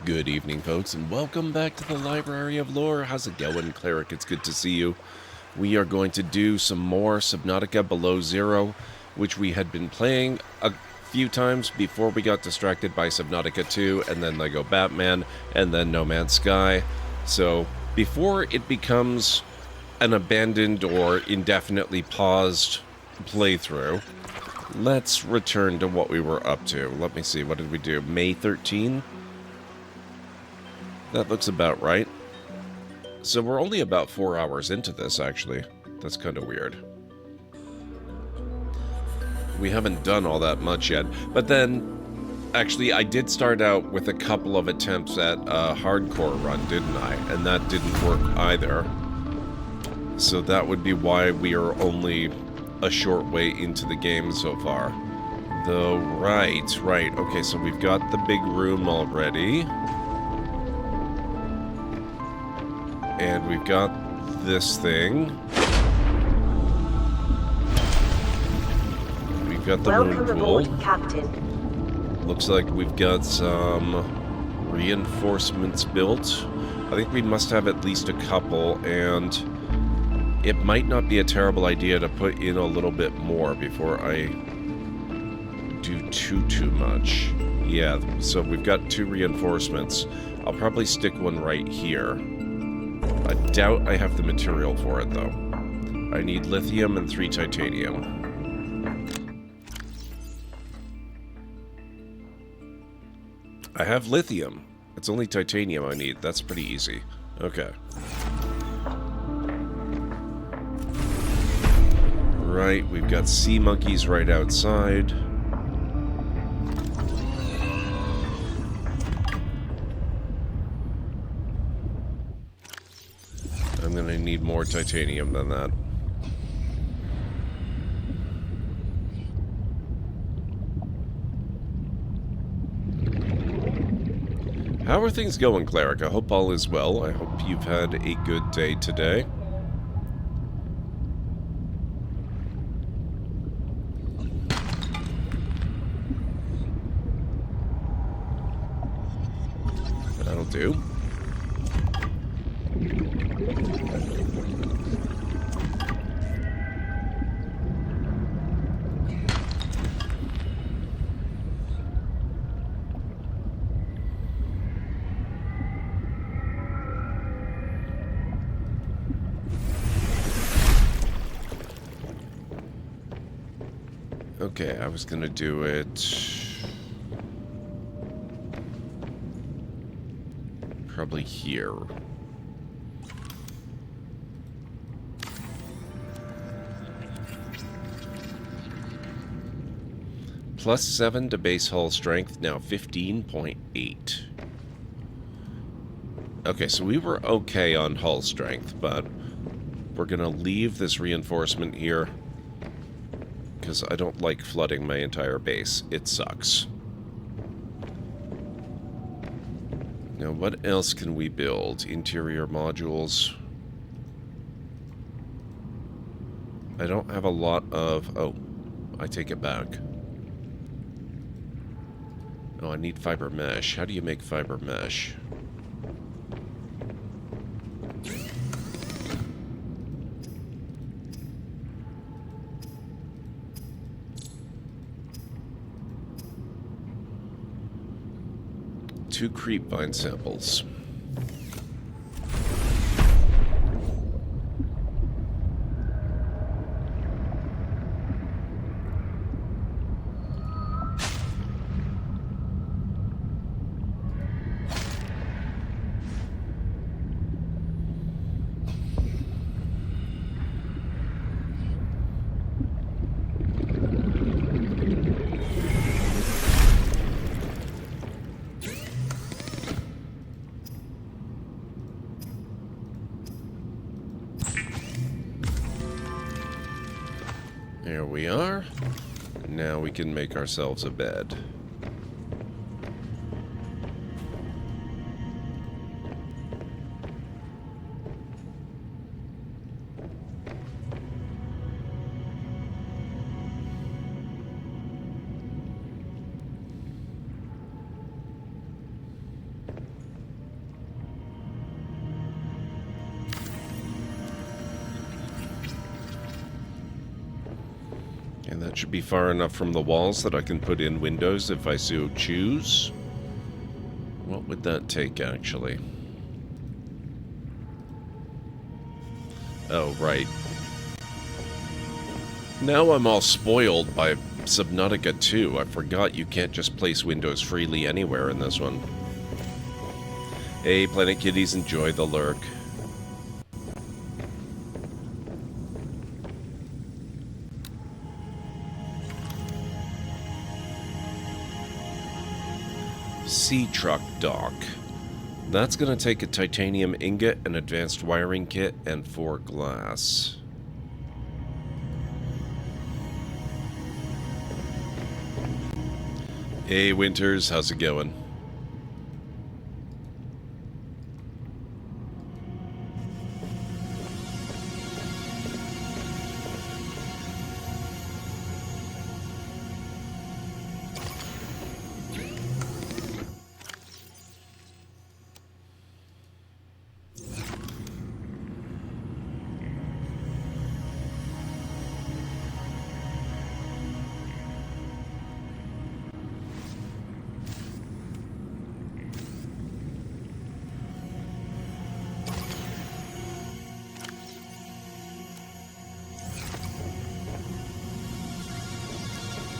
Good evening, folks, and welcome back to the Library of Lore. How's it going, Cleric? It's good to see you. We are going to do some more Subnautica Below Zero, which we had been playing a few times before we got distracted by Subnautica 2, and then Lego Batman, and then No Man's Sky. So, before it becomes an abandoned or indefinitely paused playthrough, let's return to what we were up to. Let me see, what did we do? May 13? That looks about right. So we're only about 4 hours into this, actually. That's kind of weird. We haven't done all that much yet. But then, actually, I did start out with a couple of attempts at a hardcore run, didn't I? And that didn't work either. So that would be why we are only a short way into the game so far. Though, right. Okay, so we've got the big room already. And we've got this thing. We've got the moon pool. Aboard, Captain. Looks like we've got some reinforcements built. I think we must have at least a couple, and it might not be a terrible idea to put in a little bit more before I do too much. Yeah, so we've got 2 reinforcements. I'll probably stick one right here. I doubt I have the material for it, though. I need lithium and 3 titanium. I have lithium. It's only titanium I need. That's pretty easy. Okay. Right, we've got sea monkeys right outside. I'm gonna need more titanium than that. How are things going, Cleric? I hope all is well. I hope you've had a good day today. That'll do. Okay, I was gonna do it probably here. +7 to base hull strength, now 15.8. Okay, so we were okay on hull strength, but we're gonna leave this reinforcement here because I don't like flooding my entire base. It sucks. Now, what else can we build? Interior modules. I don't have a lot of... Oh, I take it back. Oh, I need fiber mesh. How do you make fiber mesh? Two creep vine samples. There we are. Now we can make ourselves a bed. That should be far enough from the walls that I can put in windows if I so choose. What would that take, actually? Oh, right. Now I'm all spoiled by Subnautica 2. I forgot you can't just place windows freely anywhere in this one. Hey, Planet Kitties, enjoy the lurk. Sea truck dock. That's gonna take a titanium ingot, an advanced wiring kit, and 4 glass. Hey, Winters, how's it going?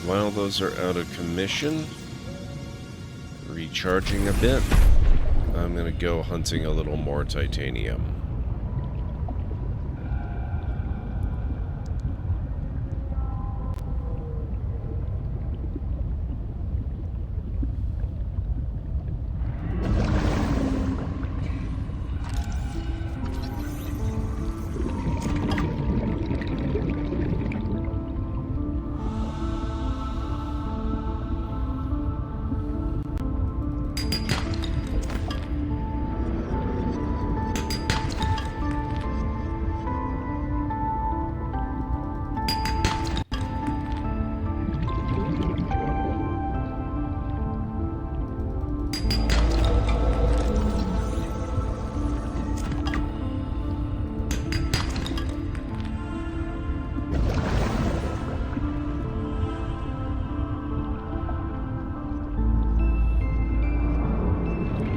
While those are out of commission, recharging a bit, I'm going to go hunting a little more titanium.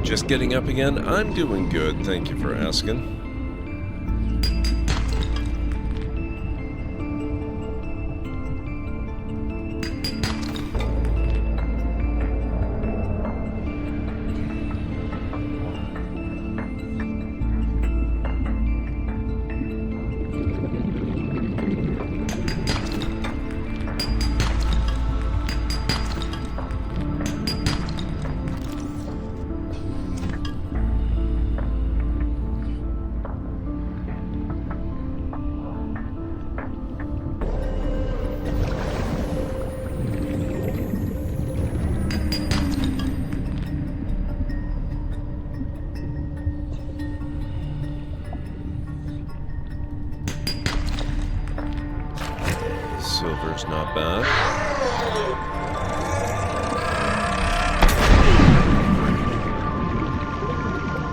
Just getting up again? I'm doing good, thank you for asking. Silver's not bad.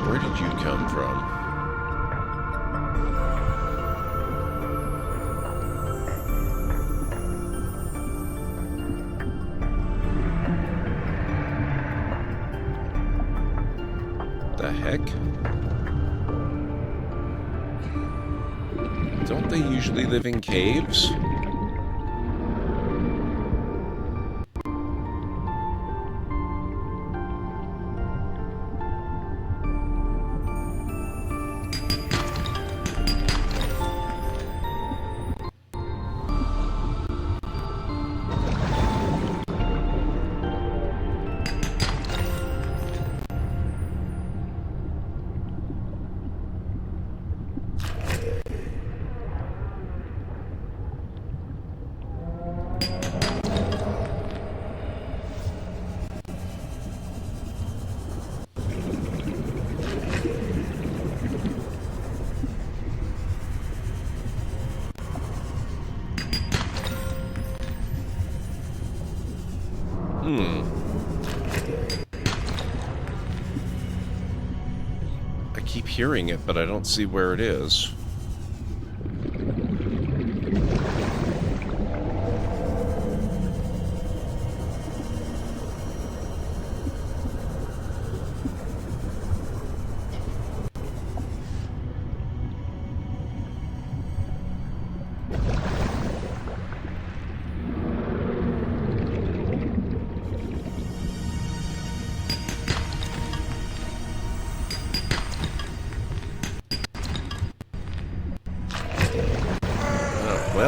Where did you come from? The heck? Don't they usually live in caves? I keep hearing it, but I don't see where it is.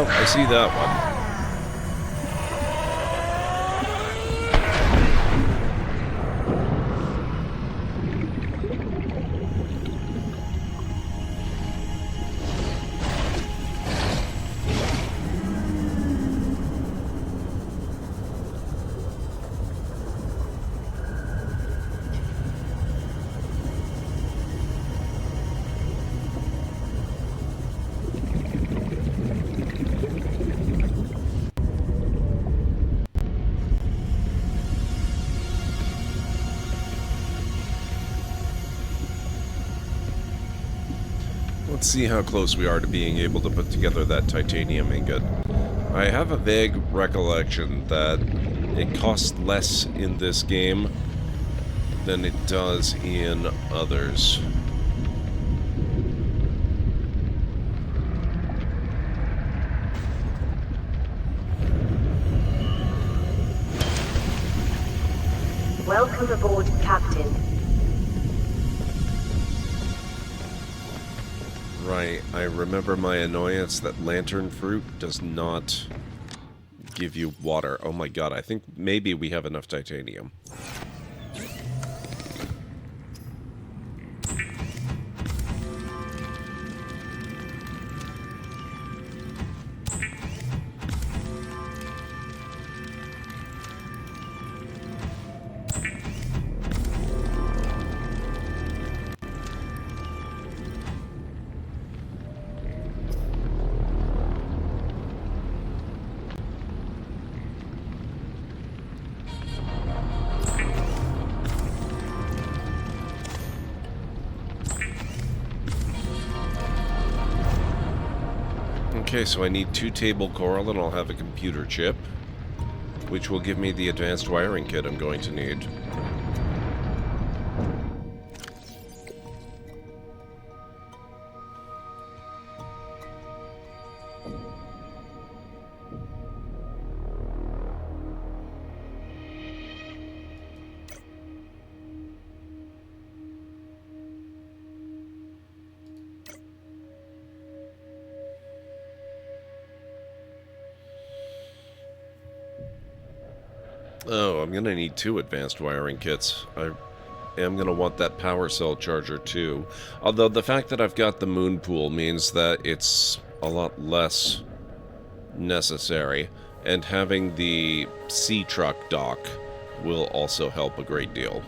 I see that one. Let's see how close we are to being able to put together that titanium ingot. I have a vague recollection that it costs less in this game than it does in others. Welcome aboard, Captain. Right, I remember my annoyance that lantern fruit does not give you water. Oh my god, I think maybe we have enough titanium. Okay, so I need 2 table coral and I'll have a computer chip, which will give me the advanced wiring kit I'm going to need. Oh, I'm gonna need 2 advanced wiring kits. I am gonna want that power cell charger too. Although the fact that I've got the moon pool means that it's a lot less necessary. And having the sea truck dock will also help a great deal.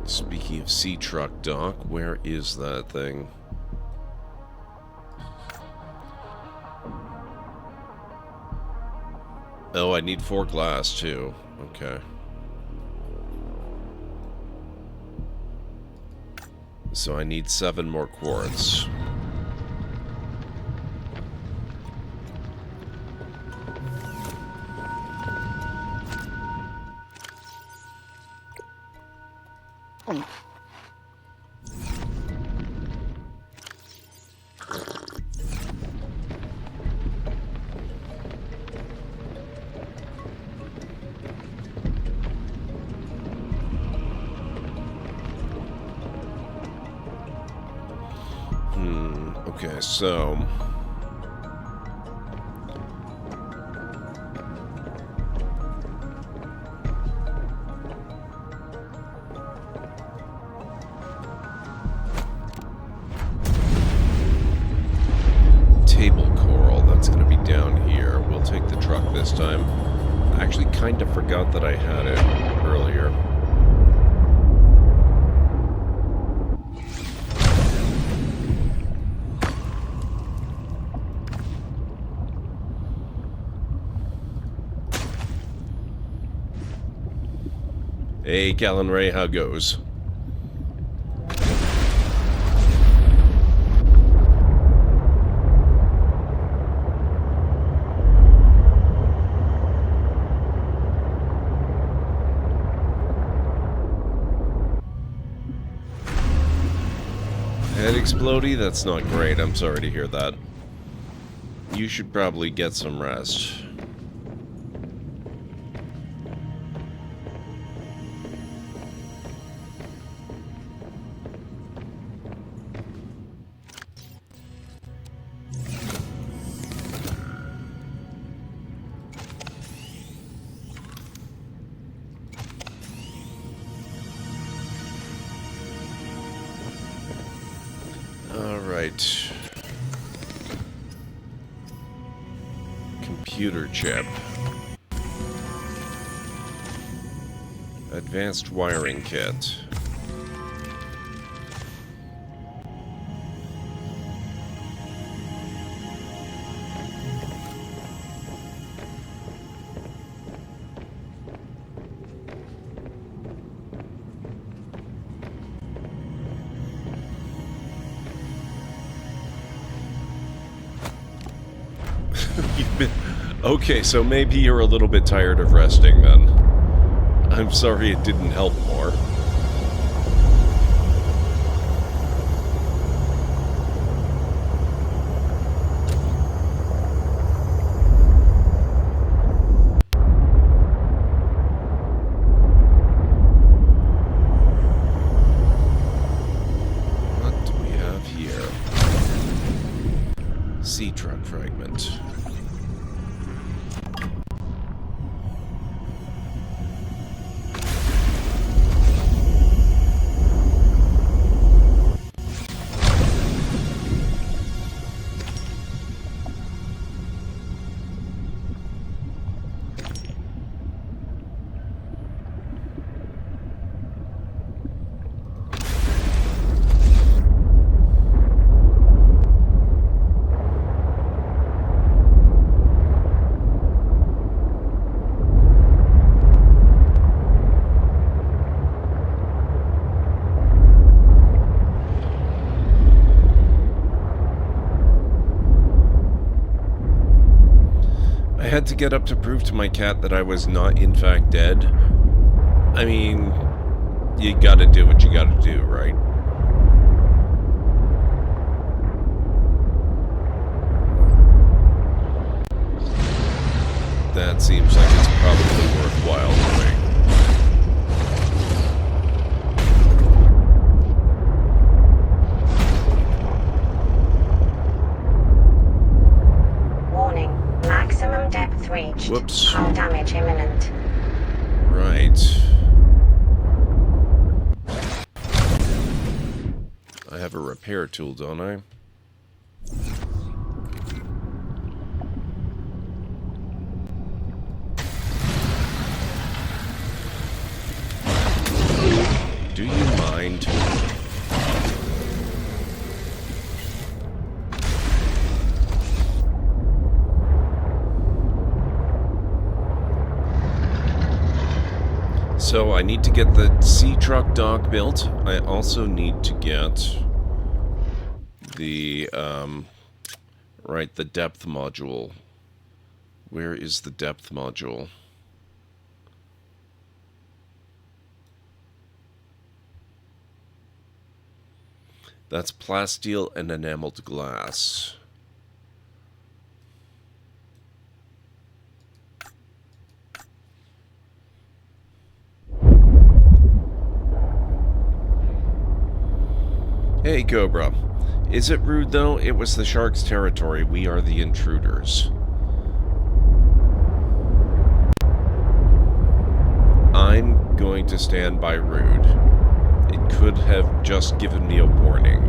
Speaking of sea truck dock, where is that thing? Oh, I need 4 glass too. Okay. So I need 7 more quartz. Okay, so... table coral, that's going to be down here. We'll take the truck this time. I actually kind of forgot that I had it earlier. Hey, Callan Ray, how goes? Head explodey? That's not great. I'm sorry to hear that. You should probably get some rest. Alright. Computer chip. Advanced wiring kit. Okay, so maybe you're a little bit tired of resting then. I'm sorry it didn't help more. What do we have here? Sea truck fragment. I had to get up to prove to my cat that I was not, in fact, dead. I mean, you gotta do what you gotta do, right? That seems like it's probably worthwhile doing. Reached. Whoops. Hull damage imminent. Right. I have a repair tool, don't I? Do you mind? So I need to get the sea truck dock built. I also need to get the, right, the depth module. Where is the depth module? That's plasteel and enameled glass. Hey, Cobra. Is it rude, though? It was the shark's territory. We are the intruders. I'm going to stand by rude. It could have just given me a warning.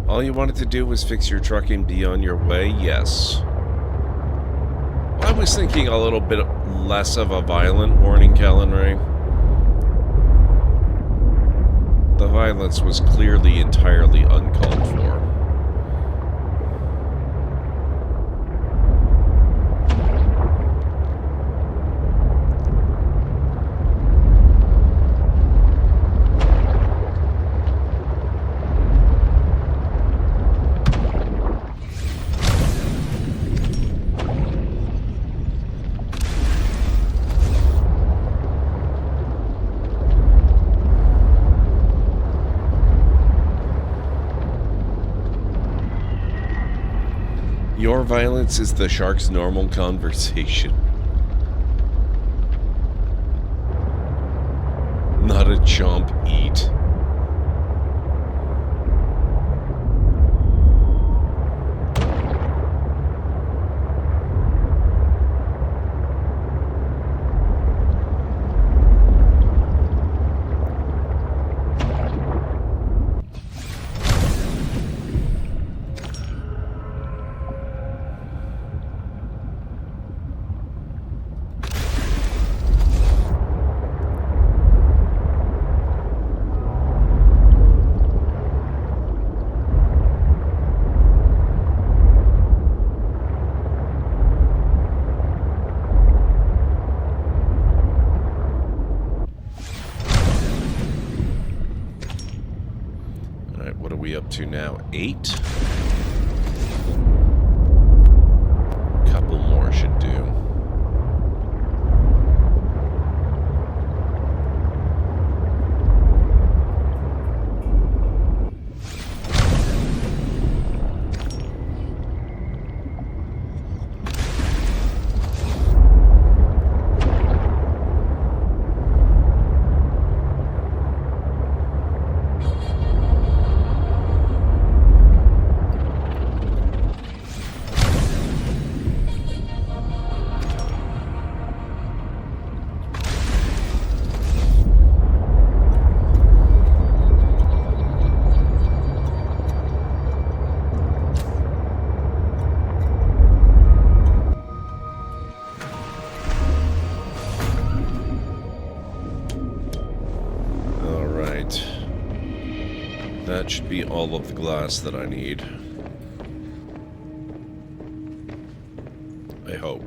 All you wanted to do was fix your truck and be on your way? Yes. I was thinking a little bit less of a violent warning, Callan Ray. violence was clearly entirely uncalled for. Your violence is the shark's normal conversation. Not a chomp eat. What are we up to now? 8? A couple more should do. That should be all of the glass that I need. I hope.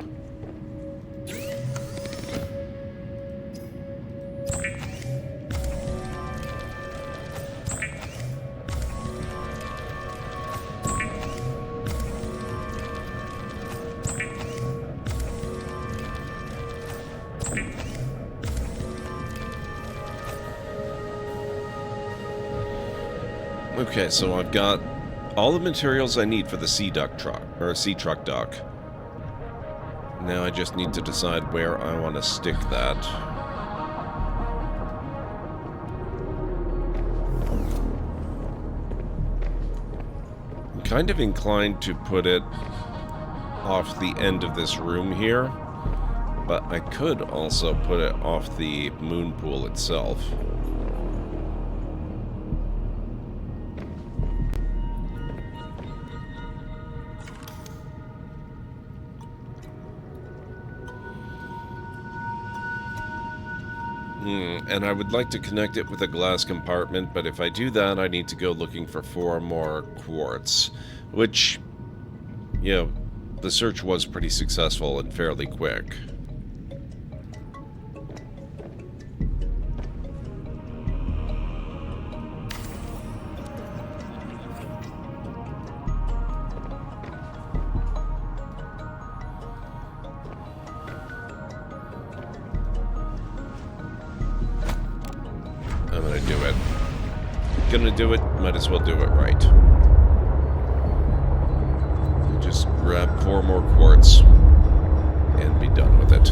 Okay, so I've got all the materials I need for the sea truck dock. Now I just need to decide where I want to stick that. I'm kind of inclined to put it off the end of this room here, but I could also put it off the moon pool itself. And I would like to connect it with a glass compartment, but if I do that, I need to go looking for 4 more quartz, which, you know, the search was pretty successful and fairly quick. I'm gonna do it. Gonna do it, might as well do it right. Just grab 4 more quartz and be done with it.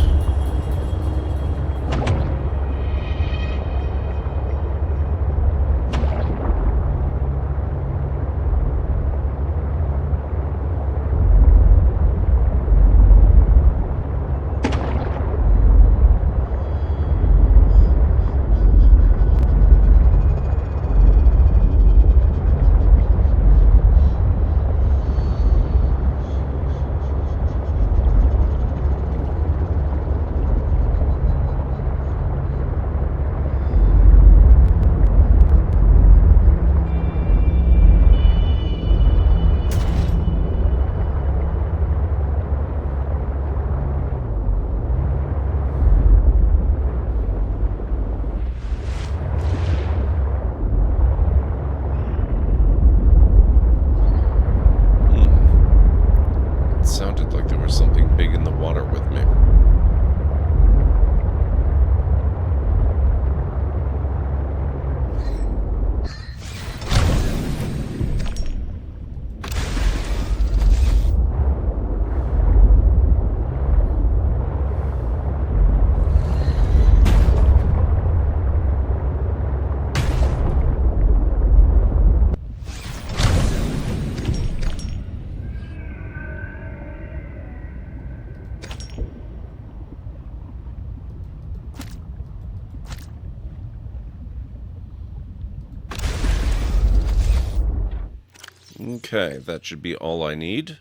Okay, that should be all I need.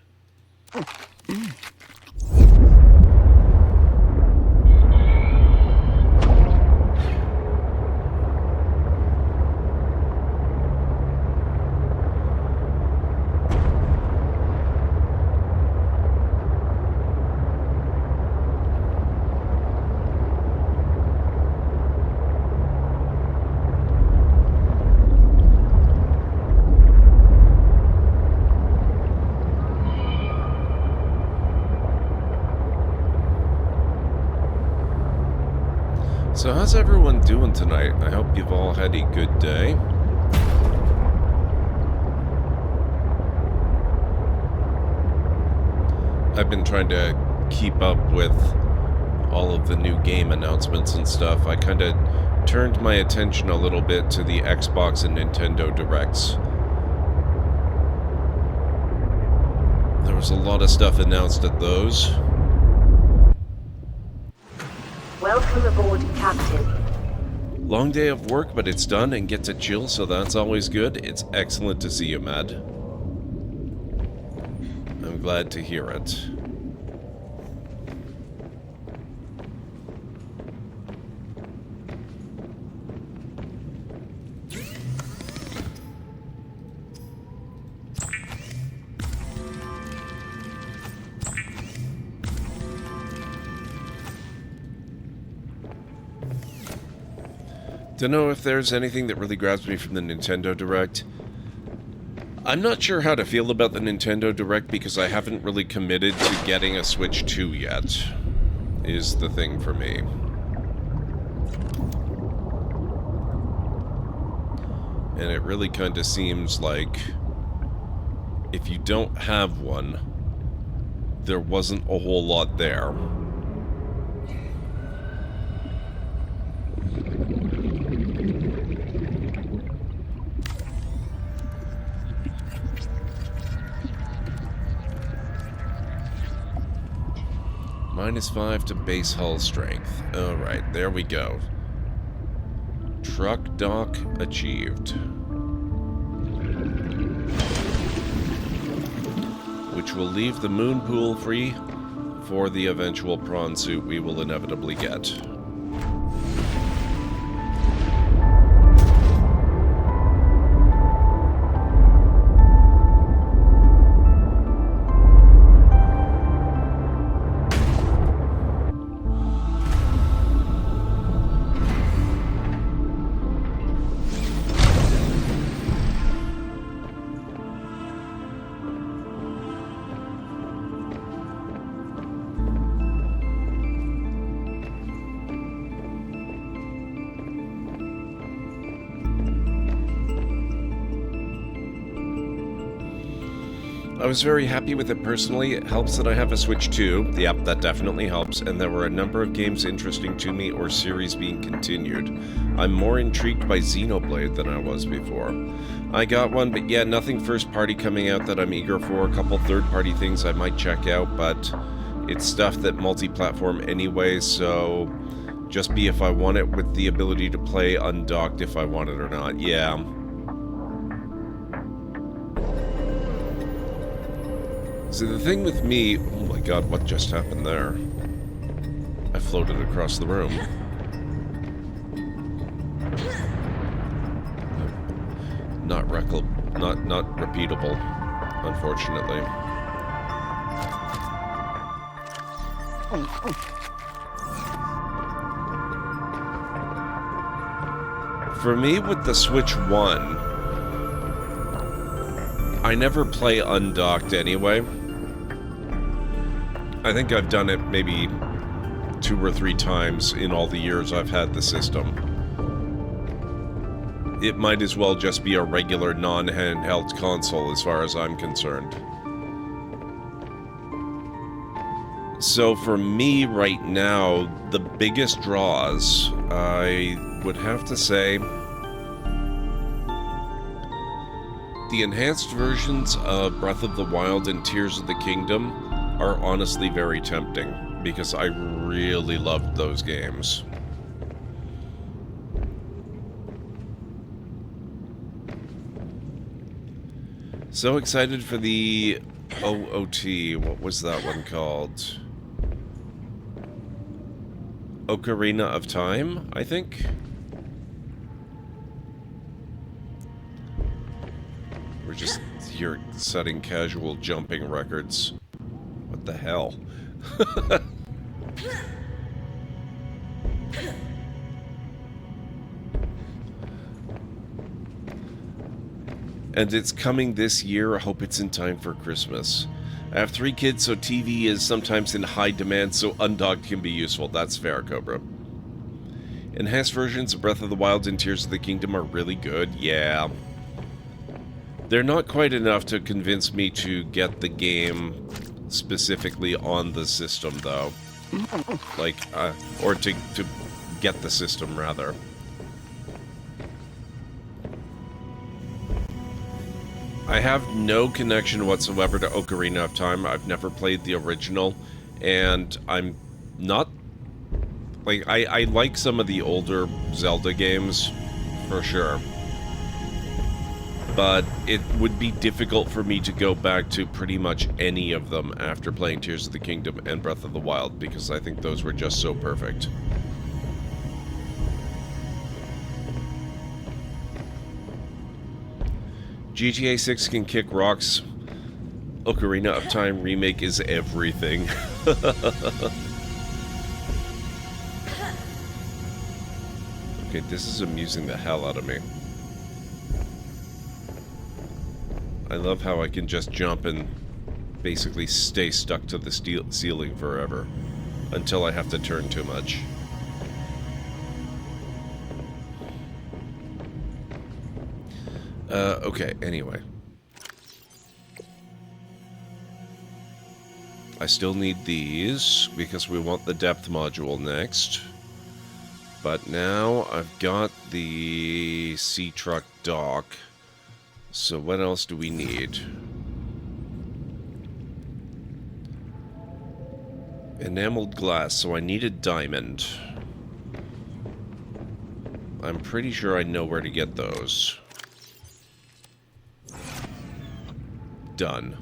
So how's everyone doing tonight? I hope you've all had a good day. I've been trying to keep up with all of the new game announcements and stuff. I kind of turned my attention a little bit to the Xbox and Nintendo Directs. There was a lot of stuff announced at those. Welcome aboard, Captain. Long day of work, but it's done and get to chill, so that's always good. It's excellent to see you, Mad. I'm glad to hear it. Don't know if there's anything that really grabs me from the Nintendo Direct. I'm not sure how to feel about the Nintendo Direct because I haven't really committed to getting a Switch 2 yet, is the thing for me. And it really kind of seems like if you don't have one, there wasn't a whole lot there. -5 to base hull strength. Alright, there we go. Truck dock achieved. Which will leave the moon pool free for the eventual prawn suit we will inevitably get. I was very happy with it personally. It helps that I have a Switch 2. Yep, that definitely helps. And there were a number of games interesting to me or series being continued. I'm more intrigued by Xenoblade than I was before. I got one, but yeah, nothing first party coming out that I'm eager for. A couple third party things I might check out, but it's stuff that multi-platform anyway, so just be if I want it with the ability to play undocked if I want it or not. Yeah. See, the thing with me... Oh my god, what just happened there? I floated across the room. Not repeatable, unfortunately. For me, with the Switch 1, I never play undocked anyway. I think I've done it maybe 2 or 3 times in all the years I've had the system. It might as well just be a regular non-handheld console as far as I'm concerned. So for me right now, the biggest draws, I would have to say, the enhanced versions of Breath of the Wild and Tears of the Kingdom are honestly very tempting, because I really loved those games. So excited for the OOT. What was that one called? Ocarina of Time, I think? We're just here setting casual jumping records. What the hell? And it's coming this year. I hope it's in time for Christmas. I have 3 kids, so TV is sometimes in high demand, so undocked can be useful. That's fair, Cobra. Enhanced versions of Breath of the Wild and Tears of the Kingdom are really good. Yeah. They're not quite enough to convince me to get the game specifically on the system, though. Like, or to get the system, rather. I have no connection whatsoever to Ocarina of Time. I've never played the original, and I'm not... Like, I like some of the older Zelda games, for sure. But it would be difficult for me to go back to pretty much any of them after playing Tears of the Kingdom and Breath of the Wild, because I think those were just so perfect. GTA 6 can kick rocks. Ocarina of Time remake is everything. Okay, this is amusing the hell out of me. I love how I can just jump and basically stay stuck to the ceiling forever until I have to turn too much. Okay, anyway. I still need these, because we want the depth module next. But now I've got the C-Truck dock. So what else do we need? Enameled glass, so I need a diamond. I'm pretty sure I know where to get those. Done.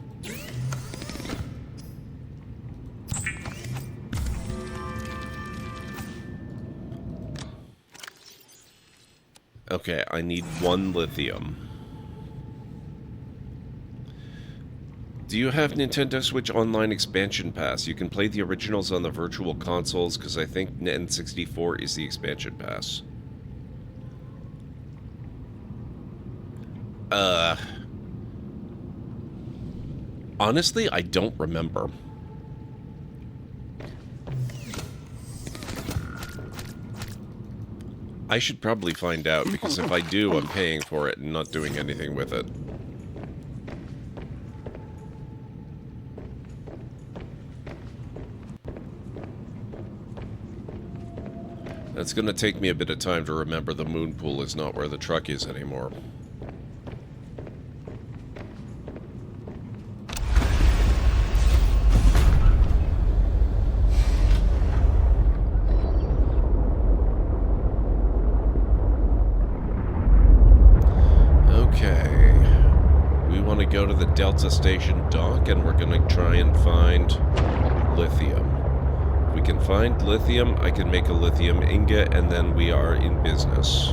Okay, I need 1 lithium. Do you have Nintendo Switch Online Expansion Pass? You can play the originals on the virtual consoles, because I think N64 is the expansion pass. Honestly, I don't remember. I should probably find out, because if I do, I'm paying for it and not doing anything with it. That's gonna take me a bit of time to remember the moon pool is not where the truck is anymore. Go to the Delta Station dock, and we're gonna try and find lithium. If we can find lithium, I can make a lithium ingot, and then we are in business.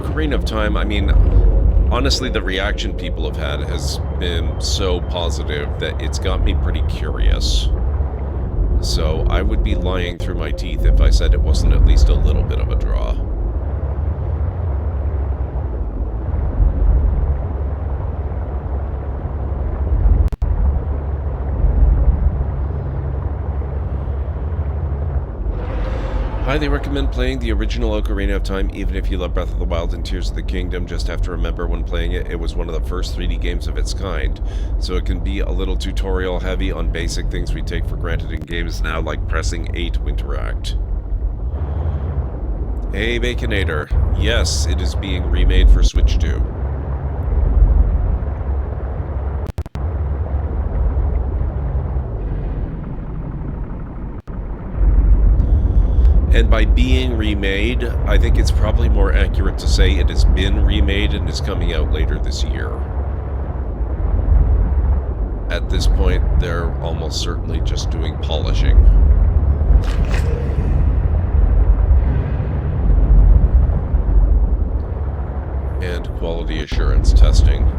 Ocarina of Time, I mean, honestly, the reaction people have had has been so positive that it's got me pretty curious. So I would be lying through my teeth if I said it wasn't at least a little bit of a draw. Highly recommend playing the original Ocarina of Time, even if you love Breath of the Wild and Tears of the Kingdom. Just have to remember when playing it, it was one of the first 3D games of its kind, so it can be a little tutorial heavy on basic things we take for granted in games now, like pressing A to interact. Hey Baconator, yes, it is being remade for Switch 2. And by being remade, I think it's probably more accurate to say it has been remade and is coming out later this year. At this point, they're almost certainly just doing polishing. And quality assurance testing.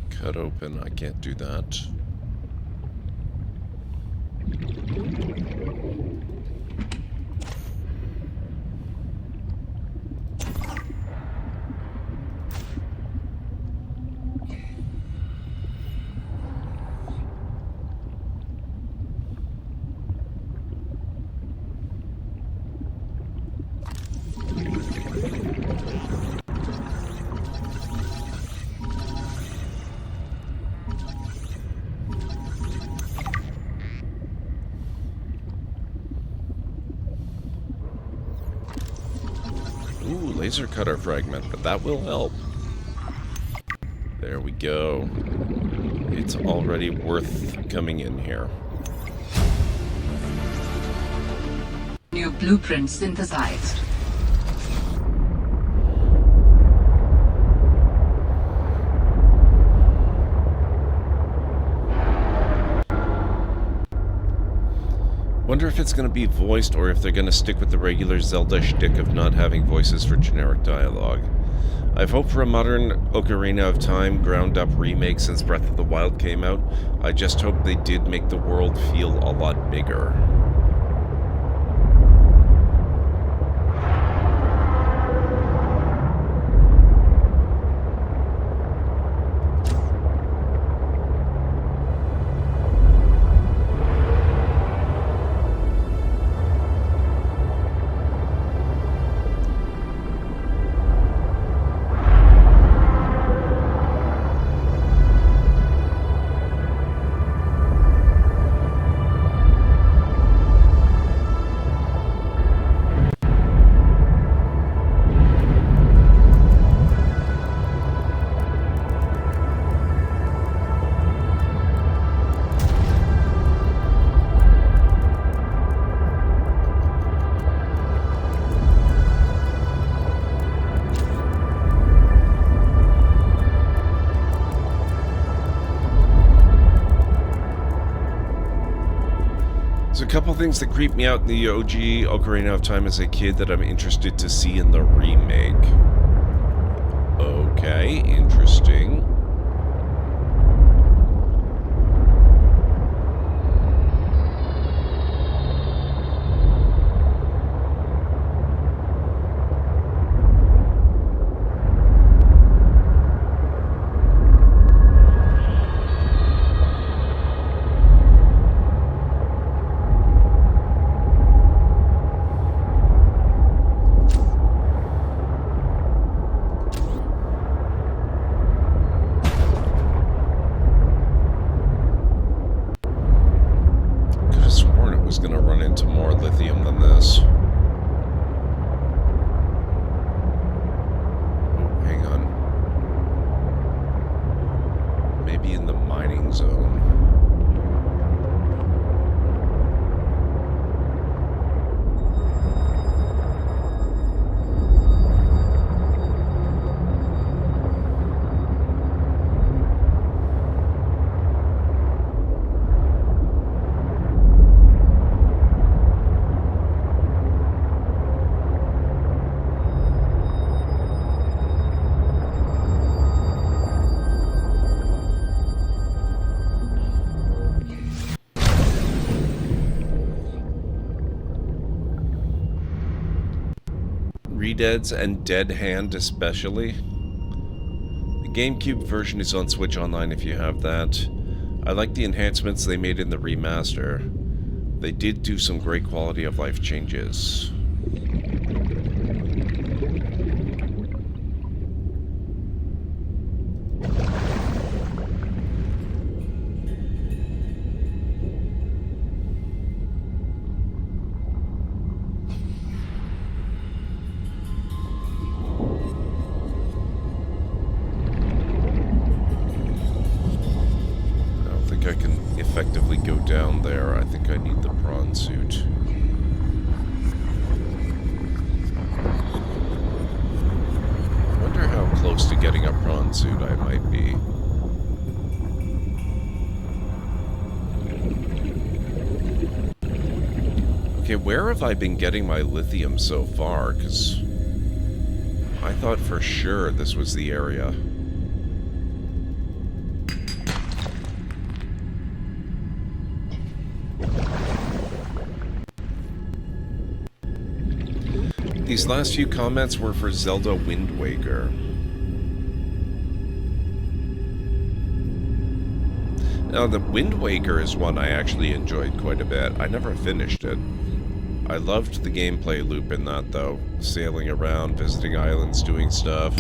Cut open, I can't do that. Laser cutter fragment, but that will help. There we go. It's already worth coming in here. New blueprint synthesized. Wonder if it's going to be voiced or if they're going to stick with the regular Zelda shtick of not having voices for generic dialogue. I've hoped for a modern Ocarina of Time ground-up remake since Breath of the Wild came out. I just hope they did make the world feel a lot bigger. There's a couple things that creep me out in the OG Ocarina of Time as a kid that I'm interested to see in the remake. Okay, interesting. Redeads and Dead Hand especially. The GameCube version is on Switch Online if you have that. I like the enhancements they made in the remaster. They did do some great quality of life changes. Effectively go down there. I think I need the prawn suit. I wonder how close to getting a prawn suit I might be. Okay, where have I been getting my lithium so far? Because I thought for sure this was the area. These last few comments were for Zelda Wind Waker. Now, the Wind Waker is one I actually enjoyed quite a bit. I never finished it. I loved the gameplay loop in that, though. Sailing around, visiting islands, doing stuff.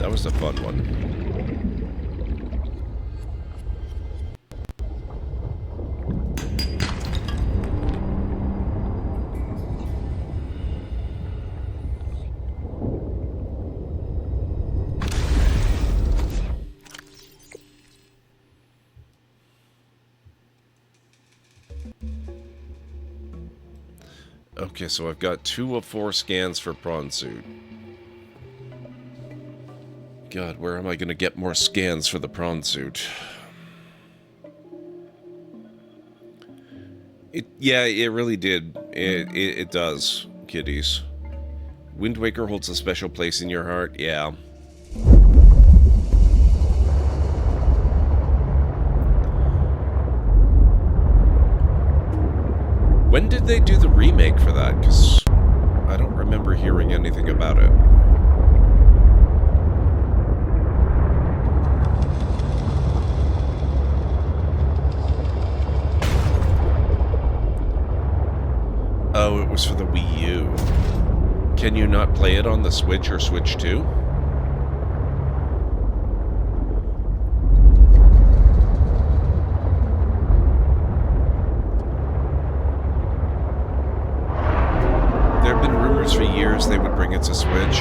That was a fun one. Okay, so I've got 2 of 4 scans for prawn suit. God, where am I going to get more scans for the prawn suit? Yeah, it really did. It does, kiddies. Wind Waker holds a special place in your heart? Yeah. When did they do the remake for that? Because I don't remember hearing anything about it. Oh, it was for the Wii U. Can you not play it on the Switch or Switch 2? For years they would bring it to Switch.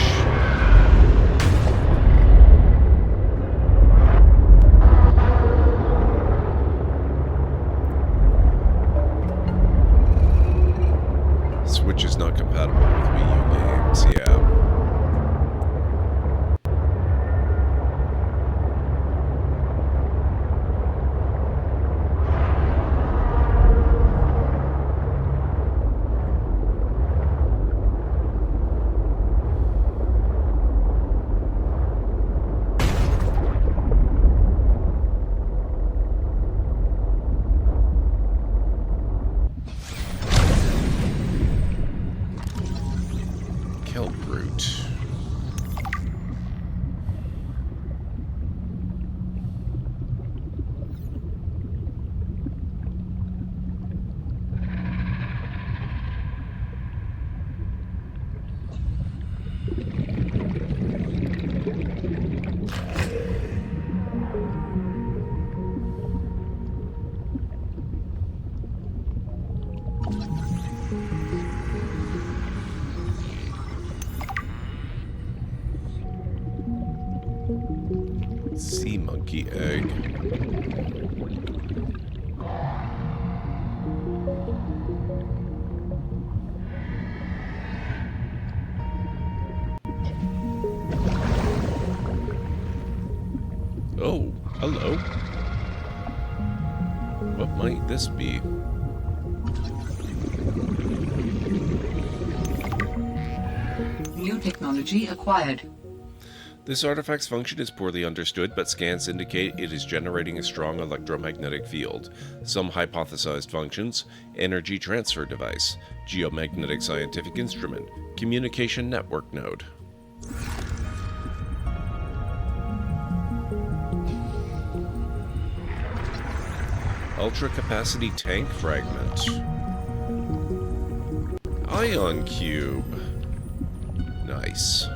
Switch is not compatible with Wii U games, yeah. Monkey egg. Oh, hello. What might this be? New technology acquired. This artifact's function is poorly understood, but scans indicate it is generating a strong electromagnetic field. Some hypothesized functions: energy transfer device, geomagnetic scientific instrument, communication network node. Ultra capacity tank fragment. Ion cube. Nice.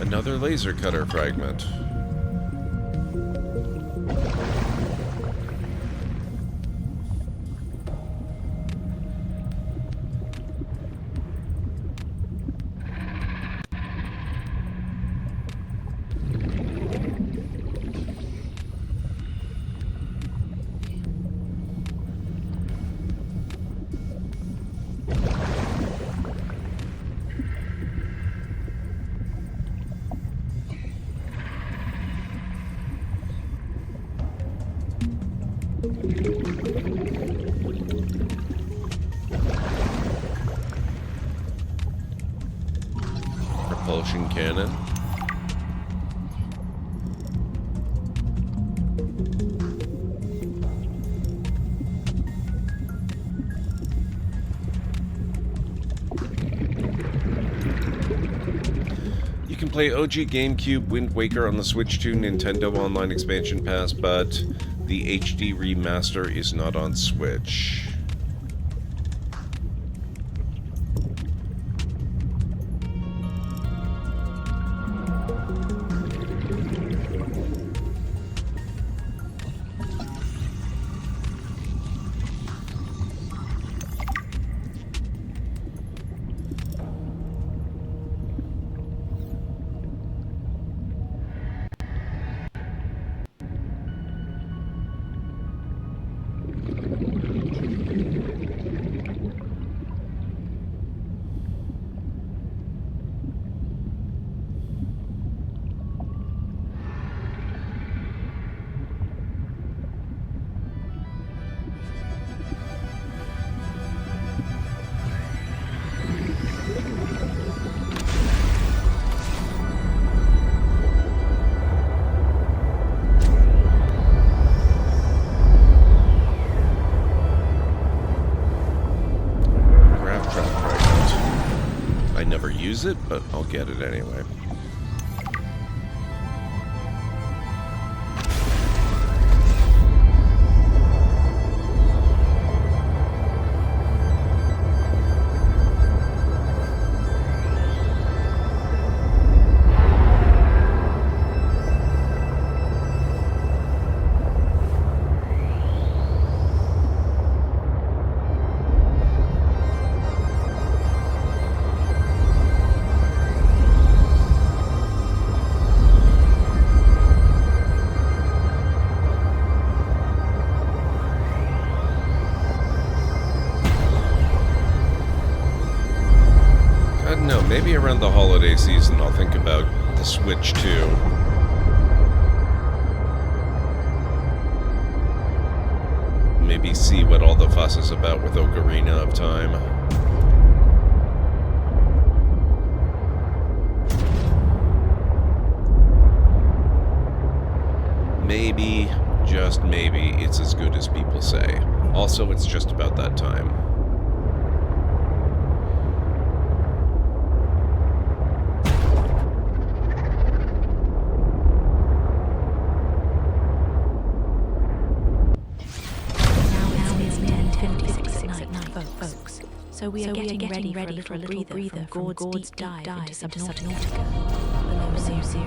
Another laser cutter fragment. Propulsion cannon. You can play OG GameCube Wind Waker on the Switch 2 Nintendo Online Expansion Pass, but the HD remaster is not on Switch. Use it, but I'll get it anyway. Maybe around the holiday season I'll think about the Switch 2. Maybe see what all the fuss is about with Ocarina of Time. Maybe, just maybe, it's as good as people say. Also, it's just about that time. Now is 10:56 at night, folks. So we are getting ready for a little breather from Gord's deep dive into Subnautica, below zero.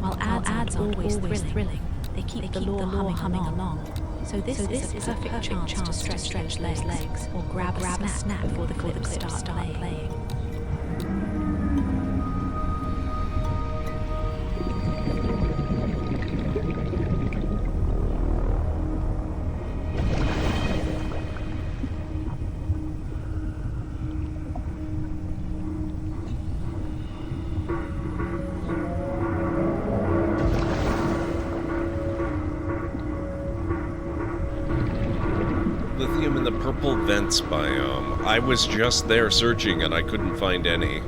While ads are always thrilling, they keep the lore humming along. So this is a perfect chance to stretch those legs or grab a snack before the clips start playing. Lithium in the purple vents biome. I was just there searching and I couldn't find any.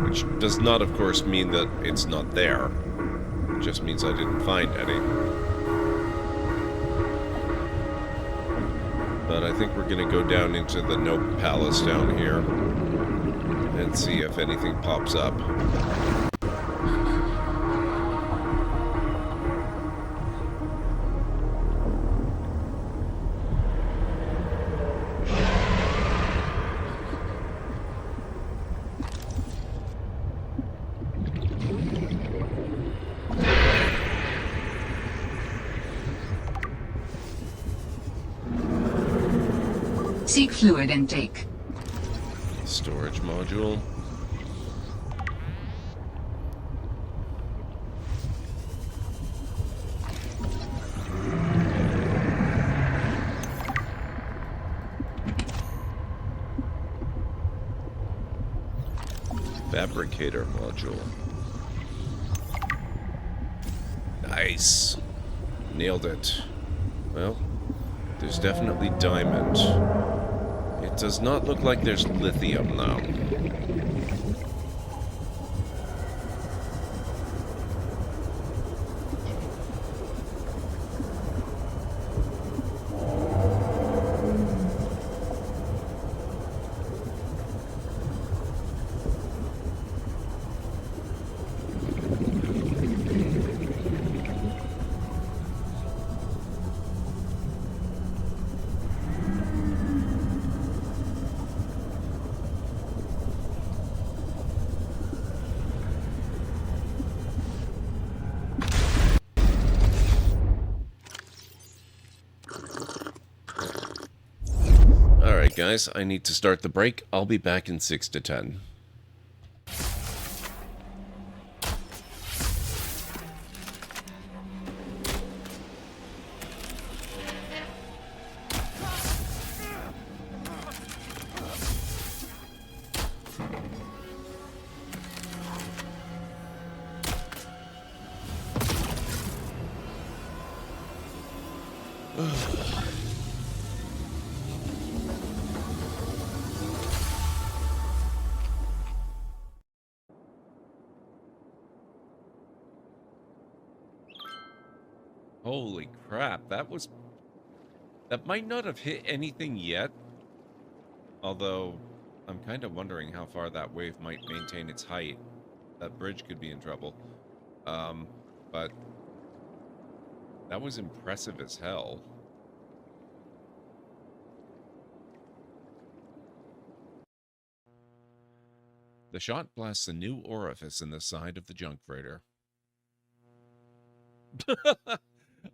Which does not, of course, mean that it's not there. It just means I didn't find any. But I think we're gonna go down into the Nope Palace down here and see if anything pops up. Seek fluid intake. Storage module. Fabricator module. Nice. Nailed it. Well, there's definitely diamond. It does not look like there's lithium, though. Alright guys, I need to start the break. I'll be back in 6 to 10. Holy crap, that might not have hit anything yet. Although, I'm kind of wondering how far that wave might maintain its height. That bridge could be in trouble. But that was impressive as hell. The shot blasts a new orifice in the side of the junk freighter.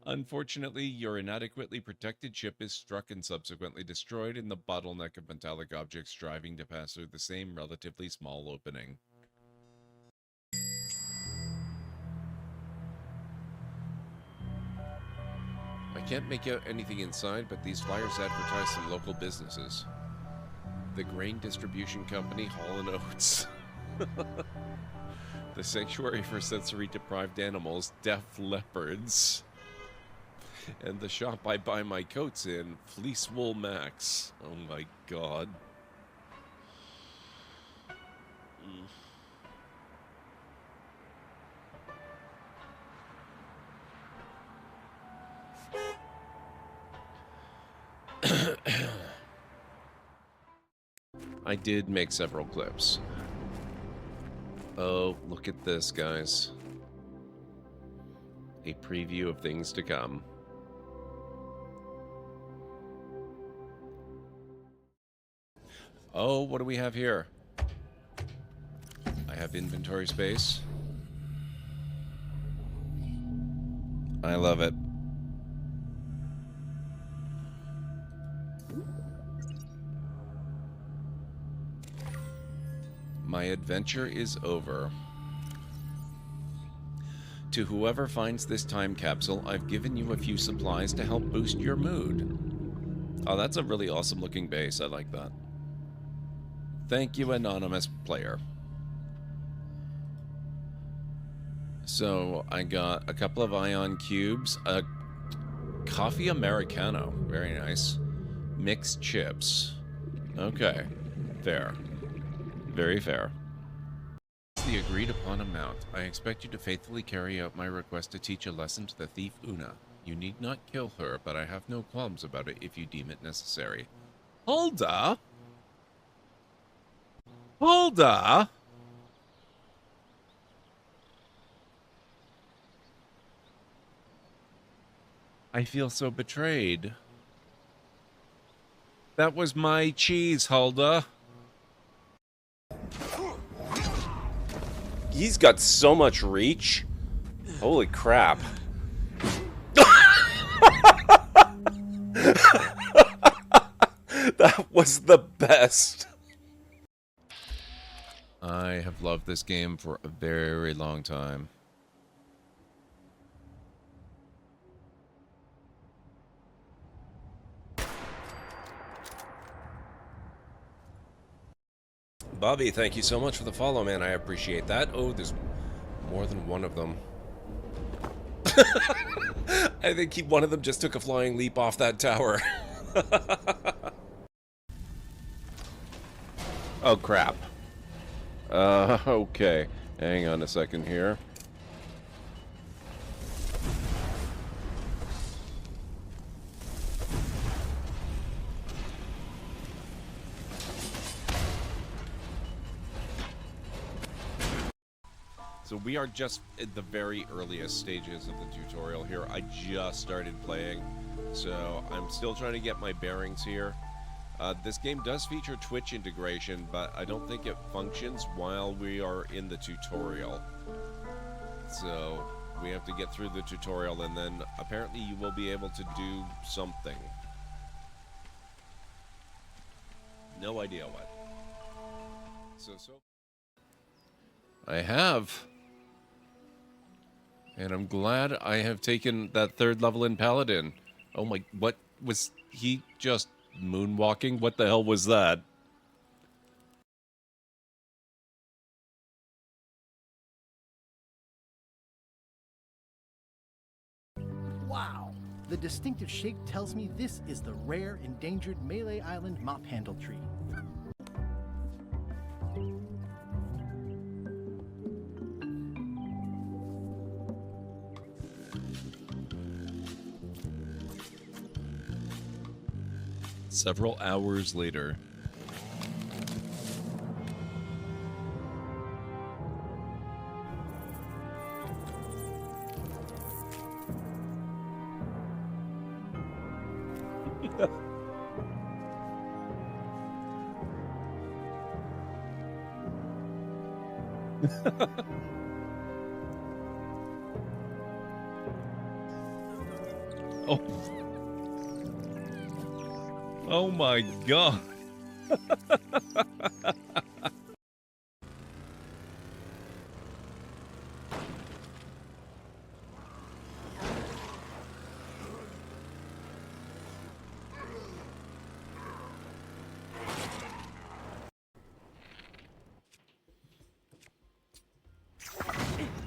Unfortunately, your inadequately protected ship is struck and subsequently destroyed in the bottleneck of metallic objects striving to pass through the same relatively small opening. I can't make out anything inside, but these flyers advertise some local businesses. The Grain Distribution Company, Hall & Oates. The Sanctuary for Sensory Deprived Animals, Deaf Leopards. And the shop I buy my coats in, Fleece Wool Max. Oh my god. I did make several clips. Oh, look at this, guys. A preview of things to come. Oh, what do we have here? I have inventory space. I love it. My adventure is over. To whoever finds this time capsule, I've given you a few supplies to help boost your mood. Oh, that's a really awesome looking base. I like that. Thank you, anonymous player. So, I got a couple of ion cubes, a coffee Americano. Very nice. Mixed chips. Okay. Fair. Very fair. The agreed upon amount. I expect you to faithfully carry out my request to teach a lesson to the thief Una. You need not kill her, but I have no qualms about it if you deem it necessary. Hulda? Hulda? I feel so betrayed. That was my cheese, Hulda. He's got so much reach. Holy crap. That was the best. I have loved this game for a very long time. Bobby, thank you so much for the follow, man. I appreciate that. Oh, there's more than one of them. I think one of them just took a flying leap off that tower. Oh, crap. Okay. Hang on a second here. So we are just at the very earliest stages of the tutorial here. I just started playing, so I'm still trying to get my bearings here. This game does feature Twitch integration, but I don't think it functions while we are in the tutorial. So we have to get through the tutorial, and then apparently you will be able to do something. No idea what. So I have. And I'm glad I have taken that third level in Paladin. Oh my, what was he just moonwalking? What the hell was that? Wow! The distinctive shape tells me this is the rare, endangered Malay Island mop handle tree. Several hours later. Oh. Oh my god.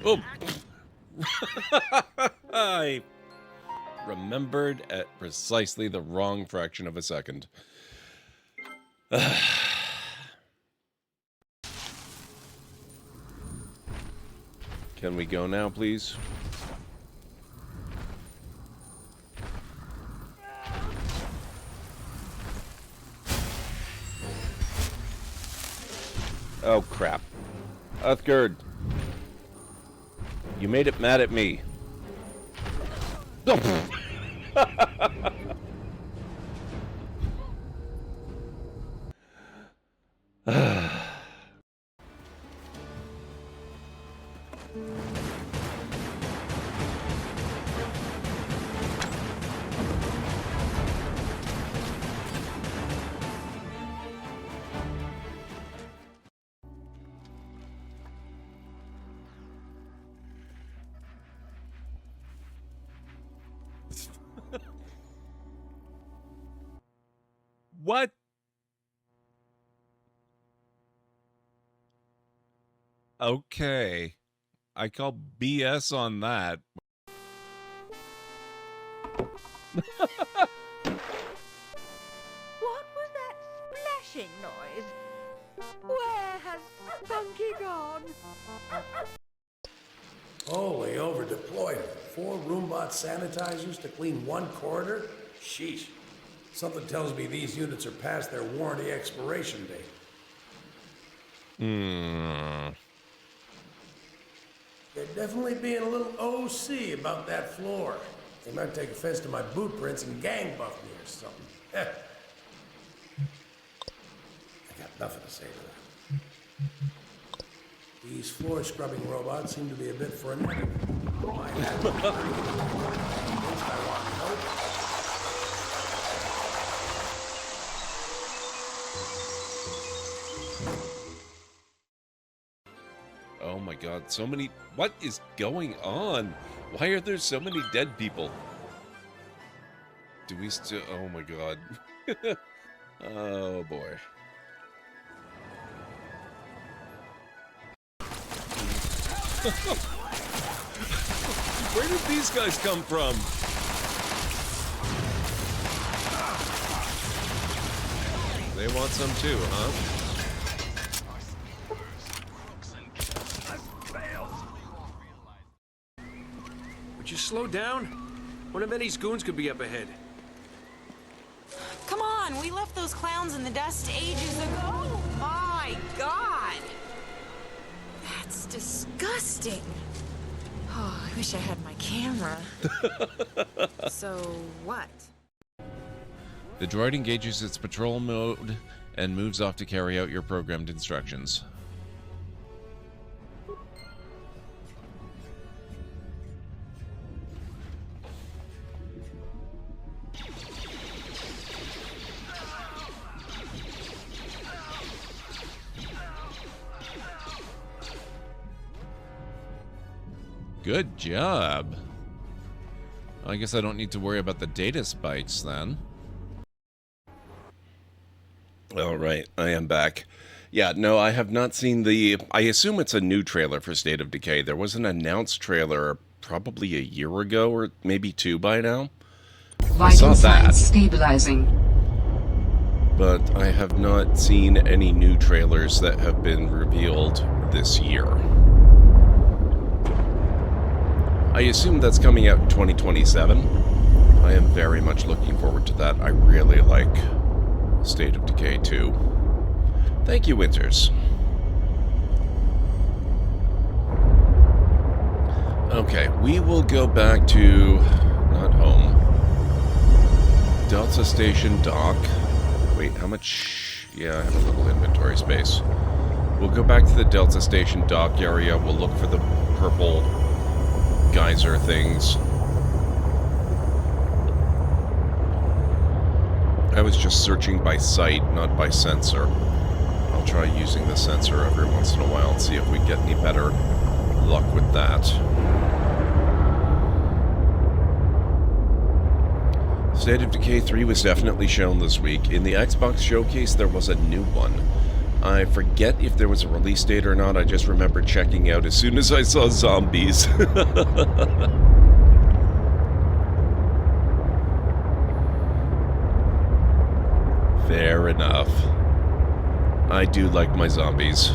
Oh. I remembered at precisely the wrong fraction of a second. Can we go now, please? Oh, crap. Uthgerd. You made it mad at me. What? Okay. I call BS on that. What was that splashing noise? Where has Spunky gone? Holy over-deployment. 4 Roombot sanitizers to clean 1 corridor? Sheesh. Something tells me these units are past their warranty expiration date. They're definitely being a little OC about that floor. They might take offense to my boot prints and gang buff me or something. I got nothing to say to that. These floor scrubbing robots seem to be a bit frenetic. Might have to I want help. Oh my god, so many... What is going on? Why are there so many dead people? Do we still... Oh my god. Oh boy. Where did these guys come from? They want some too, huh? Would you slow down? One of Eddie's goons could be up ahead. Come on, we left those clowns in the dust ages ago. My God! That's disgusting. Oh, I wish I had my camera. So, what? The droid engages its patrol mode and moves off to carry out your programmed instructions. Good job. I guess I don't need to worry about the data spikes then. All right, I am back. Yeah, no, I have not seen the... I assume it's a new trailer for State of Decay. There was an announced trailer probably a year ago, or maybe 2 by now. I saw that. Stabilizing. But I have not seen any new trailers that have been revealed this year. I assume that's coming out in 2027. I am very much looking forward to that. I really like State of Decay 2. Thank you, Winters. Okay, we will go back to... not home. Delta Station Dock. Wait, how much... yeah, I have a little inventory space. We'll go back to the Delta Station Dock area. We'll look for the purple geyser things. I was just searching by sight, not by sensor. I'll try using the sensor every once in a while and see if we get any better luck with that. State of Decay 3 was definitely shown this week. In the Xbox showcase, there was a new one. I forget if there was a release date or not. I just remember checking out as soon as I saw zombies. Fair enough. I do like my zombies.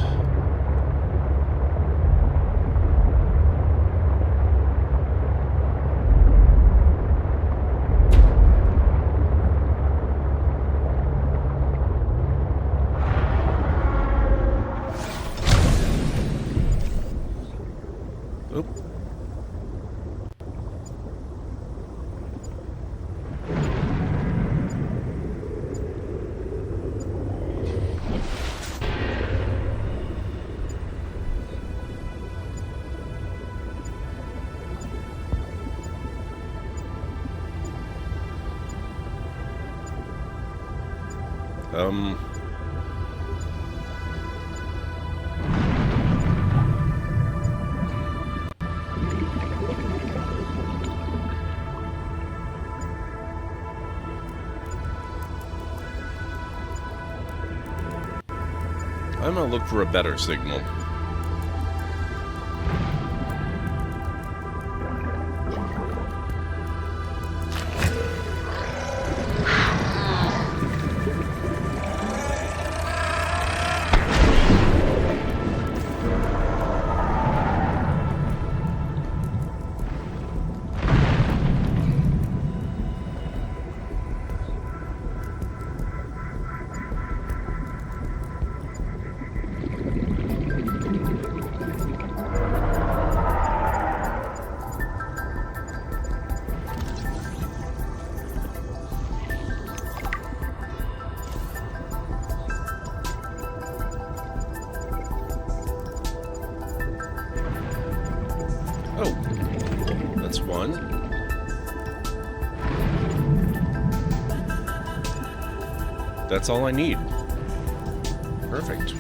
Oop. I'm gonna look for a better signal. One. That's all I need. Perfect.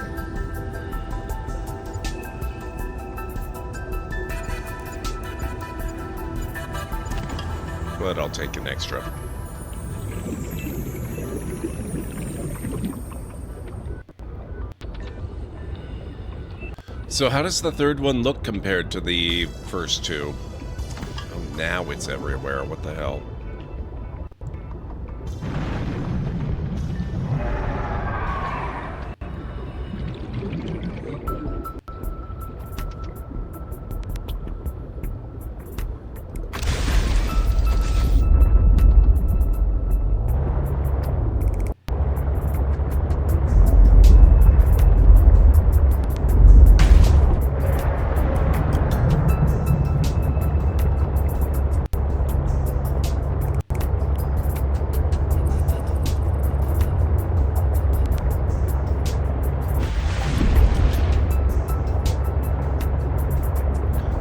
But I'll take an extra. So how does the third one look compared to the first two? Now it's everywhere. What the hell?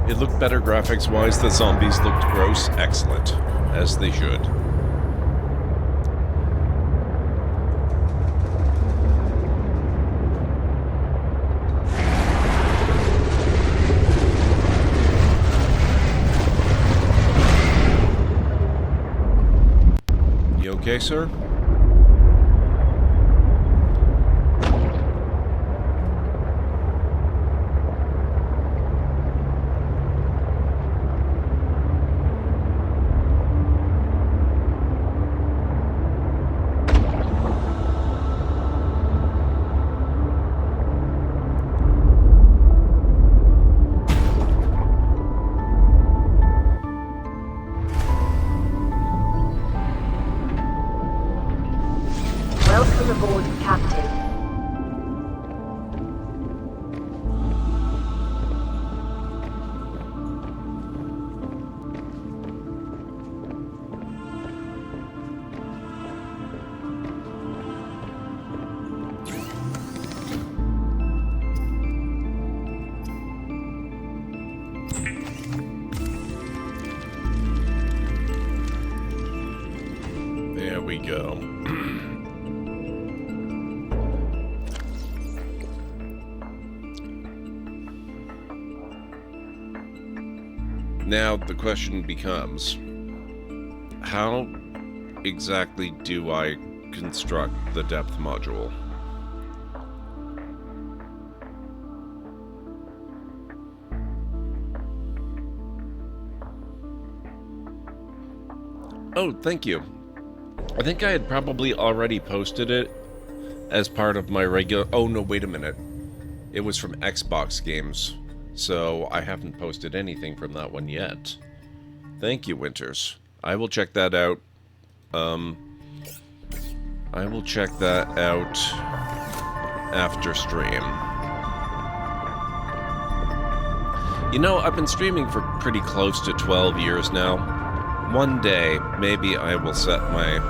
It looked better graphics-wise. The zombies looked gross. Excellent. As they should. You okay, sir? Welcome aboard, Captain. There we go. Now the question becomes, how exactly do I construct the depth module? Oh, thank you. I think I had probably already posted it as part of my regular... Oh, no, wait a minute. It was from Xbox games, so I haven't posted anything from that one yet. Thank you, Winters. I will check that out. I will check that out after stream. You know, I've been streaming for pretty close to 12 years now. One day, maybe I will set my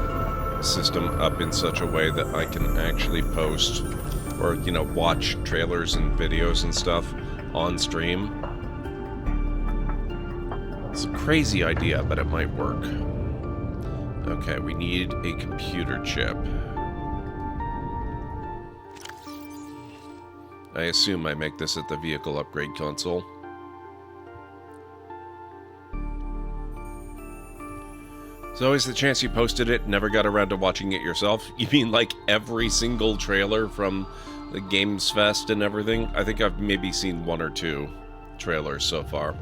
system up in such a way that I can actually post or, you know, watch trailers and videos and stuff on stream. It's a crazy idea, but it might work. Okay, we need a computer chip. I assume I make this at the vehicle upgrade console. There's always the chance you posted it, never got around to watching it yourself. You mean like every single trailer from the Games Fest and everything? I think I've maybe seen 1 or 2 trailers so far.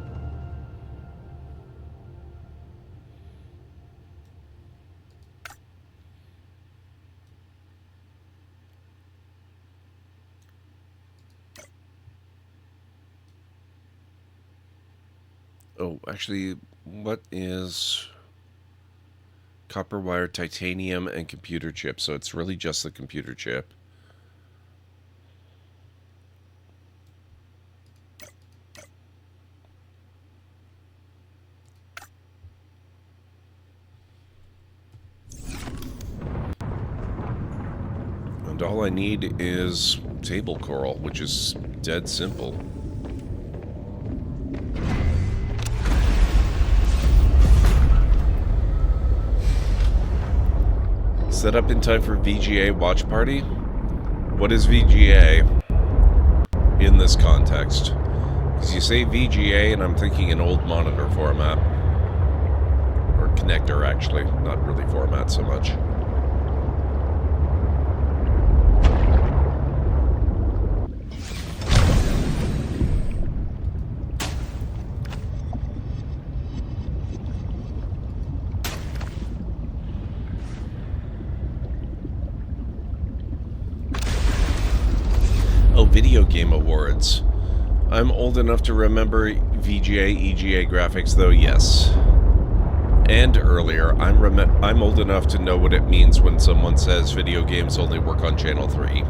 Oh, actually, what is copper wire, titanium, and computer chip? So it's really just the computer chip. And all I need is table coral, which is dead simple. Set up in time for VGA watch party? What is VGA in this context? Because you say VGA and I'm thinking an old monitor format. Or connector, actually. Not really format so much. Video Game Awards. I'm old enough to remember VGA, EGA graphics, though, yes. And earlier, I'm old enough to know what it means when someone says video games only work on Channel 3.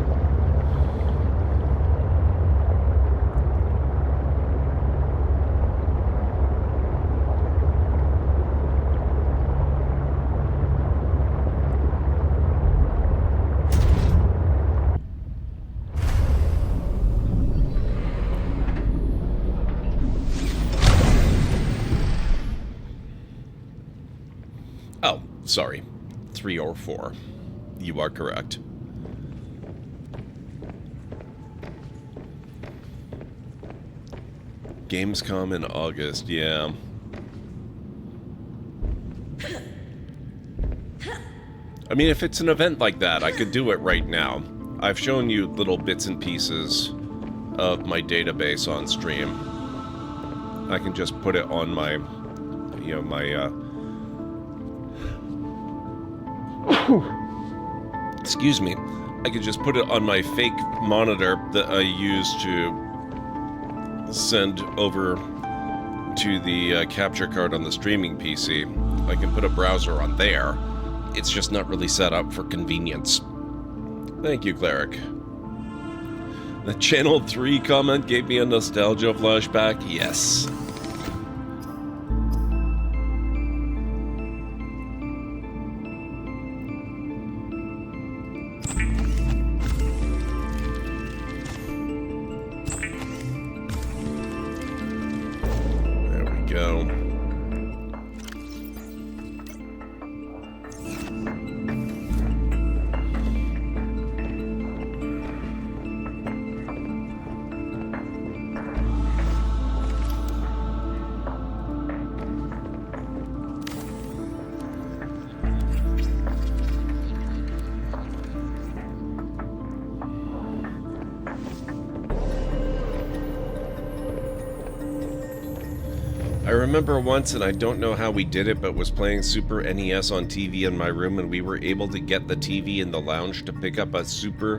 Oh, sorry. 3 or 4. You are correct. Gamescom in August, yeah. I mean, if it's an event like that, I could do it right now. I've shown you little bits and pieces of my database on stream. I can just put it on my, you know, my, excuse me. I could just put it on my fake monitor that I use to send over to the capture card on the streaming PC. I can put a browser on there. It's just not really set up for convenience. Thank you, Cleric. The Channel 3 comment gave me a nostalgia flashback. Yes. I remember once, and I don't know how we did it, but was playing Super NES on TV in my room, and we were able to get the TV in the lounge to pick up a super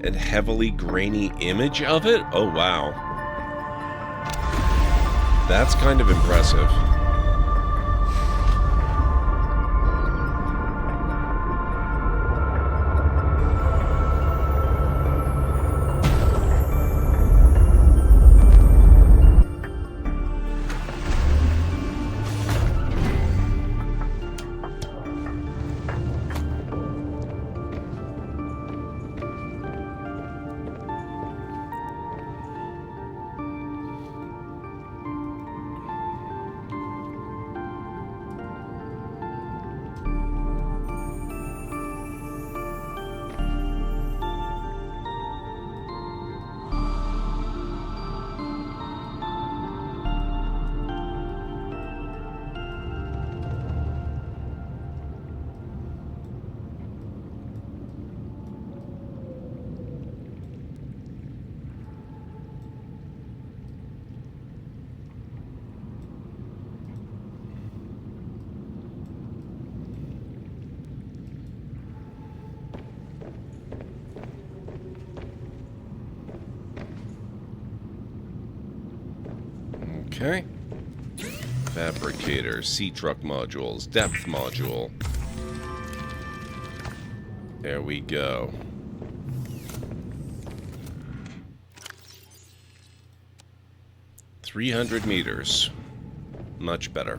and heavily grainy image of it? Oh, wow. That's kind of impressive. Okay. Fabricator, sea truck modules, depth module. There we go. $300 meters. Much better.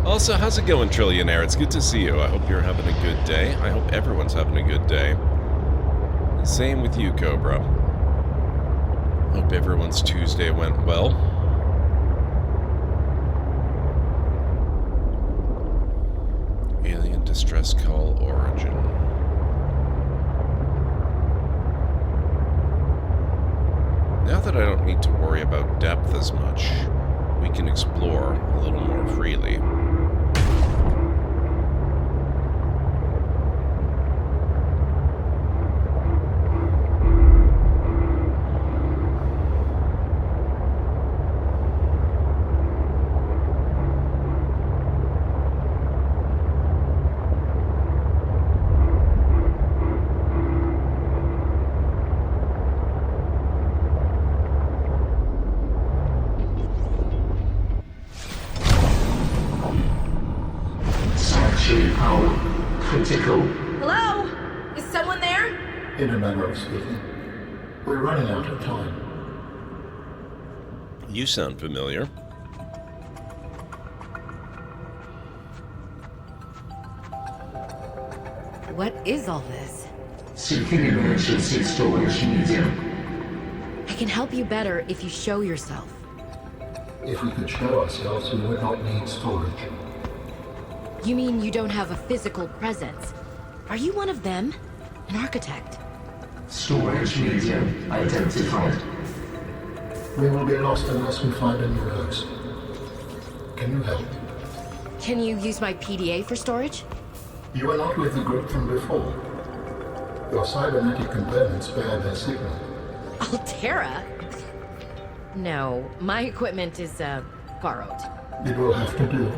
Also, how's it going, Trillionaire? It's good to see you. I hope you're having a good day. I hope everyone's having a good day. Same with you, Cobra. Hope everyone's Tuesday went well. Alien distress call origin. Now that I don't need to worry about depth as much, we can explore a little more freely. Hello? Is someone there? In a manner of speaking. We're running out of time. You sound familiar. What is all this? Seeking emergency storage medium. I can help you better if you show yourself. If we could show ourselves, we would not need storage. You mean you don't have a physical presence? Are you one of them? An architect? Storage medium identified. We will be lost unless we find a new host. Can you help? Can you use my PDA for storage? You are not with the group from before. Your cybernetic components bear their signal. Altera? No, my equipment is, borrowed. It will have to do.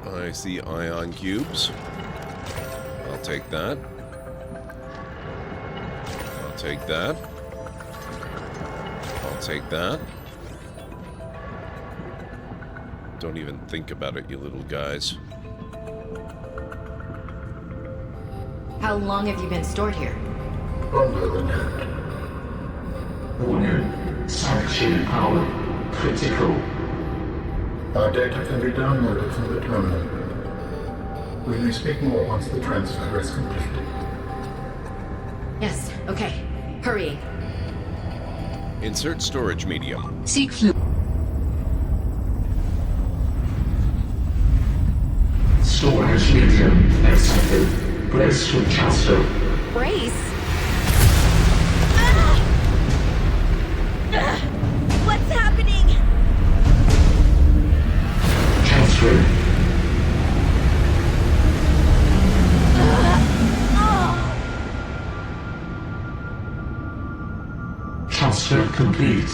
I see ion cubes. I'll take that. I'll take that. I'll take that. Don't even think about it, you little guys. How long have you been stored here? Longer than that. Warning. Sanction power critical. Our data can be downloaded from the terminal. We may speak more once the transfer is completed. Yes, okay. Hurry. Insert storage medium. Seek fluid. Storage medium accepted. Brace for transfer. Brace? What's happening? Transfer. Transfer complete.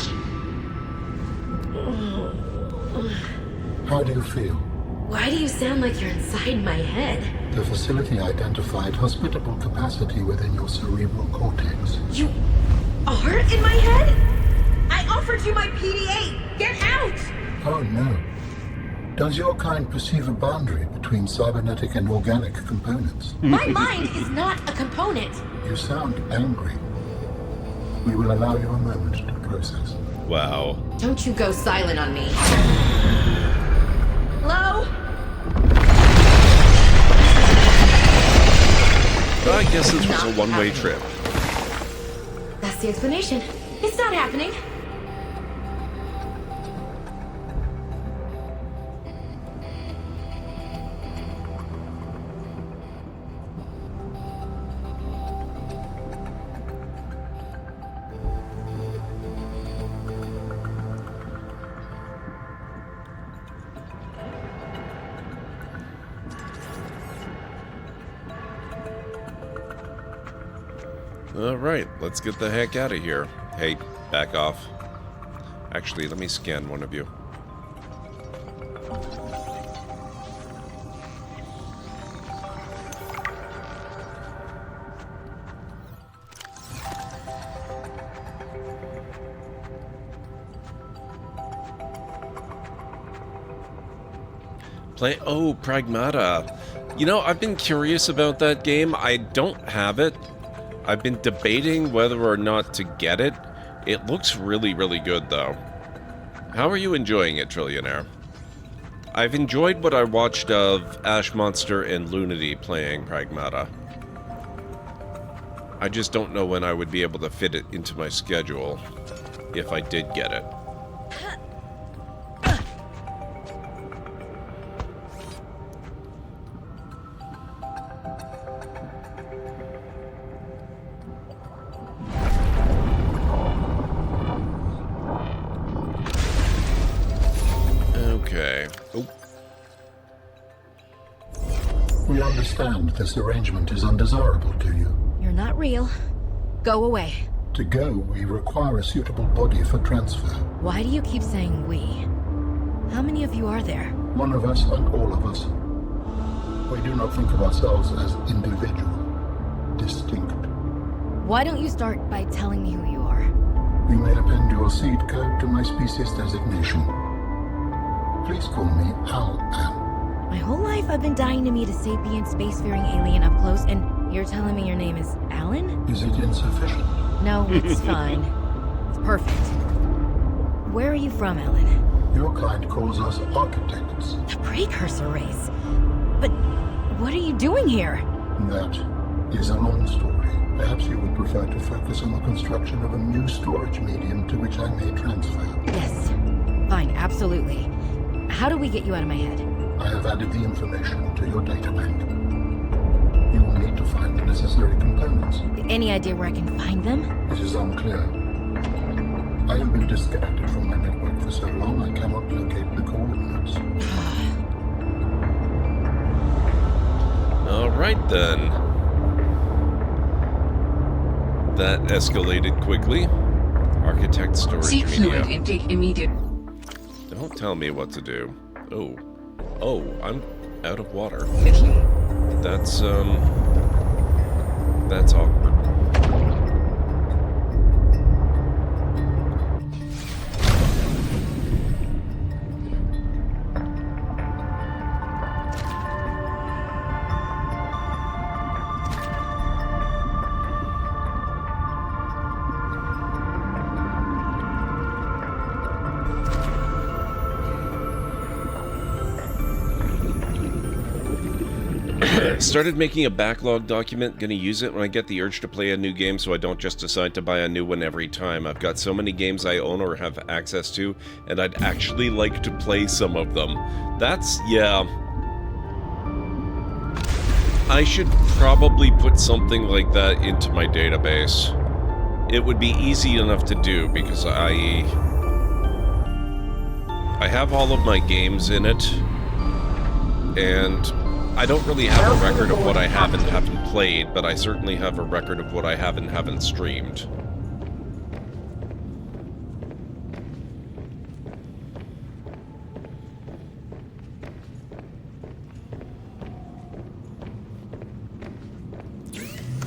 How do you feel? Why do you sound like you're inside my head? The facility identified hospitable capacity within your cerebral cortex. You are in my head? I offered you my PDA. Get out! Oh no. Does your kind perceive a boundary between cybernetic and organic components? My mind is not a component. You sound angry. We will allow you a moment to process. Wow. Don't you go silent on me. Hello? I guess this was a one-way trip. That's the explanation. It's not happening. Alright, let's get the heck out of here. Hey, back off. Actually, let me scan one of you. Oh, Pragmata. You know, I've been curious about that game. I don't have it. I've been debating whether or not to get it. It looks really, really good, though. How are you enjoying it, Trillionaire? I've enjoyed what I watched of Ash Monster and Lunity playing Pragmata. I just don't know when I would be able to fit it into my schedule if I did get it. Okay. Oh. We understand this arrangement is undesirable to you. You're not real. Go away. To go, we require a suitable body for transfer. Why do you keep saying we? How many of you are there? One of us and all of us. We do not think of ourselves as individual, distinct. Why don't you start by telling me who you are? You may append your seed code to my species designation. Please call me Al-An. My whole life I've been dying to meet a sapient spacefaring alien up close, and you're telling me your name is Alan? Is it insufficient? No, it's fine. It's perfect. Where are you from, Alan? Your kind calls us architects. The precursor race. But what are you doing here? That is a long story. Perhaps you would prefer to focus on the construction of a new storage medium to which I may transfer. Yes. Fine, absolutely. How do we get you out of my head? I have added the information to your data bank. You will need to find the necessary components. Any idea where I can find them? It is unclear. I have been disconnected from my network for so long I cannot locate the coordinates. Alright then. That escalated quickly. Architect storage Seek fluid media. intake immediate. Don't tell me what to do. Oh. Oh, I'm out of water. That's awkward. Started making a backlog document. Gonna use it when I get the urge to play a new game so I don't just decide to buy a new one every time. I've got so many games I own or have access to, and I'd actually like to play some of them. Yeah. I should probably put something like that into my database. It would be easy enough to do because I have all of my games in it, and I don't really have a record of what I have and haven't played, but I certainly have a record of what I have and haven't streamed.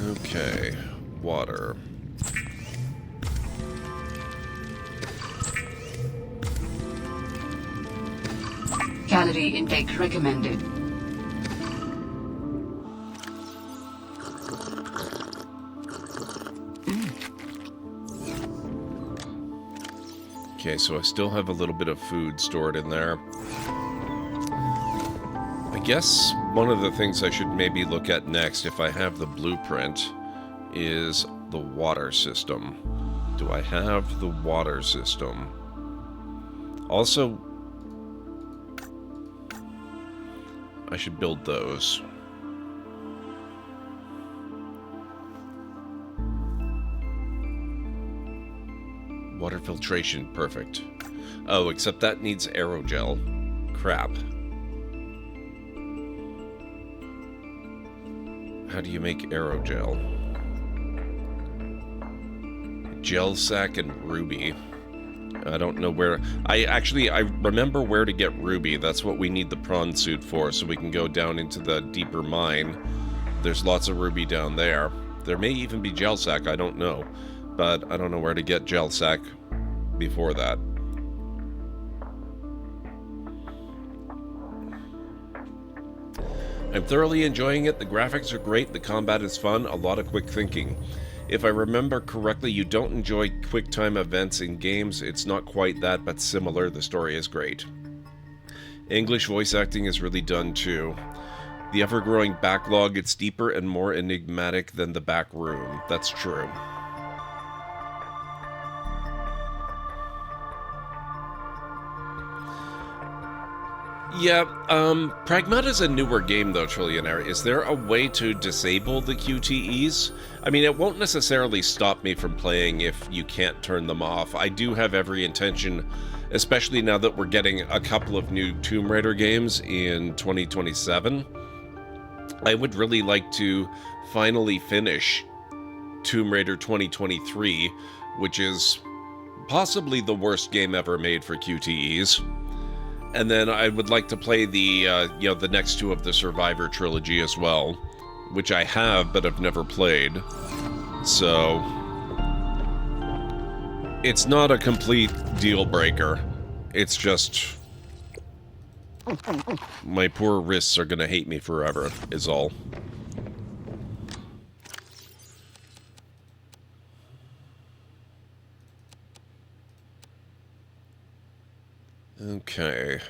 Okay, water. Calorie intake recommended. Okay, so I still have a little bit of food stored in there. I guess one of the things I should maybe look at next, if I have the blueprint, is the water system. Do I have the water system? Also, I should build those. Water filtration, perfect. Oh, except that needs aerogel. Crap. How do you make aerogel? Gelsack and Ruby. I don't know where... I remember where to get Ruby. That's what we need the prawn suit for, so we can go down into the deeper mine. There's lots of Ruby down there. There may even be Gelsack, I don't know. But I don't know where to get Gelsack before that. I'm thoroughly enjoying it. The graphics are great, the combat is fun, a lot of quick thinking. If I remember correctly, you don't enjoy quick time events in games. It's not quite that, but similar. The story is great. English voice acting is really done too. The ever-growing backlog, it's deeper and more enigmatic than the back room. That's true. Yeah, Pragmata's a newer game though, Trillionaire. Is there a way to disable the QTEs? I mean, it won't necessarily stop me from playing if you can't turn them off. I do have every intention, especially now that we're getting a couple of new Tomb Raider games in 2027. I would really like to finally finish Tomb Raider 2023, which is possibly the worst game ever made for QTEs. And then I would like to play the, the next two of the Survivor trilogy as well, which I have, but have never played. So, it's not a complete deal breaker. It's just, my poor wrists are gonna hate me forever, is all. Okay.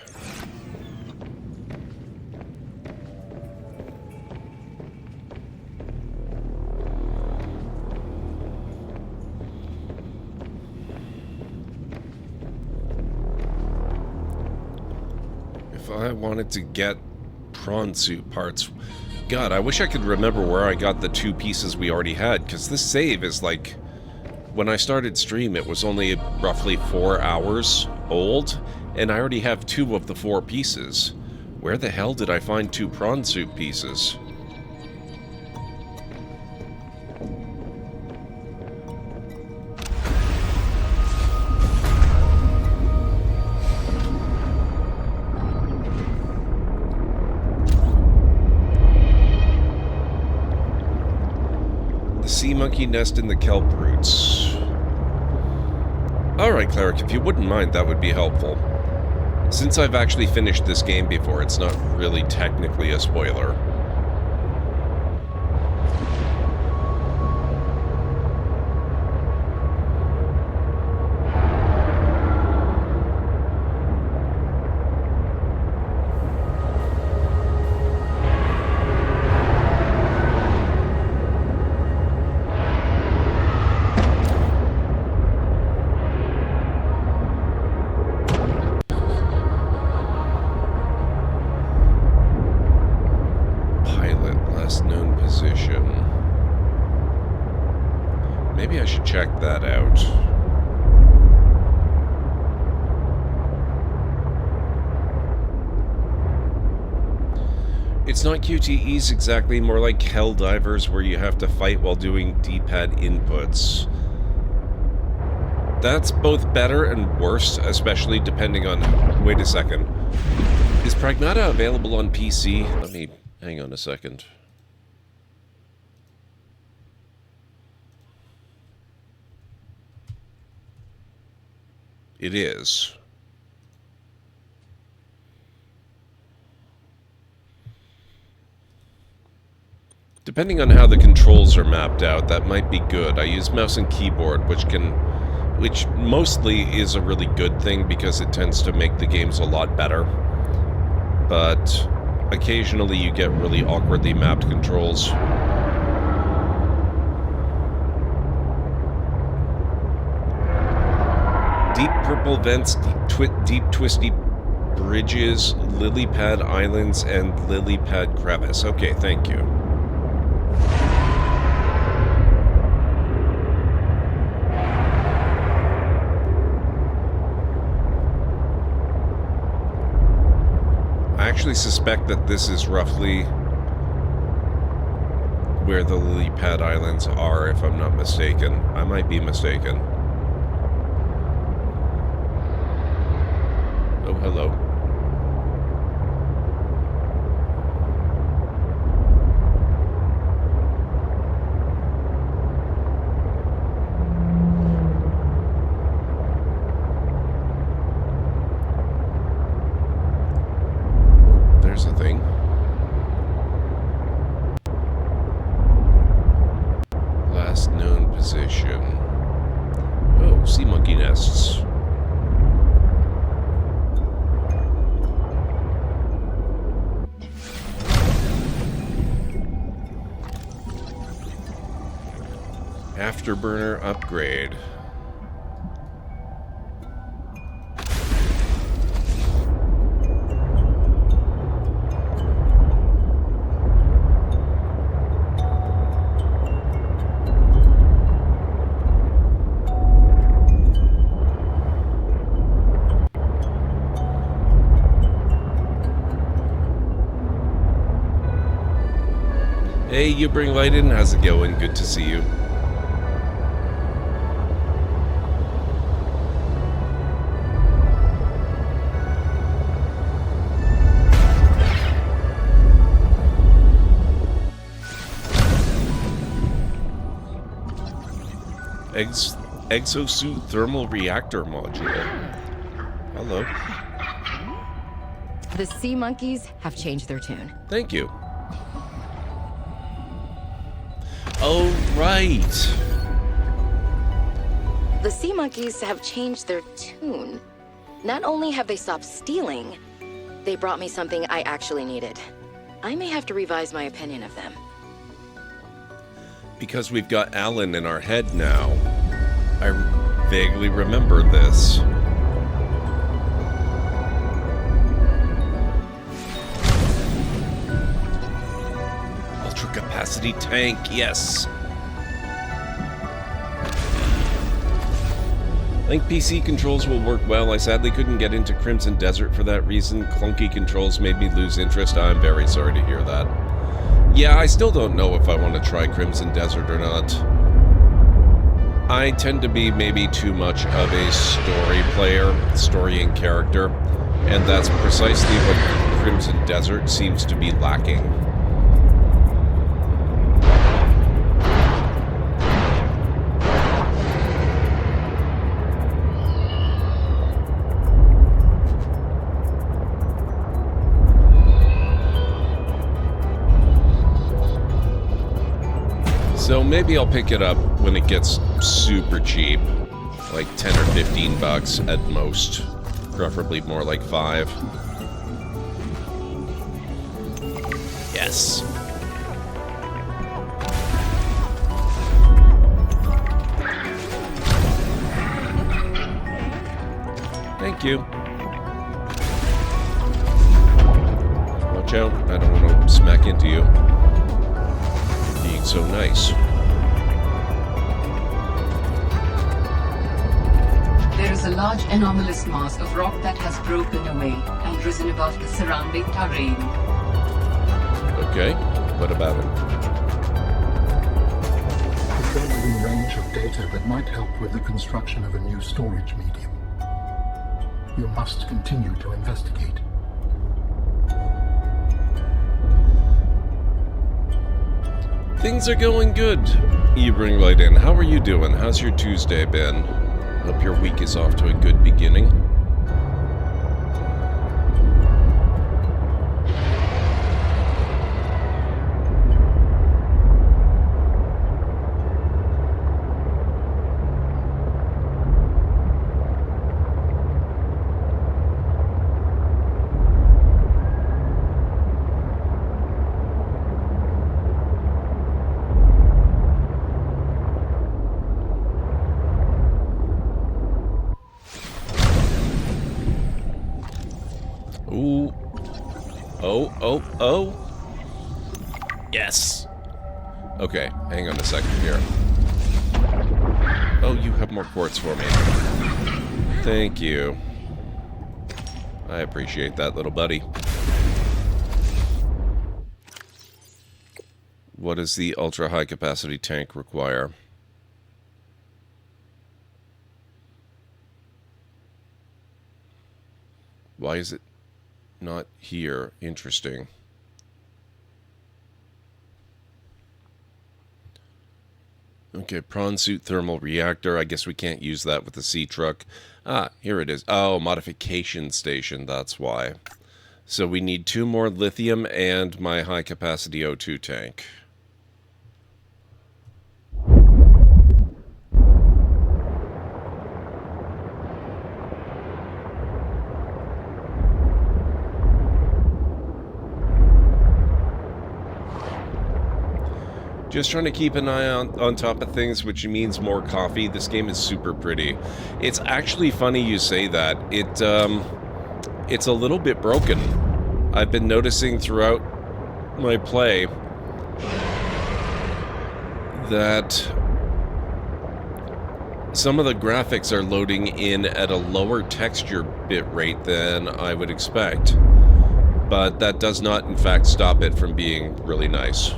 If I wanted to get prawn suit parts... God, I wish I could remember where I got the 2 pieces we already had, because this save is like... When I started stream, it was only roughly 4 hours old, and I already have 2 of the 4 pieces. Where the hell did I find 2 prawn suit pieces? The sea monkey nest in the kelp roots. Alright, Cleric, if you wouldn't mind, that would be helpful. Since I've actually finished this game before, it's not really technically a spoiler. Maybe I should check that out. It's not QTEs exactly, more like Helldivers where you have to fight while doing D-pad inputs. That's both better and worse, especially depending on... Wait a second. Is Pragmata available on PC? Let me... hang on a second. It is. Depending on how the controls are mapped out, that might be good. I use mouse and keyboard, which mostly is a really good thing because it tends to make the games a lot better. But occasionally you get really awkwardly mapped controls. Deep purple vents, deep twisty bridges, lily pad islands, and lily pad crevice. Okay, thank you. I actually suspect that this is roughly where the lily pad islands are, if I'm not mistaken. I might be mistaken. Oh, hello. There's a thing. Last known position. Oh, sea monkey nests. Afterburner upgrade. Hey, you bring light in? How's it going? Good to see you. Exosuit thermal reactor module. Hello. The sea monkeys have changed their tune. Thank you. Oh, right. The sea monkeys have changed their tune. Not only have they stopped stealing, they brought me something I actually needed. I may have to revise my opinion of them. Because we've got Alan in our head now. I vaguely remember this. Ultra capacity tank, yes. I think PC controls will work well. I sadly couldn't get into Crimson Desert for that reason. Clunky controls made me lose interest. I'm very sorry to hear that. Yeah, I still don't know if I want to try Crimson Desert or not. I tend to be maybe too much of a story player, story and character, and that's precisely what Crimson Desert seems to be lacking. So maybe I'll pick it up when it gets super cheap, like 10 or 15 bucks at most, preferably more like 5. Yes. Thank you. Watch out, I don't want to smack into you. Being so nice. There is a large anomalous mass of rock that has broken away and risen above the surrounding terrain. Okay, what about it? It goes within range of data that might help with the construction of a new storage medium. You must continue to investigate. Things are going good. You bring light in. How are you doing? How's your Tuesday been? Hope your week is off to a good beginning. Ooh. Oh. Yes. Okay, hang on a second here. Oh, you have more quartz for me. Thank you. I appreciate that, little buddy. What does the ultra high capacity tank require? Why is it not here? Interesting. Okay, prawn suit thermal reactor. I guess we can't use that with the sea truck. Ah, here it is. Oh, modification station. That's why. So we need 2 more lithium and my high capacity O2 tank. Just trying to keep an eye on top of things, which means more coffee. This game is super pretty. It's actually funny you say that. It's a little bit broken. I've been noticing throughout my play that some of the graphics are loading in at a lower texture bit rate than I would expect. But that does not, in fact, stop it from being really nice.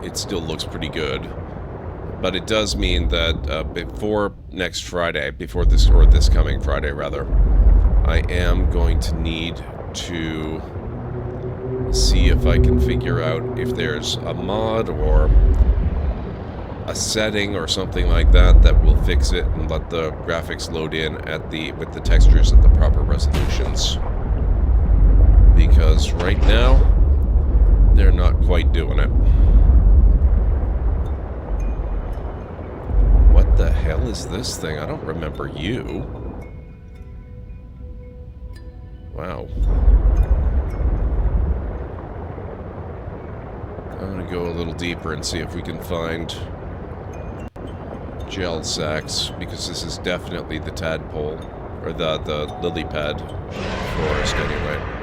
It still looks pretty good, but it does mean that before next Friday, before this, or this coming Friday rather, I am going to need to see if I can figure out if there's a mod or a setting or something like that that will fix it and let the graphics load in at with the textures at the proper resolutions. Because right now, they're not quite doing it. What the hell is this thing? I don't remember you. Wow. I'm gonna go a little deeper and see if we can find gel sacks, because this is definitely the tadpole, or the lily pad forest anyway.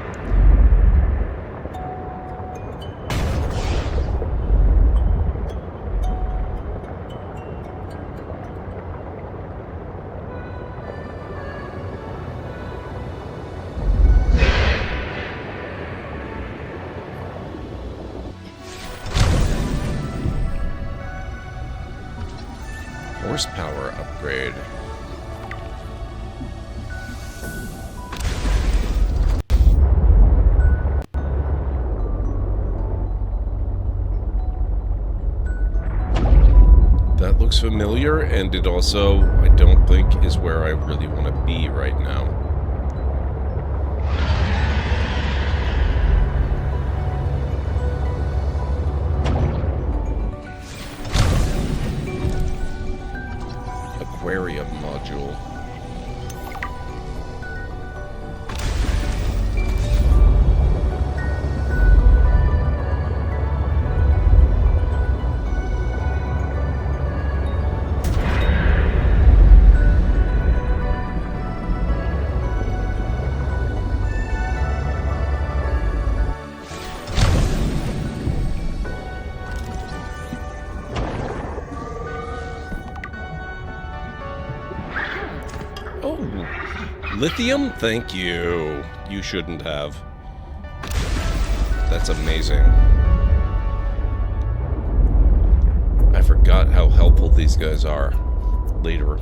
Horsepower upgrade. That looks familiar, and it also, I don't think, is where I really want to be right now. Aquarium module. Lithium? Thank you. You shouldn't have. That's amazing. I forgot how helpful these guys are later.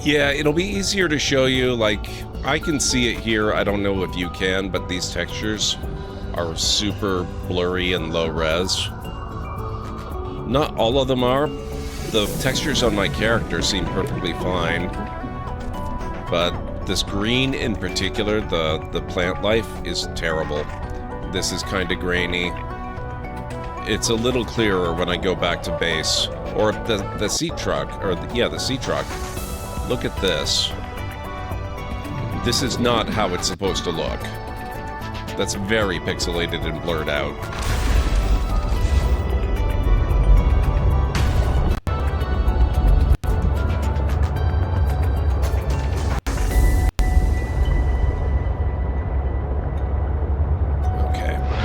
Yeah, it'll be easier to show you, like, I can see it here, I don't know if you can, but these textures are super blurry and low res. Not all of them are. The textures on my character seem perfectly fine. But this green in particular, the plant life, is terrible. This is kind of grainy. It's a little clearer when I go back to base. Or the sea truck, or the sea truck. Look at this. This is not how it's supposed to look. That's very pixelated and blurred out.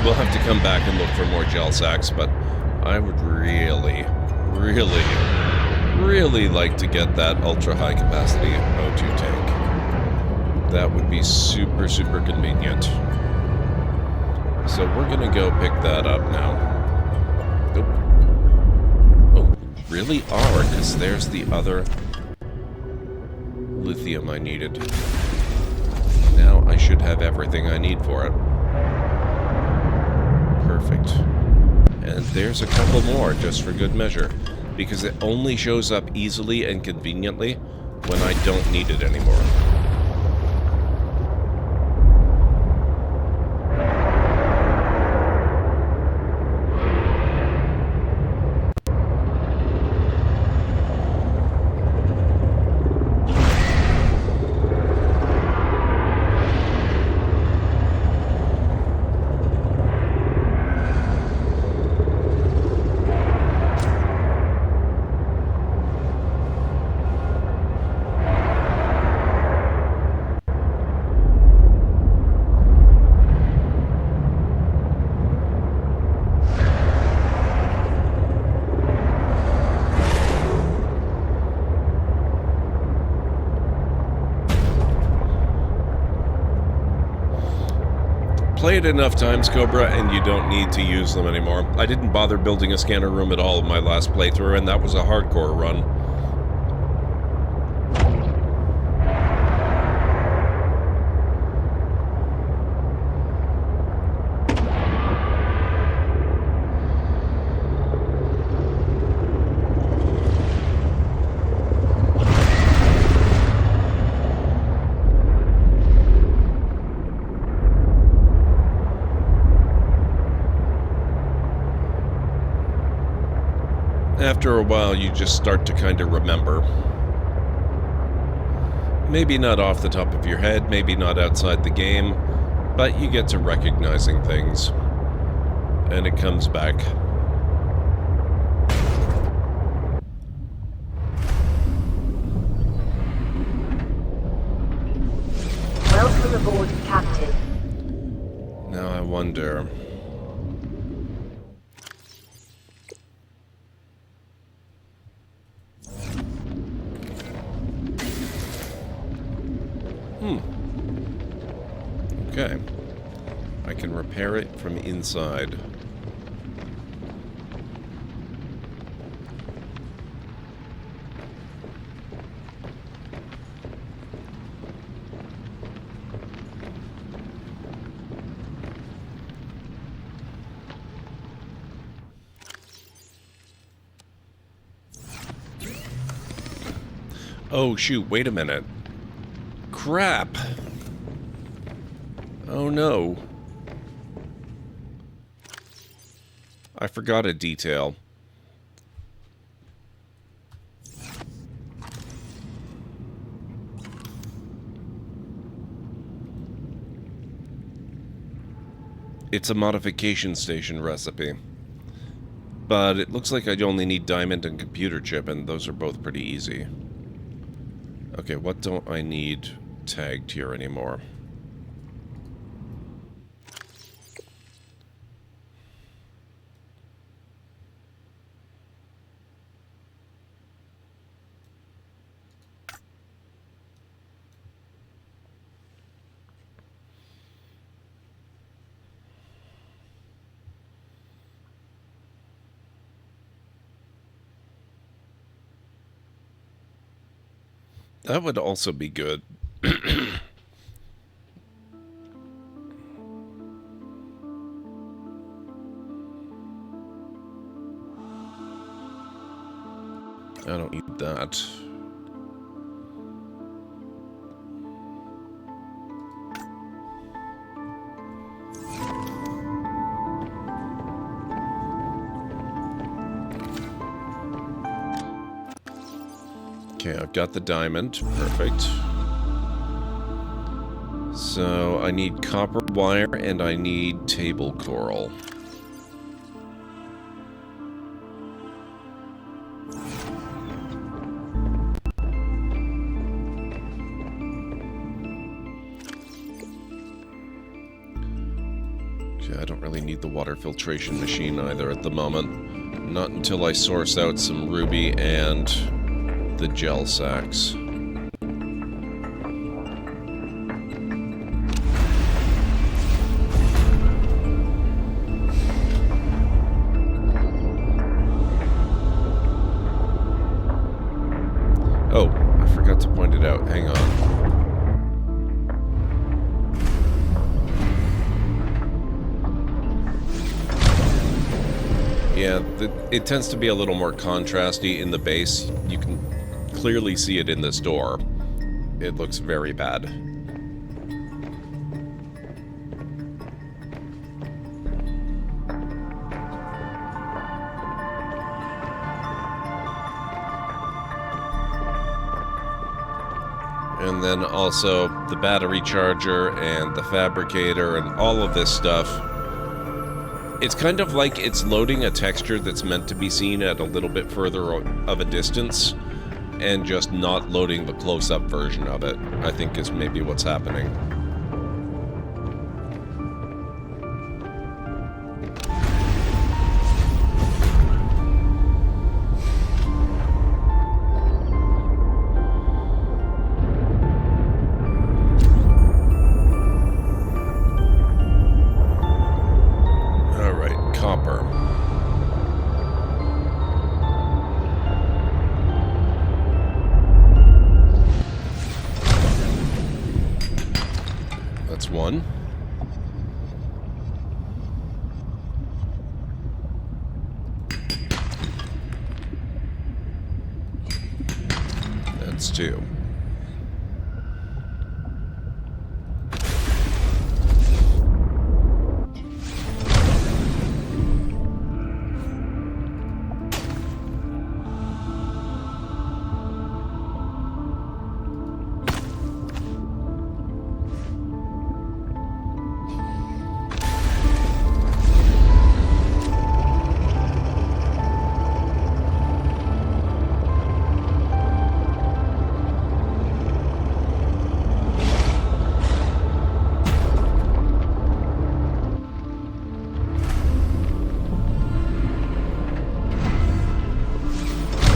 we'll have to come back and look for more gel sacks, but I would really, really, really like to get that ultra-high capacity O2 tank. That would be super, super convenient. So we're gonna go pick that up now. Nope. Oh, really? Oh, because there's the other lithium I needed. Now I should have everything I need for it. Perfect. And there's a couple more, just for good measure, because it only shows up easily and conveniently when I don't need it anymore. Play it enough times, Cobra, and you don't need to use them anymore. I didn't bother building a scanner room at all in my last playthrough, and that was a hardcore run. After a while, you just start to kind of remember. Maybe not off the top of your head, maybe not outside the game, but you get to recognizing things. And it comes back. Welcome aboard, Captain. Now I wonder... Okay. I can repair it from inside. Oh, shoot, wait a minute. Crap! Oh no. I forgot a detail. It's a modification station recipe. But it looks like I only need diamond and computer chip, and those are both pretty easy. Okay, what don't I need tagged here anymore? That would also be good. I don't need that. Okay, I've got the diamond. Perfect. So I need copper wire and I need table coral. I don't really need the water filtration machine either at the moment. Not until I source out some ruby and the gel sacks. Oh, I forgot to point it out. Hang on. Yeah, it tends to be a little more contrasty in the base. You can clearly see it in this door. It looks very bad. And then also the battery charger and the fabricator and all of this stuff. It's kind of like it's loading a texture that's meant to be seen at a little bit further of a distance and just not loading the close-up version of it, I think is maybe what's happening. One. That's two.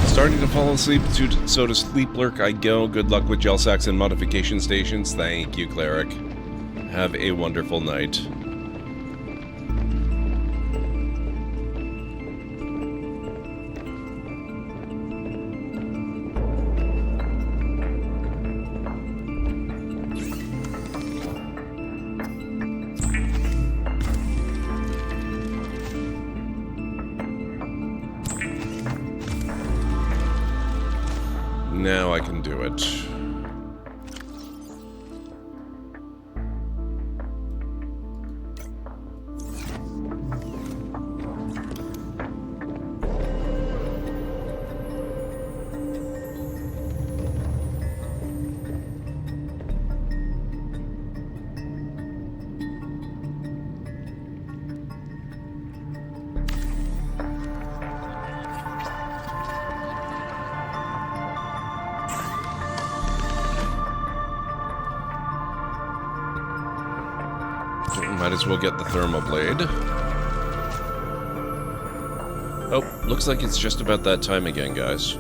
Starting to fall asleep, so to sleep lurk I go. Good luck with gel sacks and modification stations. Thank you, Cleric. Have a wonderful night. Now I can do it. Might as well get the thermal blade. Oh, looks like it's just about that time again, guys.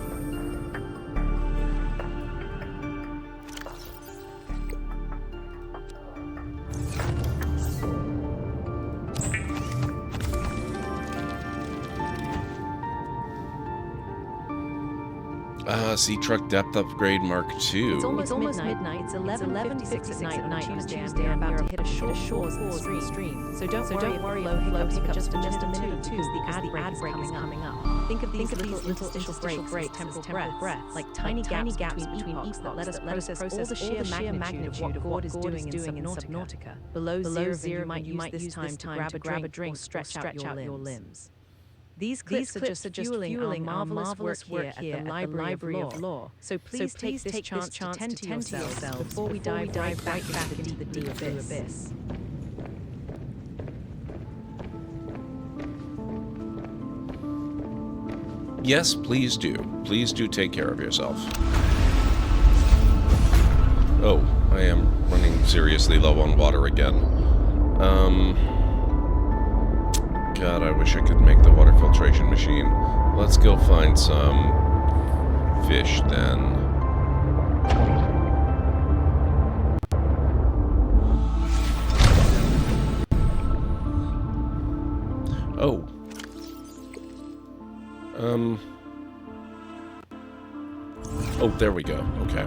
Sea truck depth upgrade Mark II. It's almost midnight. It's 11:56 at night on Tuesday. I'm about to hit a short pause in the stream. So don't worry if flow hiccups just a minute or two, because the ad break is coming up. Think of these little interstitial breaks, temporal breath, like tiny gaps between epochs that let us process all the sheer magnitude of what God is doing in Subnautica. Below zero, you might use this time to grab a drink or stretch out your limbs. These clips are just fueling our marvelous work here at the Library of Lore. So please take this chance to tend to yourselves before we dive right back into the deep abyss. Yes, please do. Please do take care of yourself. Oh, I am running seriously low on water again. God, I wish I could make the water filtration machine. Let's go find some fish then. Oh. Oh, there we go. Okay.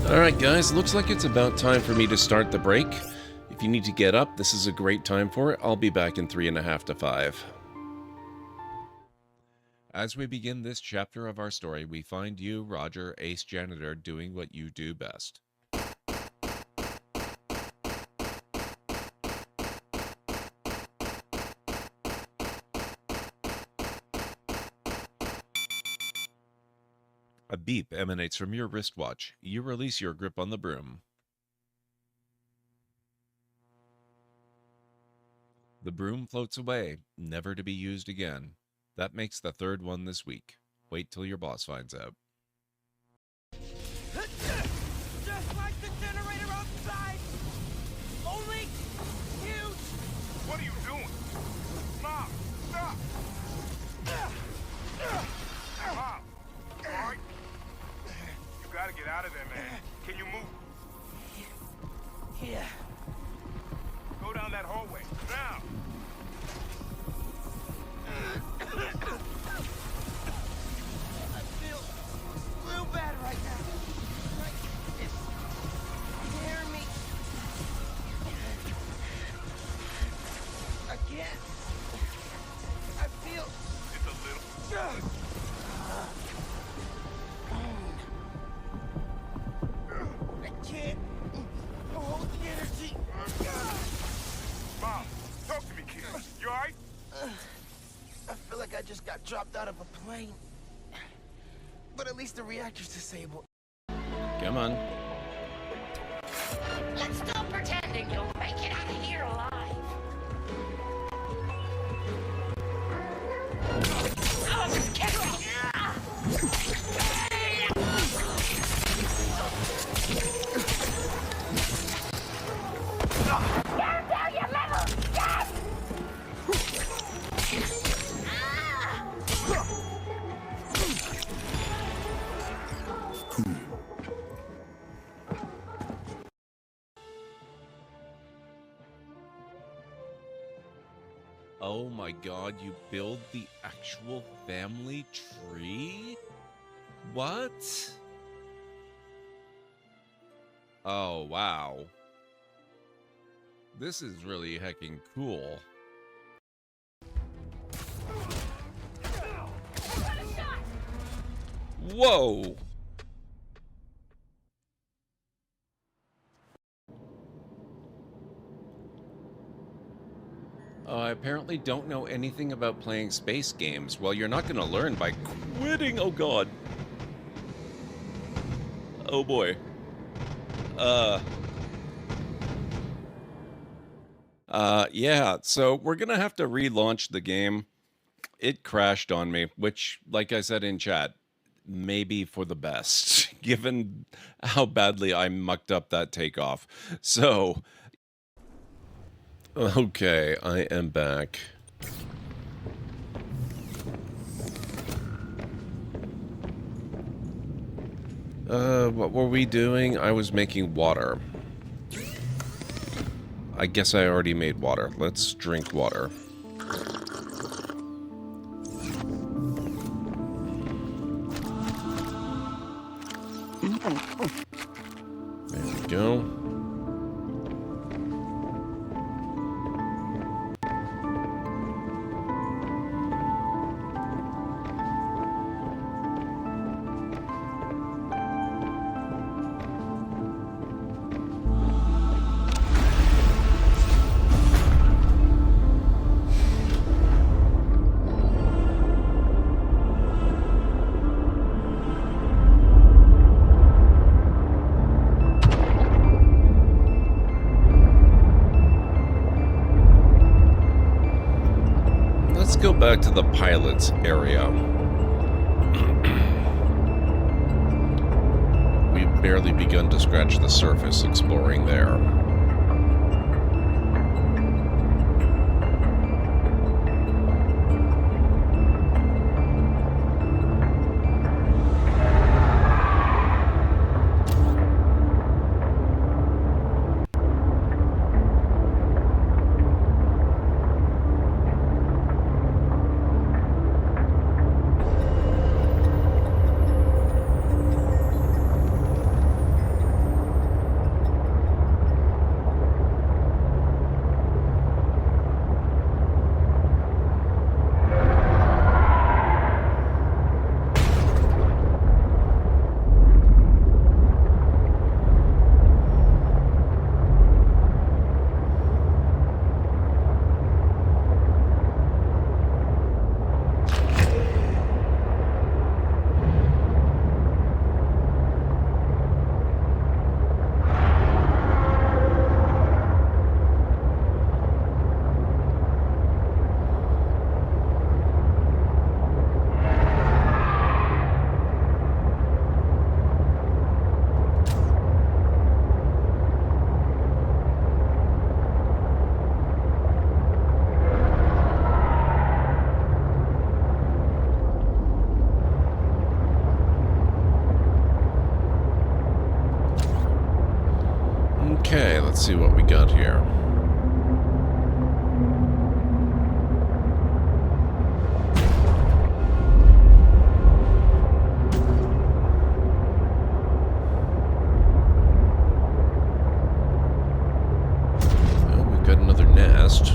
Alright guys, looks like it's about time for me to start the break. If you need to get up, this is a great time for it. I'll be back in 3.5 to 5. As we begin this chapter of our story, we find you, Roger, ace janitor, doing what you do best. A beep emanates from your wristwatch. You release your grip on the broom. The broom floats away, never to be used again. That makes the third one this week. Wait till your boss finds out. Just like the generator outside! Only huge! What are you doing? Mom, stop! Mom, alright? You gotta get out of there, man. Can you move? Yeah. Go down that hallway, now! I feel real bad right now. Like it's tearing me. I can't. I feel. It's a little. I can't hold the energy. Mom, talk to me, kid. You alright? I feel like I just got dropped out of a plane. But at least the reactor's disabled. Come on. Let's stop pretending you'll make it out of here alive. Oh, just kidding. Get down, you little scum! Oh my god, you build the actual family tree? What? Oh, wow. This is really heckin' cool. Whoa! I apparently don't know anything about playing space games. Well, you're not going to learn by quitting. Oh, God. Oh, boy. Yeah, so we're going to have to relaunch the game. It crashed on me, which, like I said in chat, maybe for the best. given how badly I mucked up that takeoff. So, okay, I am back. What were we doing? I was making water. I guess I already made water. Let's drink water. There we go. Go back to the pilot's area. We've barely begun to scratch the surface exploring there. Okay, let's see what we got here. Oh, we've got another nest.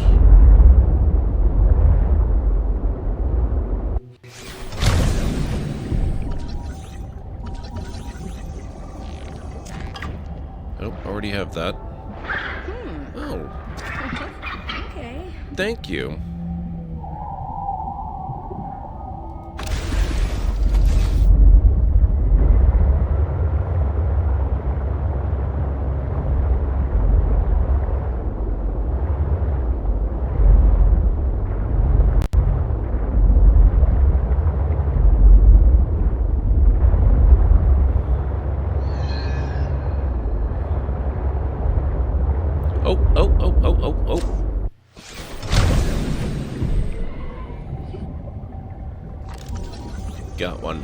Oh, already have that. Oh. Okay. Thank you. Oh. Got one.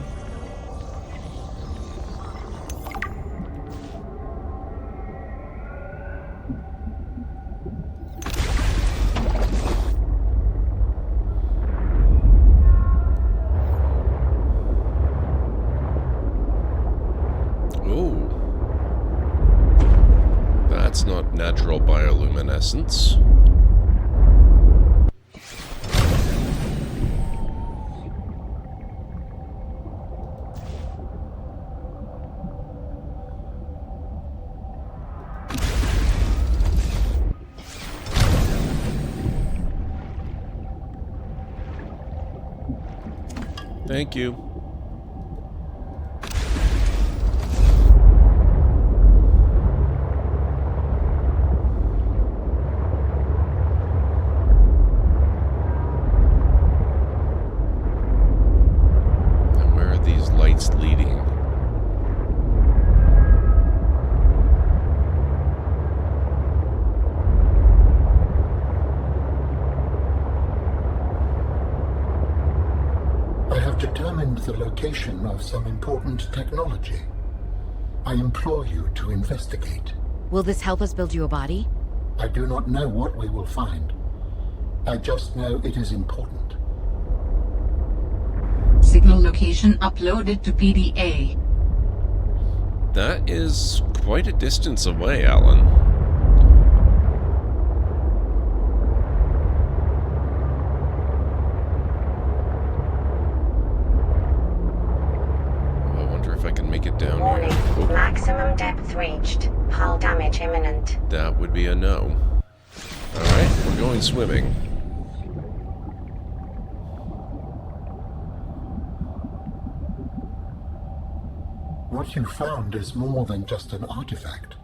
Oh. That's not natural bioluminescence. Thank you. And where are these lights leading? have determined the location of some important technology. I implore you to investigate. Will this help us build you a body? I do not know what we will find. I just know it is important. Signal location uploaded to PDA. That is quite a distance away, Alan. I wonder if I can make it down Warning. here. Oh, Maximum depth reached. Hull damage imminent. that would be a no. Alright, we're going swimming. What you found is more than just an artifact.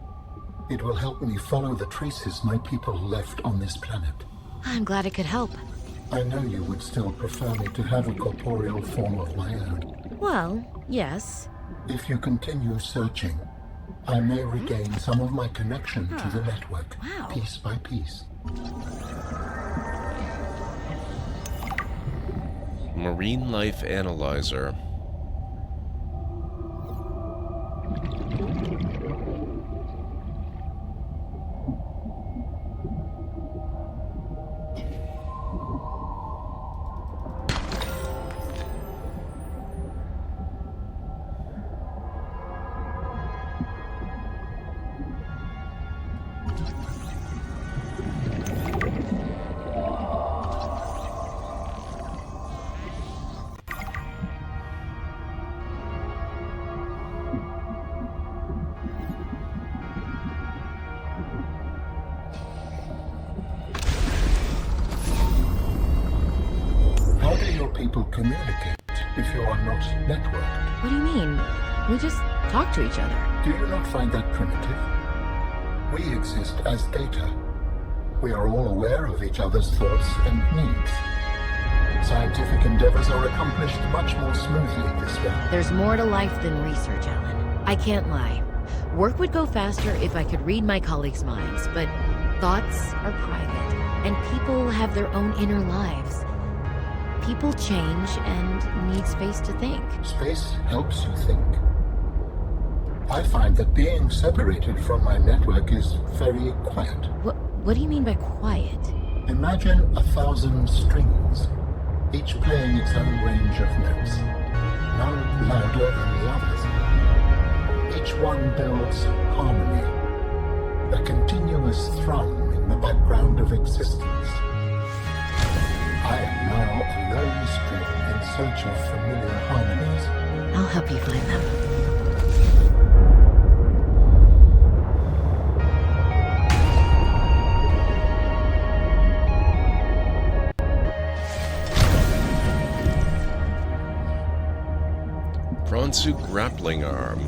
It will help me follow the traces my people left on this planet. I'm glad it could help. I know you would still prefer me to have a corporeal form of my own. Well, yes. If you continue searching, I may regain some of my connection to the network, piece by piece. Marine Life Analyzer. How do your people communicate if you are not networked? What do you mean? We just talk to each other. Do you not find that primitive? We exist as data. We are all aware of each other's thoughts and needs. Scientific endeavors are accomplished much more smoothly this way. There's more to life than research, Alan. I can't lie. Work would go faster if I could read my colleagues' minds, but thoughts are private, and people have their own inner lives. People change and need space to think. Space helps you think. I find that being separated from my network is very quiet. What do you mean by quiet? Imagine 1,000 strings, each playing its own range of notes, none louder than the others. Each one builds harmony, a continuous thrum in the background of existence. I am now a lone string in search of familiar harmonies. I'll help you find them. Bronsu grappling arm.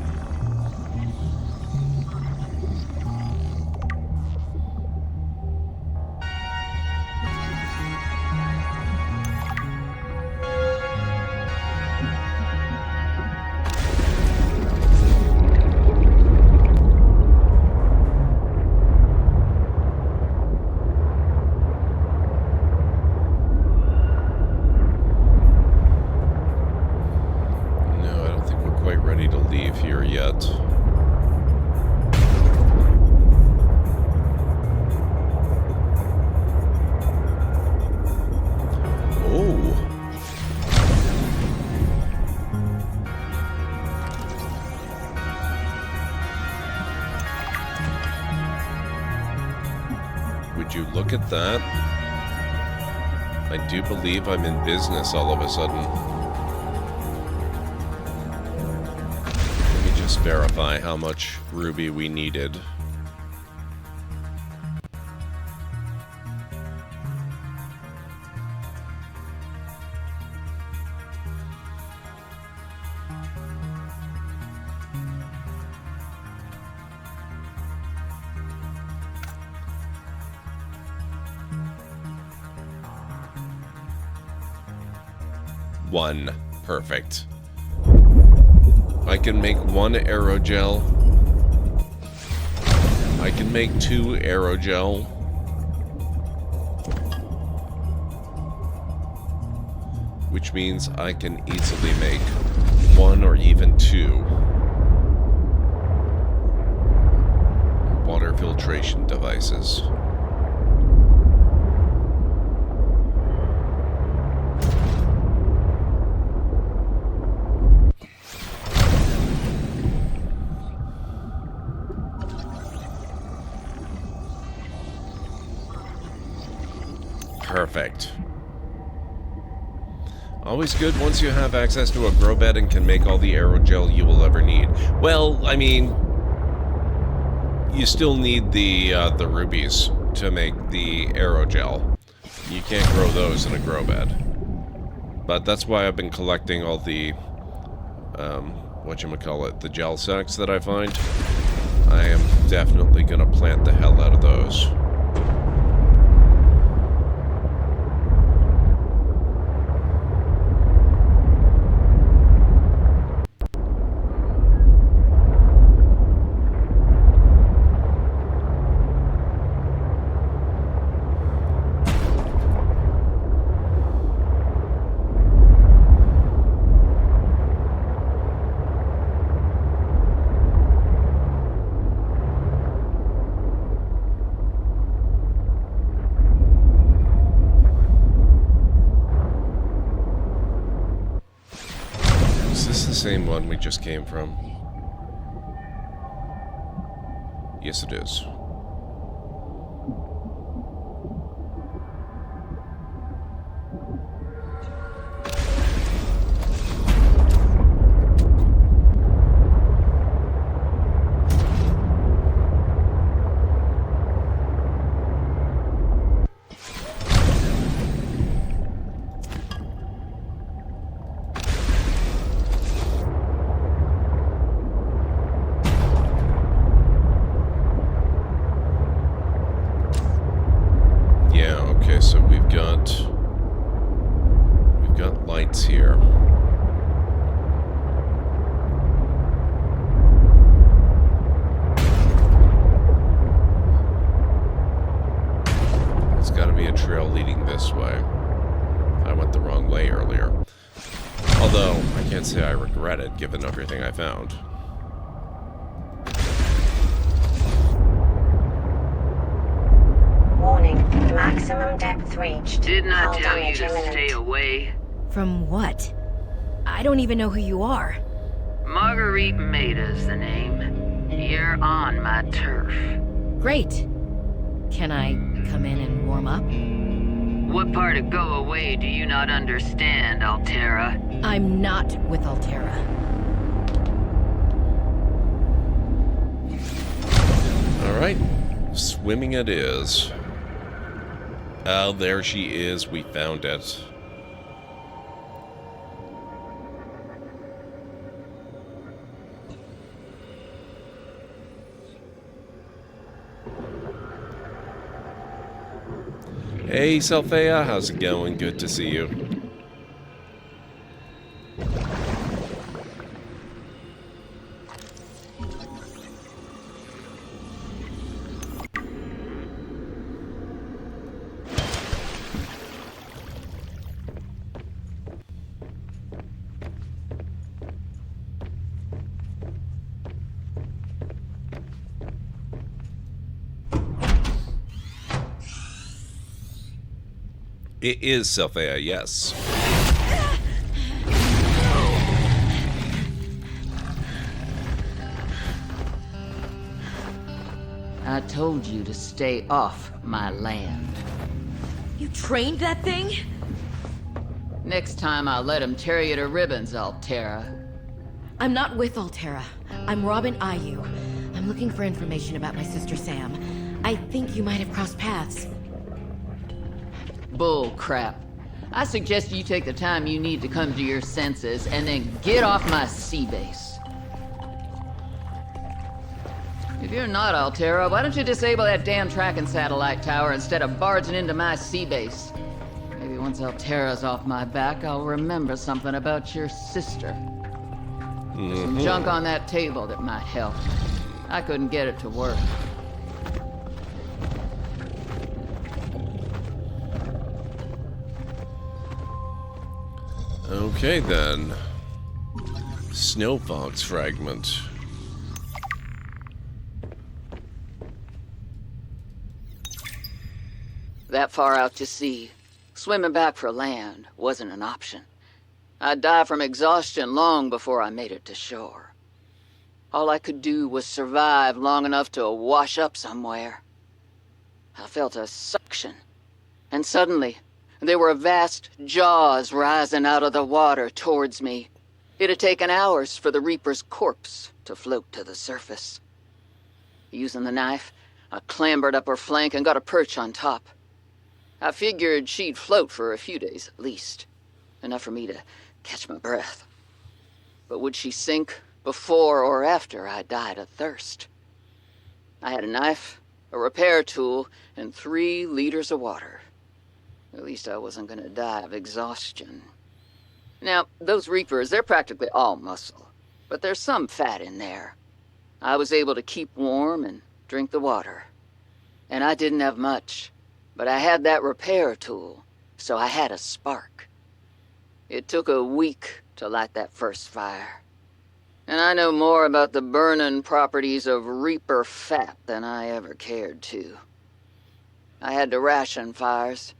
Ready to leave here yet. Oh. Would you look at that? I do believe I'm in business all of a sudden. Verify how much ruby we needed. One. Perfect. I can make 1 aerogel. I can make 2 aerogel. which means I can easily make 1 or even 2 water filtration devices. Perfect. Always good once you have access to a grow bed and can make all the aerogel you will ever need. Well, I mean, you still need the rubies to make the aerogel. You can't grow those in a grow bed. But that's why I've been collecting all the, whatchamacallit, the gel sacks that I find. I am definitely gonna plant the hell out of those. Same one we just came from. Yes, it is. So we've got lights here. There's got to be a trail leading this way. I went the wrong way earlier. Although I can't say I regret it given everything I found. Warning, maximum depth reached. Didn't I Hull tell you damage to imminent. stay away? From what? I don't even know who you are. Marguerite Maida's the name. You're on my turf. Great. Can I come in and warm up? What part of go away do you not understand, Altera? I'm not with Altera. Alright, swimming it is. Oh, there she is. We found it. Hey, Selphea, how's it going? Good to see you. It is Selphea, yes. I told you to stay off my land. You trained that thing? Next time I'll let him tear you to ribbons, Altera. I'm not with Altera. I'm Robin Ayu. I'm looking for information about my sister Sam. I think you might have crossed paths. Bull crap. I suggest you take the time you need to come to your senses and then get off my sea base. If you're not Altera, why don't you disable that damn tracking satellite tower instead of barging into my sea base? Maybe once Altera's off my back, I'll remember something about your sister. There's some junk on that table that might help. I couldn't get it to work. Okay, then. Snow fox fragment. That far out to sea, swimming back for land wasn't an option. I'd die from exhaustion long before I made it to shore. All I could do was survive long enough to wash up somewhere. I felt a suction, and suddenly, there were vast jaws rising out of the water towards me. It had taken hours for the Reaper's corpse to float to the surface. Using the knife, I clambered up her flank and got a perch on top. I figured she'd float for a few days at least, enough for me to catch my breath. But would she sink before or after I died of thirst? I had a knife, a repair tool, and 3 liters of water. At least I wasn't gonna die of exhaustion. Now, those Reapers, they're practically all muscle, but there's some fat in there. I was able to keep warm and drink the water. And I didn't have much, but I had that repair tool, so I had a spark. It took a week to light that first fire. And I know more about the burning properties of Reaper fat than I ever cared to. I had to ration fires,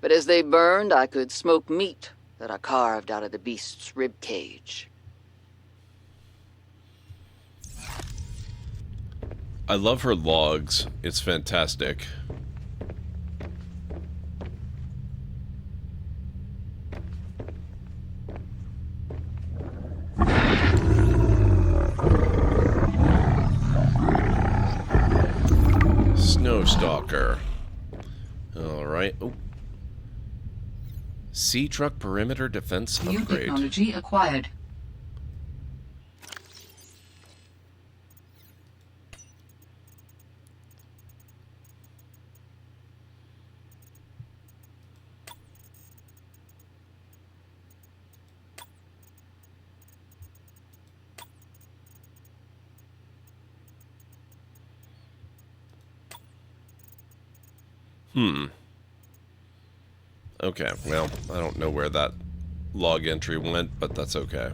but as they burned, I could smoke meat that I carved out of the beast's rib cage. I love her logs. It's fantastic. Snowstalker. Alright. Oh. Sea truck perimeter defense New upgrade. technology acquired. Okay, well, I don't know where that log entry went, but that's okay.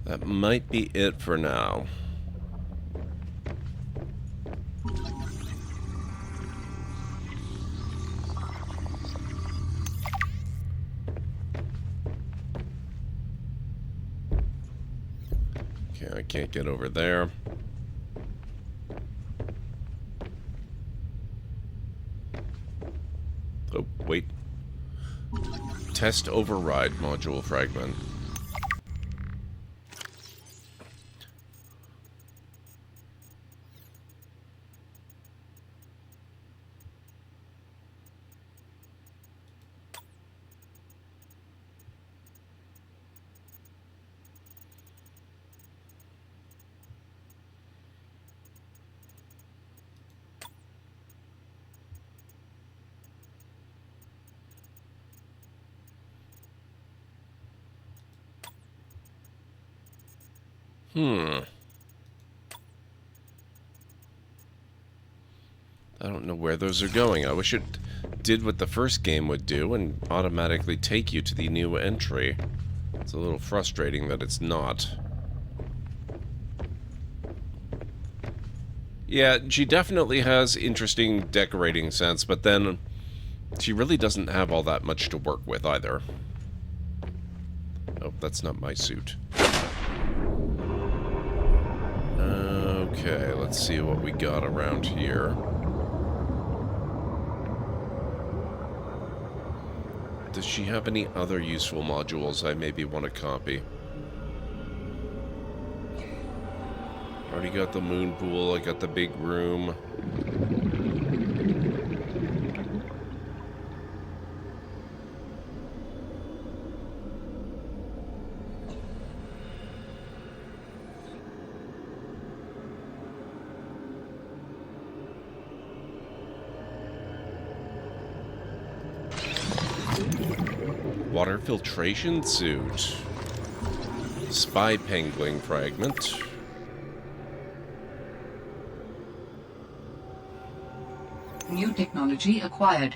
That might be it for now. Okay, I can't get over there. Oh, wait. Test override module fragment. I don't know where those are going. I wish it did what the first game would do and automatically take you to the new entry. It's a little frustrating that it's not. Yeah, she definitely has interesting decorating sense, but then she really doesn't have all that much to work with either. Oh, that's not my suit. Okay, let's see what we got around here. Does she have any other useful modules I maybe want to copy? Already got the moon pool, I got the big room. Water filtration suit. Spy penguin fragment. New technology acquired.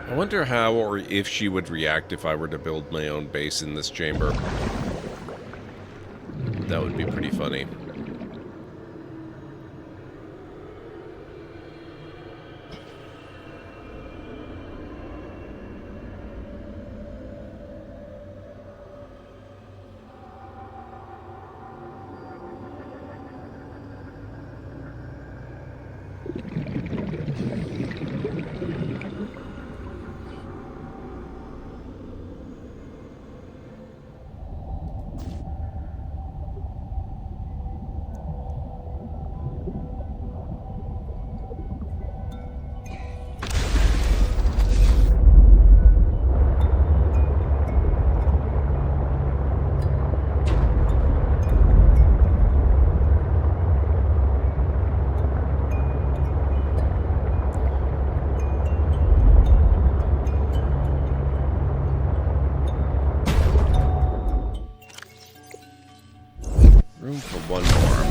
I wonder how or if she would react if I were to build my own base in this chamber. That would be pretty funny. Room for one more.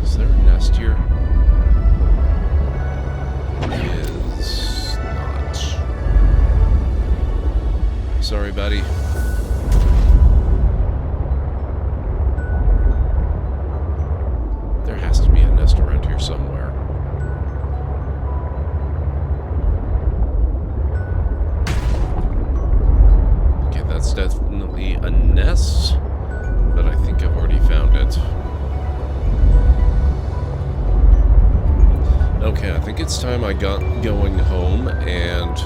Is there a nest here? Is not. Sorry, buddy. There has to be a nest around here somewhere. Okay, that's definitely a nest, but I think I've already found it. Okay, I think it's time I got going home and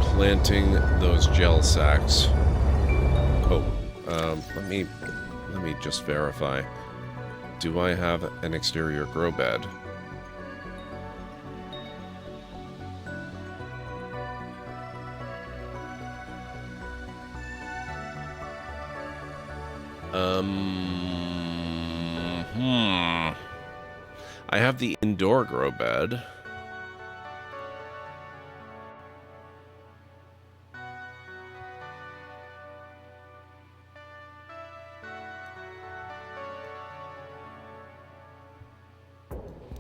planting those gel sacks. Oh, let me just verify. Do I have an exterior grow bed? I have the indoor grow bed.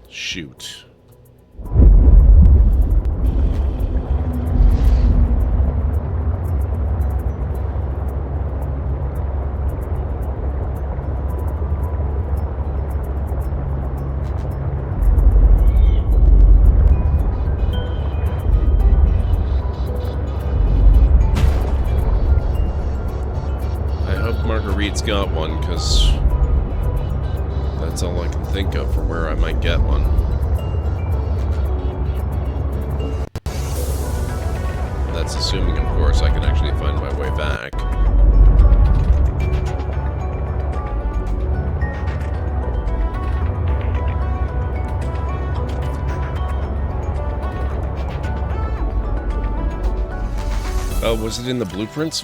Shoot. I hope Marguerite's got one, because that's all I can think of for where I might get one. That's assuming, of course, I can actually find my way back. Oh, was it in the blueprints?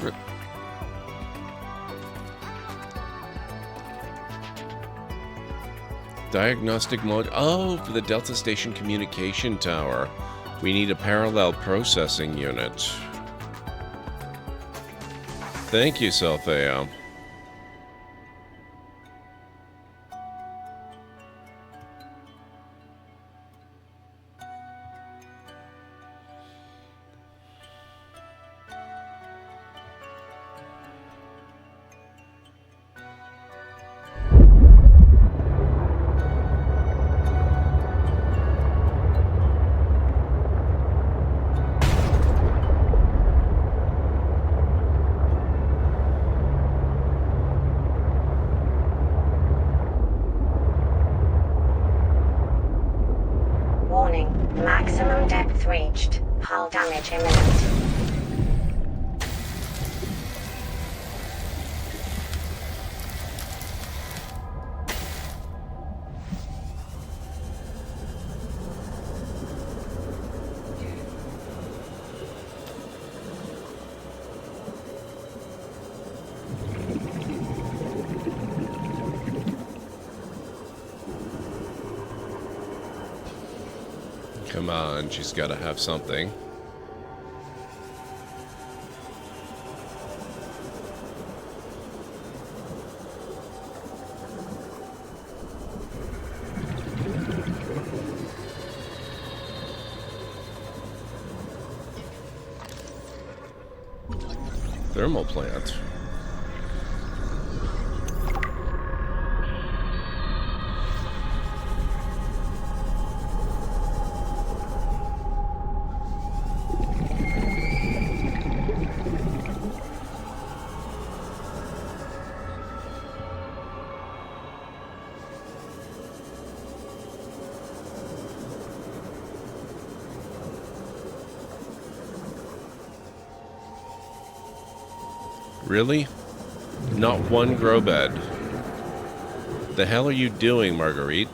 Diagnostic mode. Oh, for the Delta Station communication tower. We need a parallel processing unit. Thank you, Selfeo. Warning. Maximum depth reached. Hull damage imminent. Come on, she's got to have something. Thermal plant. Really? Not one grow bed. The hell are you doing, Marguerite?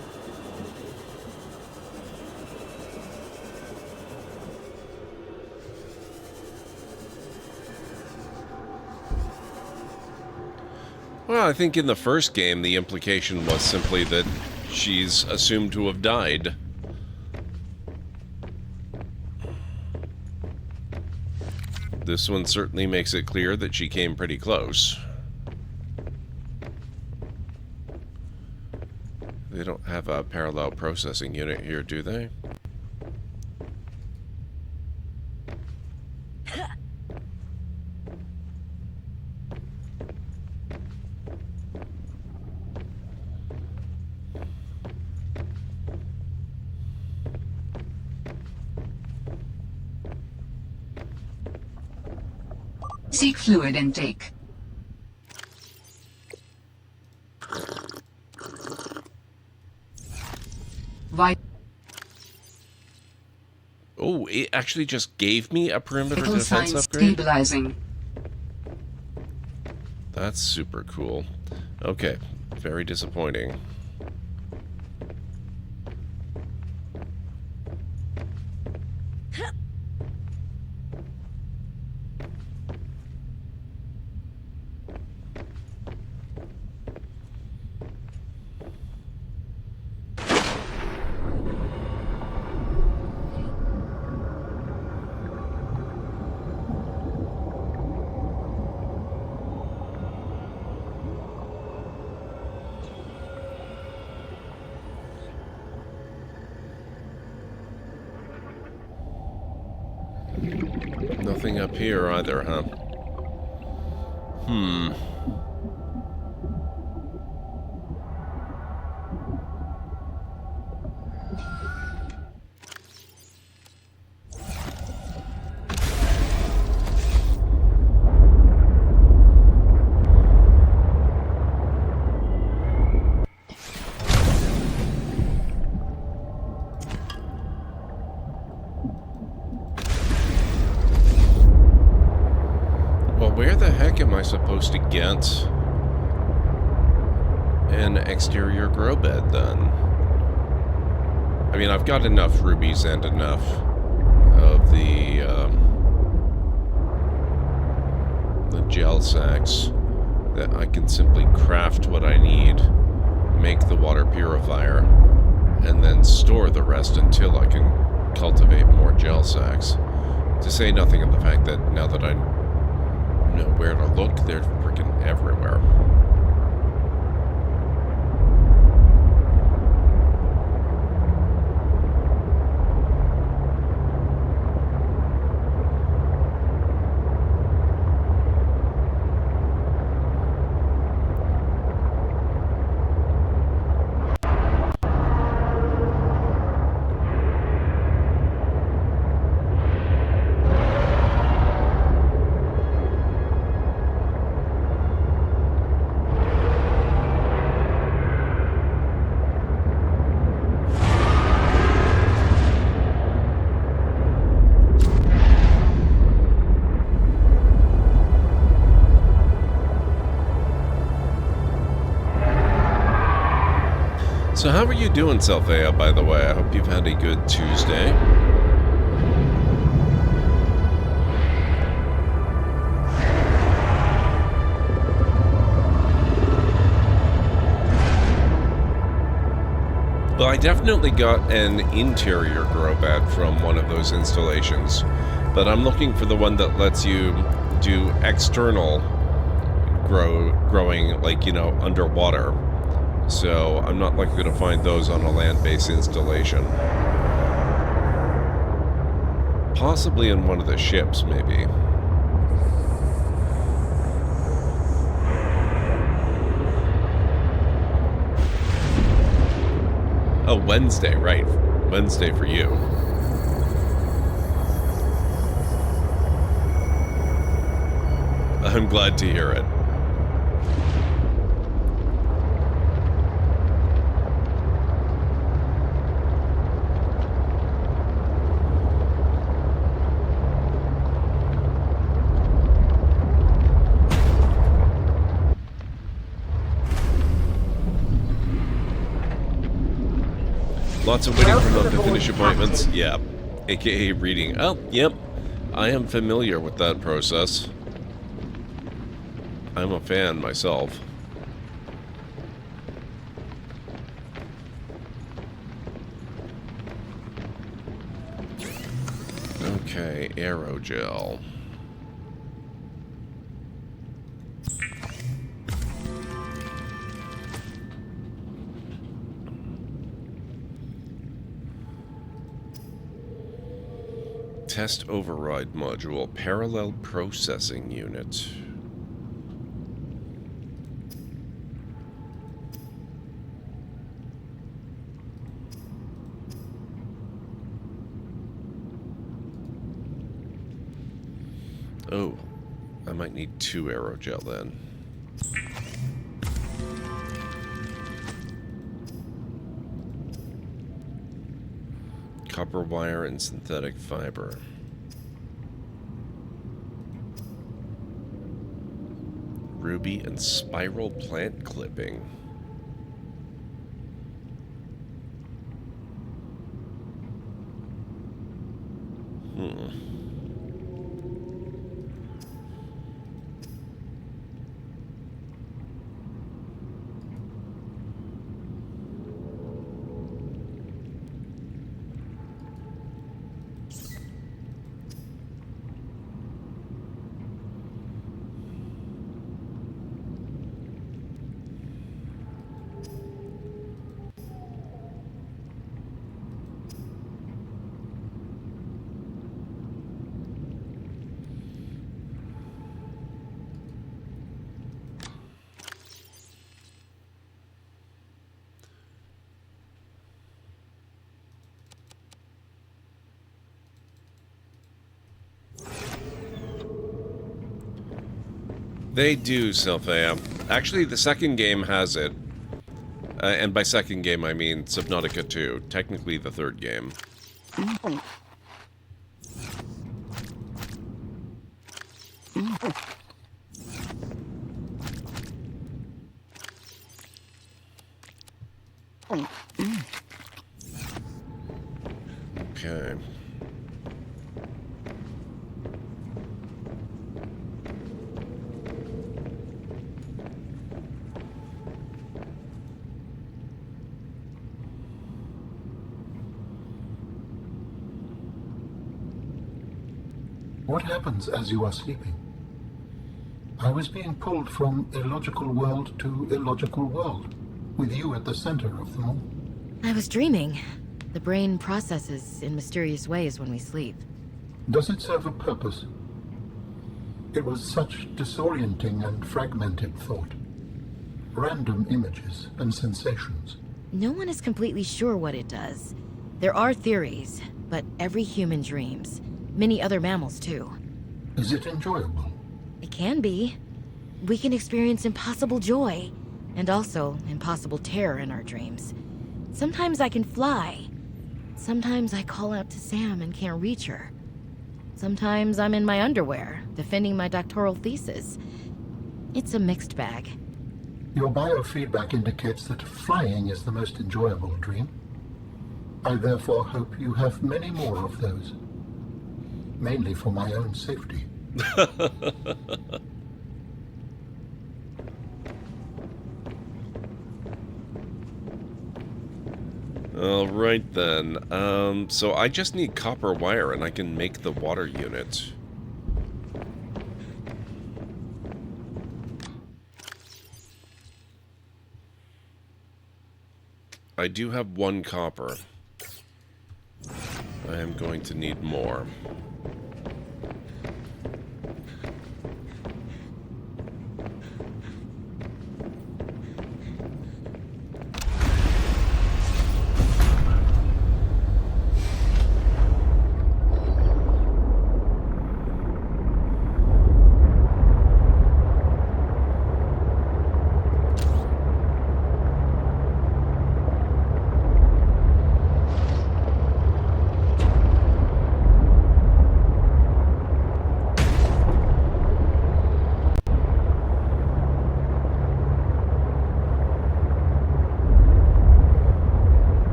Well, I think in the first game, the implication was simply that she's assumed to have died. This one certainly makes it clear that she came pretty close. They don't have a parallel processing unit here, do they? Seek fluid intake. Oh, it actually just gave me a perimeter Vital defense signs upgrade? stabilizing. That's super cool. Okay, very disappointing. Nothing up here either, huh? Where the heck am I supposed to get an exterior grow bed then? I mean, I've got enough rubies and enough of the gel sacks that I can simply craft what I need, make the water purifier, and then store the rest until I can cultivate more gel sacks. To say nothing of the fact that now that I know where to look, they're freaking everywhere. So how are you doing, Selphia, by the way? I hope you've had a good Tuesday. Well, I definitely got an interior grow bed from one of those installations, but I'm looking for the one that lets you do external growing, like, you know, underwater. So I'm not likely to find those on a land-based installation. Possibly in one of the ships, maybe. Oh, Wednesday, right. Wednesday for you. I'm glad to hear it. Lots of waiting for them to finish appointments. Yeah. AKA reading. Oh, yep. I am familiar with that process. I'm a fan myself. Okay, aerogel. Test override module, parallel processing unit. Oh, I might need 2 aerogel then. Copper wire and synthetic fiber. Ruby and spiral plant clipping. They do, Sylphia. Actually, the second game has it. And by second game, I mean Subnautica 2. Technically the third game. Okay. What happens as you are sleeping? I was being pulled from illogical world to illogical world, with you at the center of them all. I was dreaming. The brain processes in mysterious ways when we sleep. Does it serve a purpose? It was such disorienting and fragmented thought. Random images and sensations. No one is completely sure what it does. There are theories, but every human dreams. Many other mammals, too. Is it enjoyable? It can be. We can experience impossible joy, and also impossible terror in our dreams. Sometimes I can fly. Sometimes I call out to Sam and can't reach her. Sometimes I'm in my underwear, defending my doctoral thesis. It's a mixed bag. Your biofeedback indicates that flying is the most enjoyable dream. I therefore hope you have many more of those. Mainly for my own safety. Alright then. So I just need copper wire and I can make the water unit. I do have 1 copper. I am going to need more.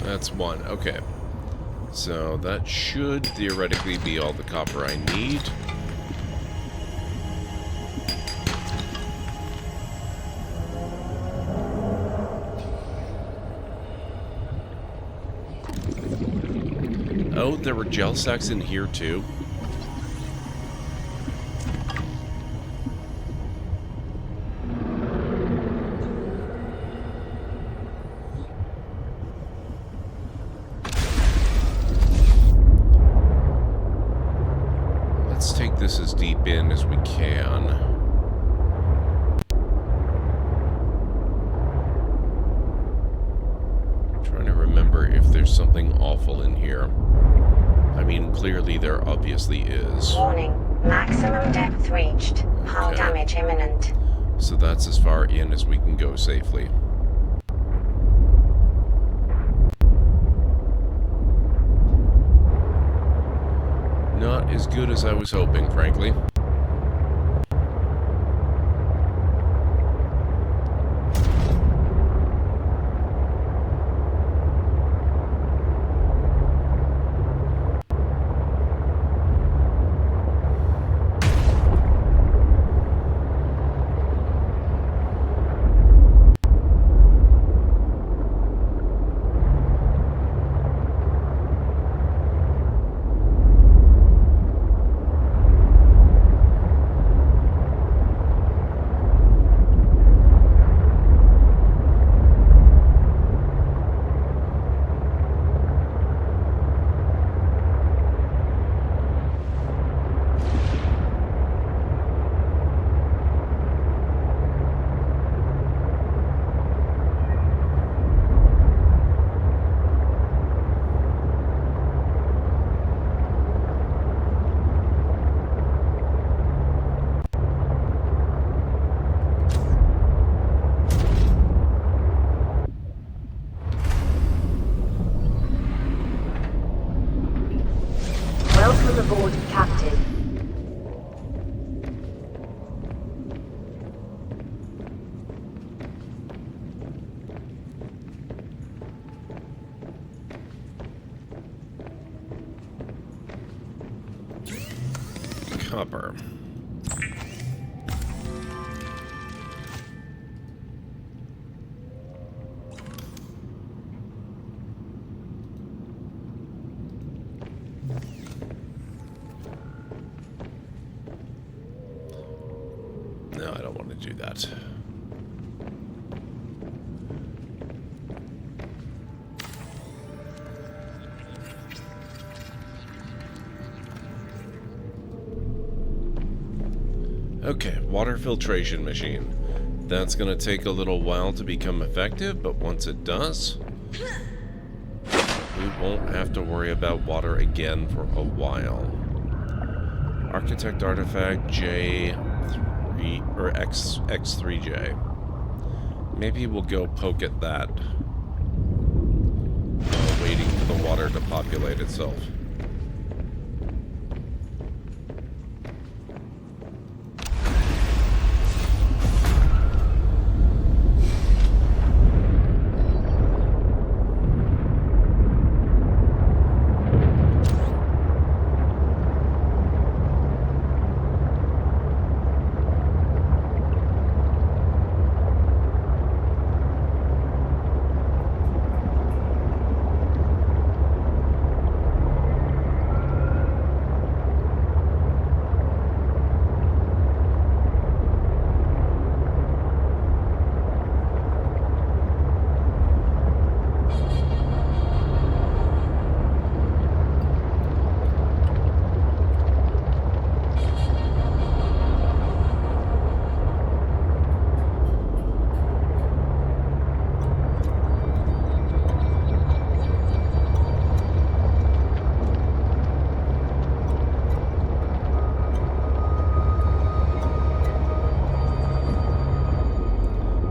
That's 1. Okay. So that should theoretically be all the copper I need. Oh, there were gel sacks in here too. Let's take this as deep in as we can. I'm trying to remember if there's something awful in here. I mean, clearly there obviously is. Warning. Maximum depth reached. Hull damage imminent. So that's as far in as we can go safely. Not as good as I was hoping, frankly. Welcome aboard, Captain. Copper. do that. Okay, water filtration machine. That's going to take a little while to become effective, but once it does, we won't have to worry about water again for a while. Architect artifact J3 or X3J. Maybe we'll go poke at that while waiting for the water to populate itself.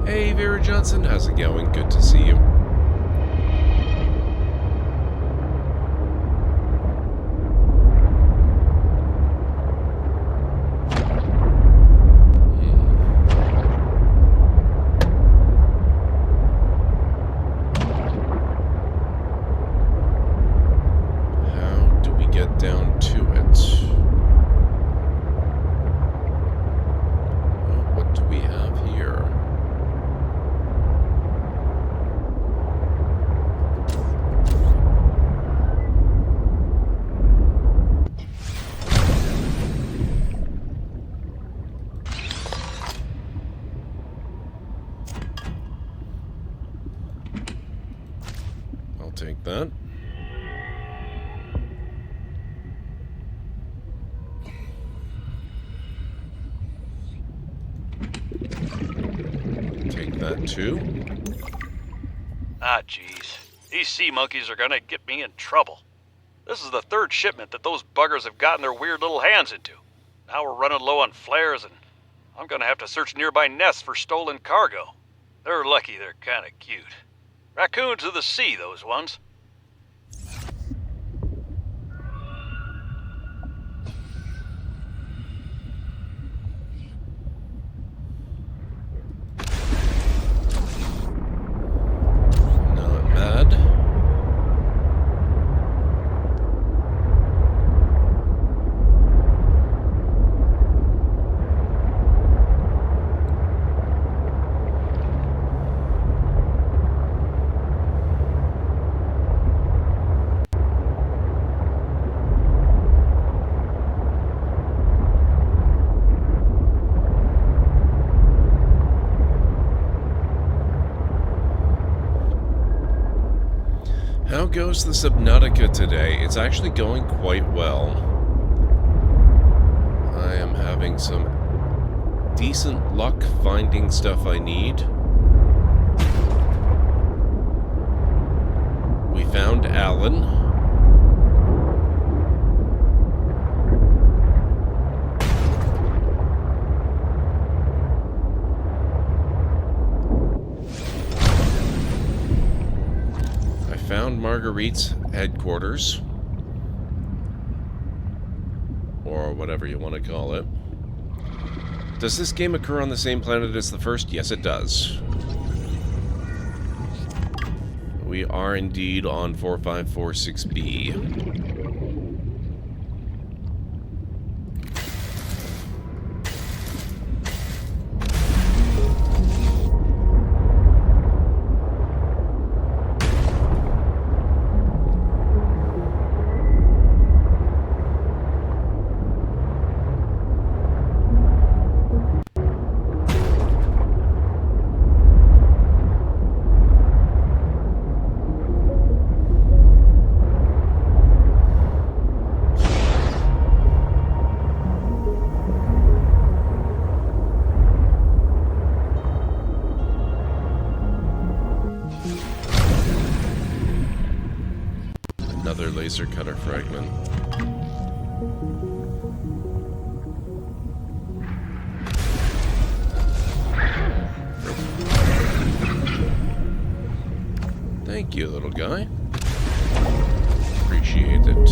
Hey, Vera Johnson, how's it going? Good to see you. How do we get down to it? Oh, what do we have here? Take that. Take that too. Ah, jeez. These sea monkeys are gonna get me in trouble. This is the third shipment that those buggers have gotten their weird little hands into. Now we're running low on flares, and I'm gonna have to search nearby nests for stolen cargo. They're lucky they're kinda cute. Raccoons of the sea, those ones. Not bad. How goes the Subnautica today? It's actually going quite well. I am having some decent luck finding stuff I need. We found Alan. Found Marguerite's headquarters, or whatever you want to call it. Does this game occur on the same planet as the first? Yes, it does. We are indeed on 4546B. Another laser cutter fragment. Thank you, little guy. Appreciate it.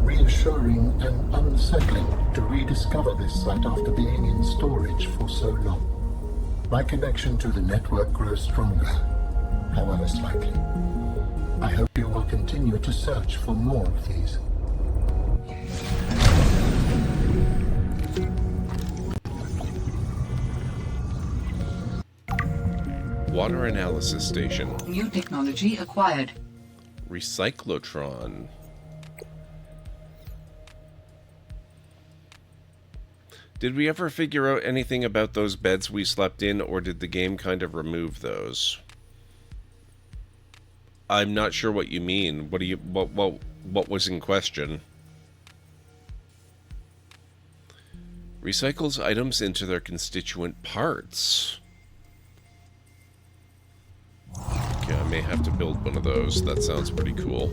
Reassuring and unsettling to rediscover this site after being in storage for so long. My connection to the network grows stronger, however slightly. I hope you will continue to search for more of these. Water analysis station. New technology acquired. Recyclotron. Did we ever figure out anything about those beds we slept in, or did the game kind of remove those? I'm not sure what you mean. What do you what was in question? Recycles items into their constituent parts. Okay, I may have to build one of those. That sounds pretty cool.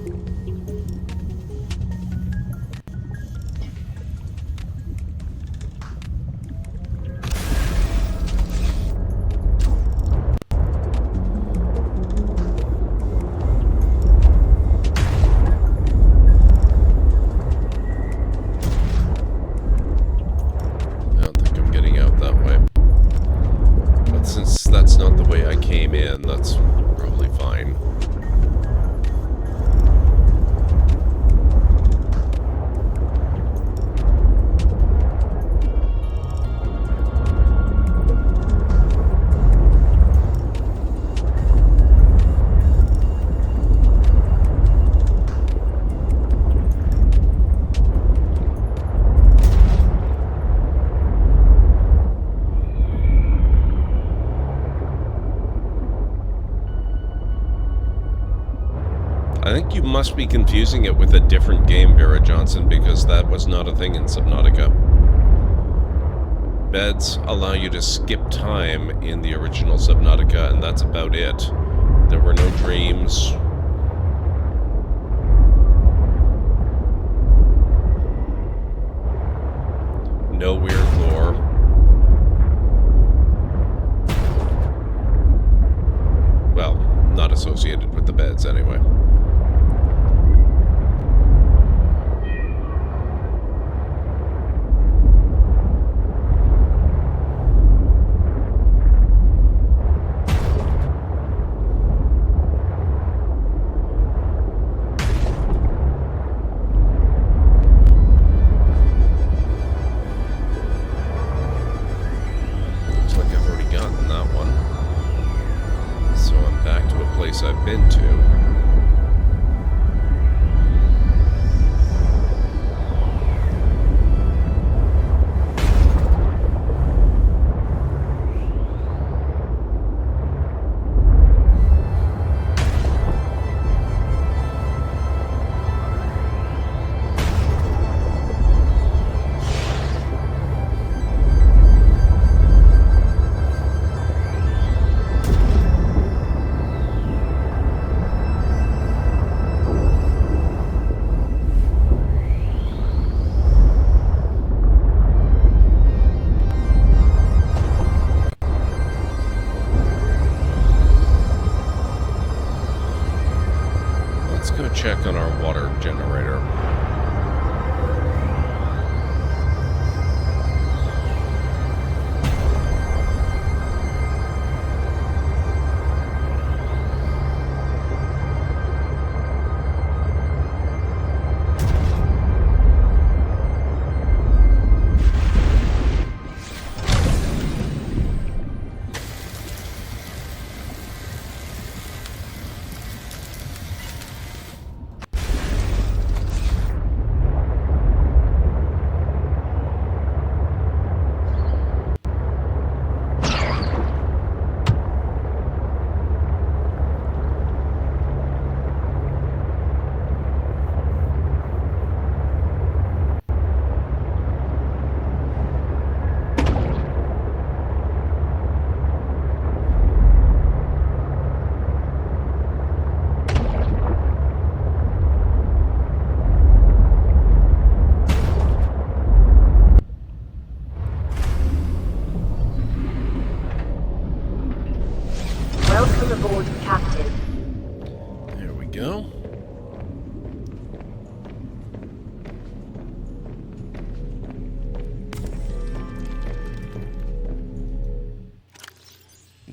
That's probably fine. I think you must be confusing it with a different game, Vera Johnson, because that was not a thing in Subnautica. Beds allow you to skip time in the original Subnautica, and that's about it. There were no dreams. No weird lore. Well, not associated with the beds, anyway. I've been to. Check on our water generator.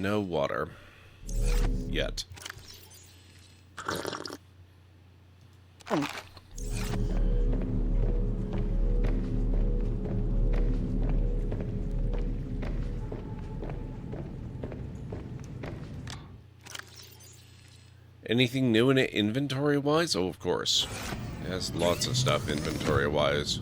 No water. Yet. Anything new in it inventory-wise? Oh, of course. It has lots of stuff inventory-wise.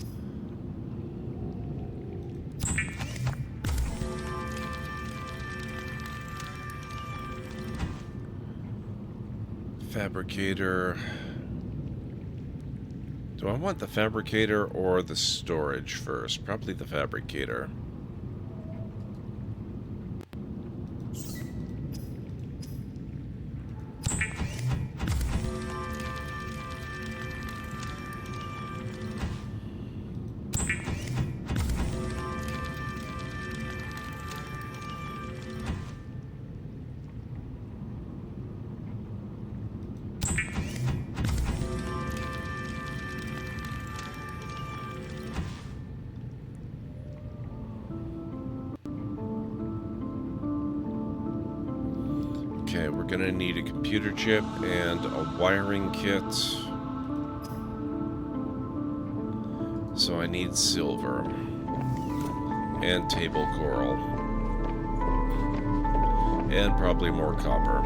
Fabricator. Do I want the fabricator or the storage first? Probably the fabricator. Okay, we're gonna need a computer chip and a wiring kit. So I need silver and table coral and probably more copper.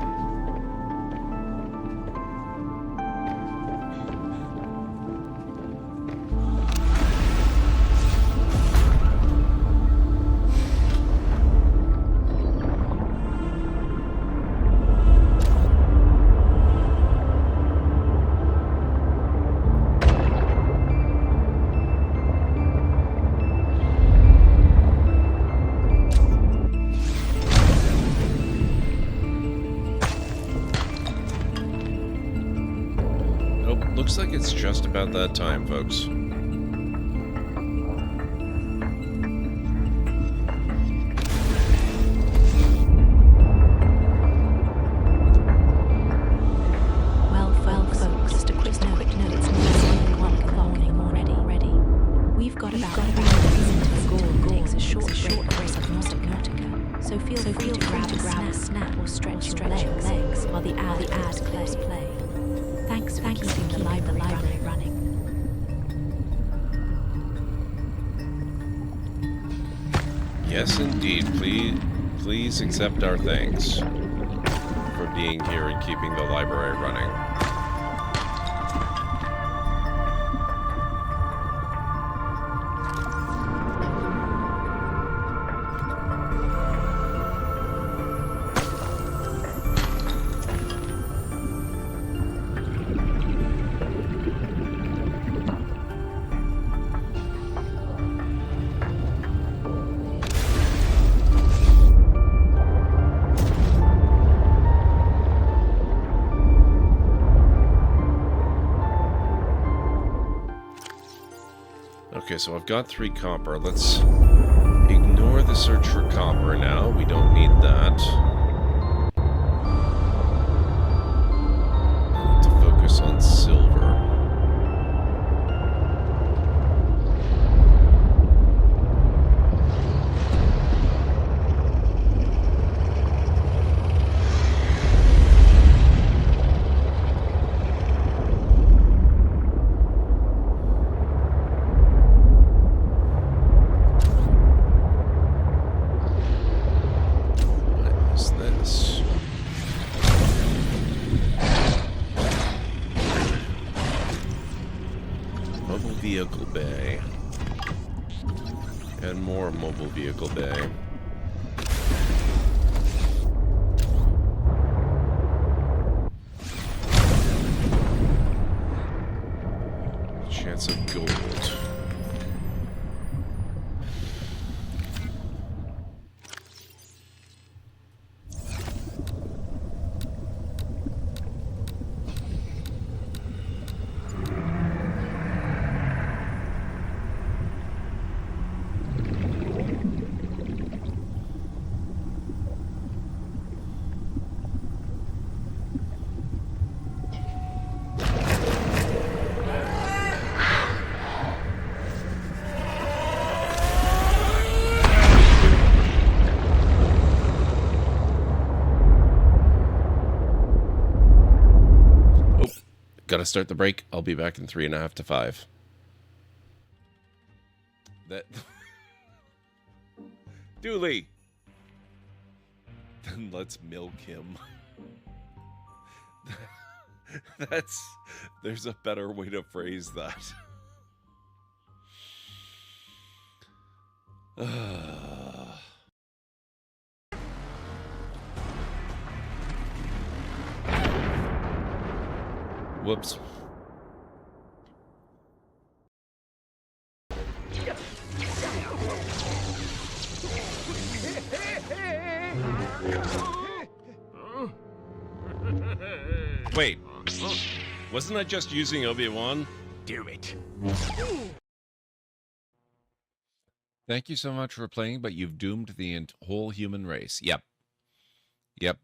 Looks like it's just about that time, folks. Well, folks, just a quick note. It's 1 o'clock in the morning already. We've got about 3 minutes until Gord takes a short break from Subnautica. So feel free to grab a snack or stretch your legs while the ad clips play. Thanks for keeping the library running. Yes, indeed. Please accept our thanks for being here and keeping the library running. Okay, so I've got 3 copper. Let's ignore the search for copper now. We don't need that. I need to focus on silver. Vehicle bay. And more mobile vehicle bay. Chance of gold. Gotta start the break. I'll be back in 3.5 to 5. That... Dooley! Then let's milk him. There's a better way to phrase that. Whoops. Wait, wasn't I just using Obi-Wan? Do it. Thank you so much for playing, but you've doomed the whole human race. Yep. Yep.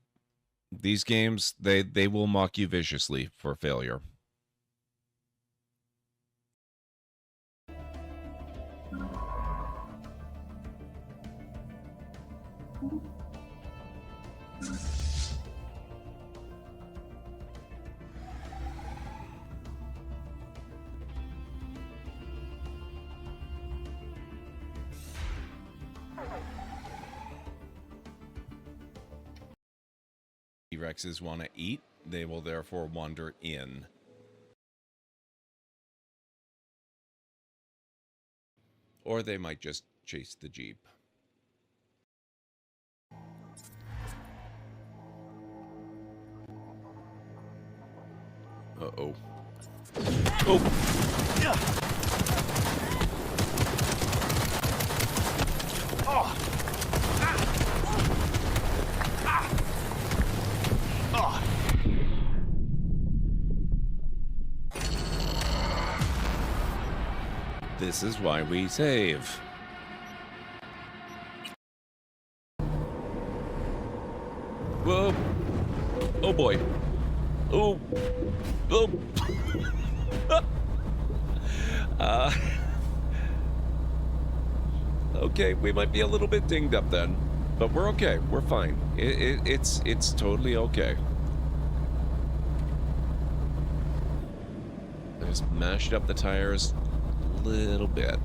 These games, they will mock you viciously for failure. T-Rexes want to eat, they will therefore wander in. Or they might just chase the Jeep. Uh-oh. Oh! This is why we save. Whoa. Oh boy. Oh. Oh. Okay, we might be a little bit dinged up then, but we're okay. We're fine. It's totally okay. I just mashed up the tires a little bit.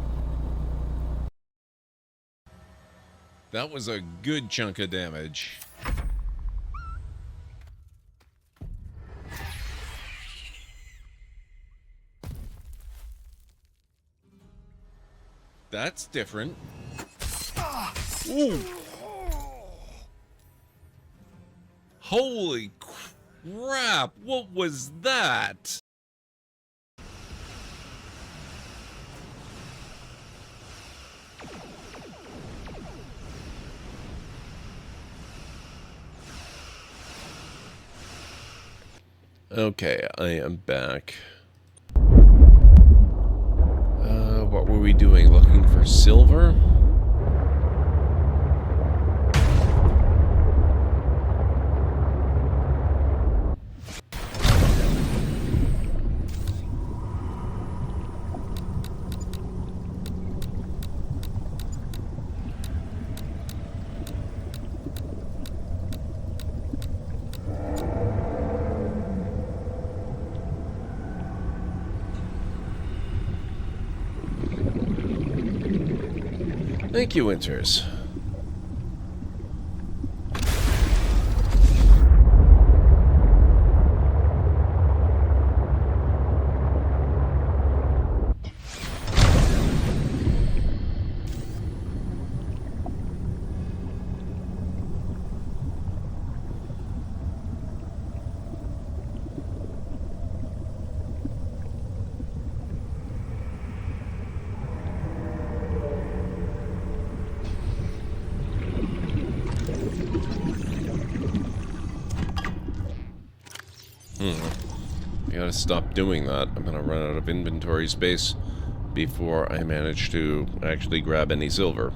That was a good chunk of damage. That's different. Ooh. Holy crap, what was that? Okay, I am back. What were we doing? Looking for silver? Thank you, Winters. I gotta stop doing that. I'm gonna run out of inventory space before I manage to actually grab any silver.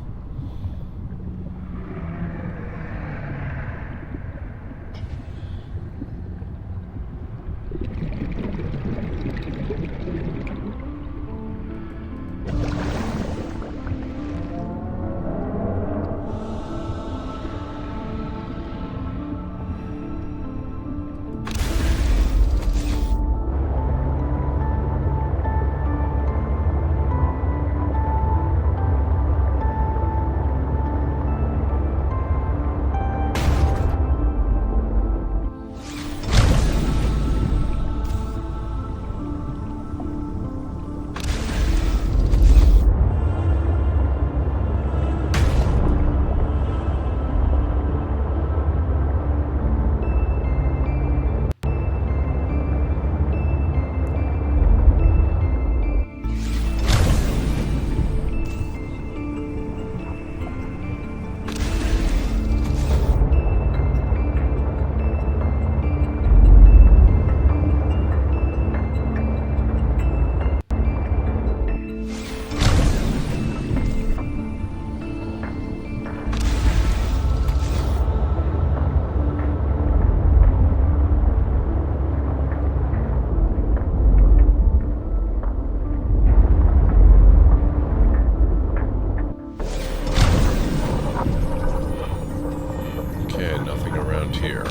here.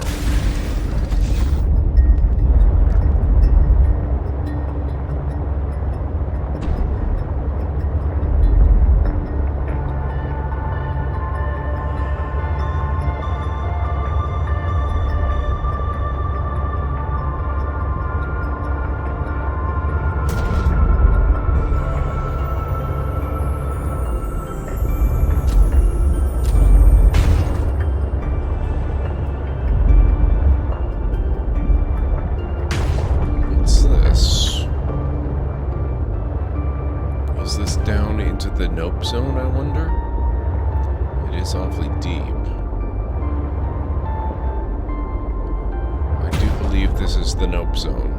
The nope zone, I wonder? It is awfully deep. I do believe this is the nope zone.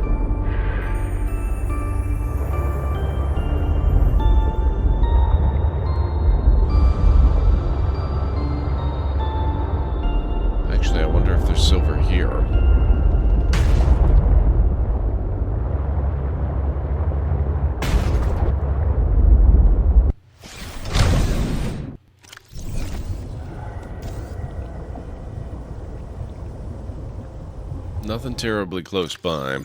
Actually, I wonder if there's silver here. Nothing terribly close by.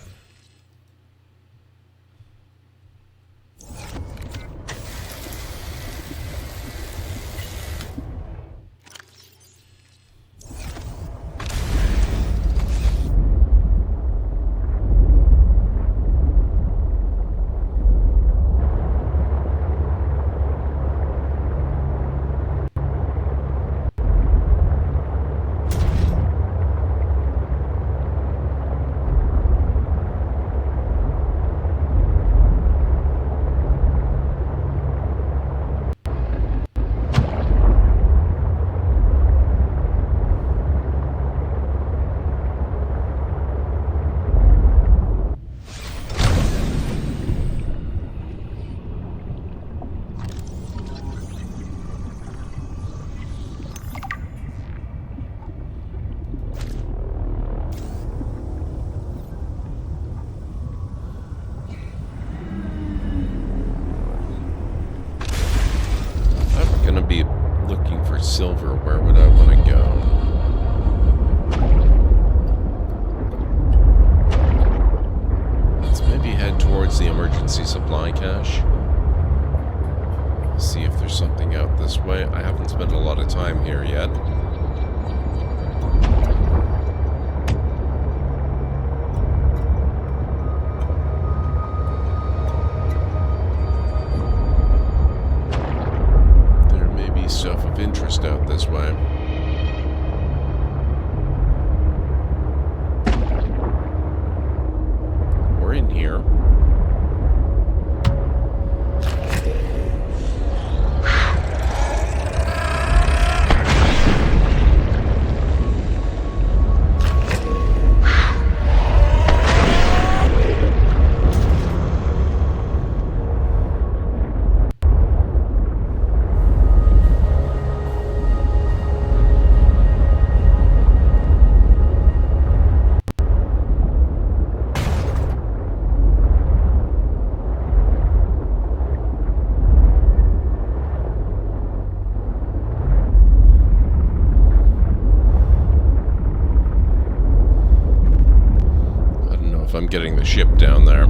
Be looking for silver, where would I want to go? Let's maybe head towards the emergency supply cache. See if there's something out this way. I haven't spent a lot of time here yet. Stuff of interest out this way. Or in here. I'm getting the ship down there.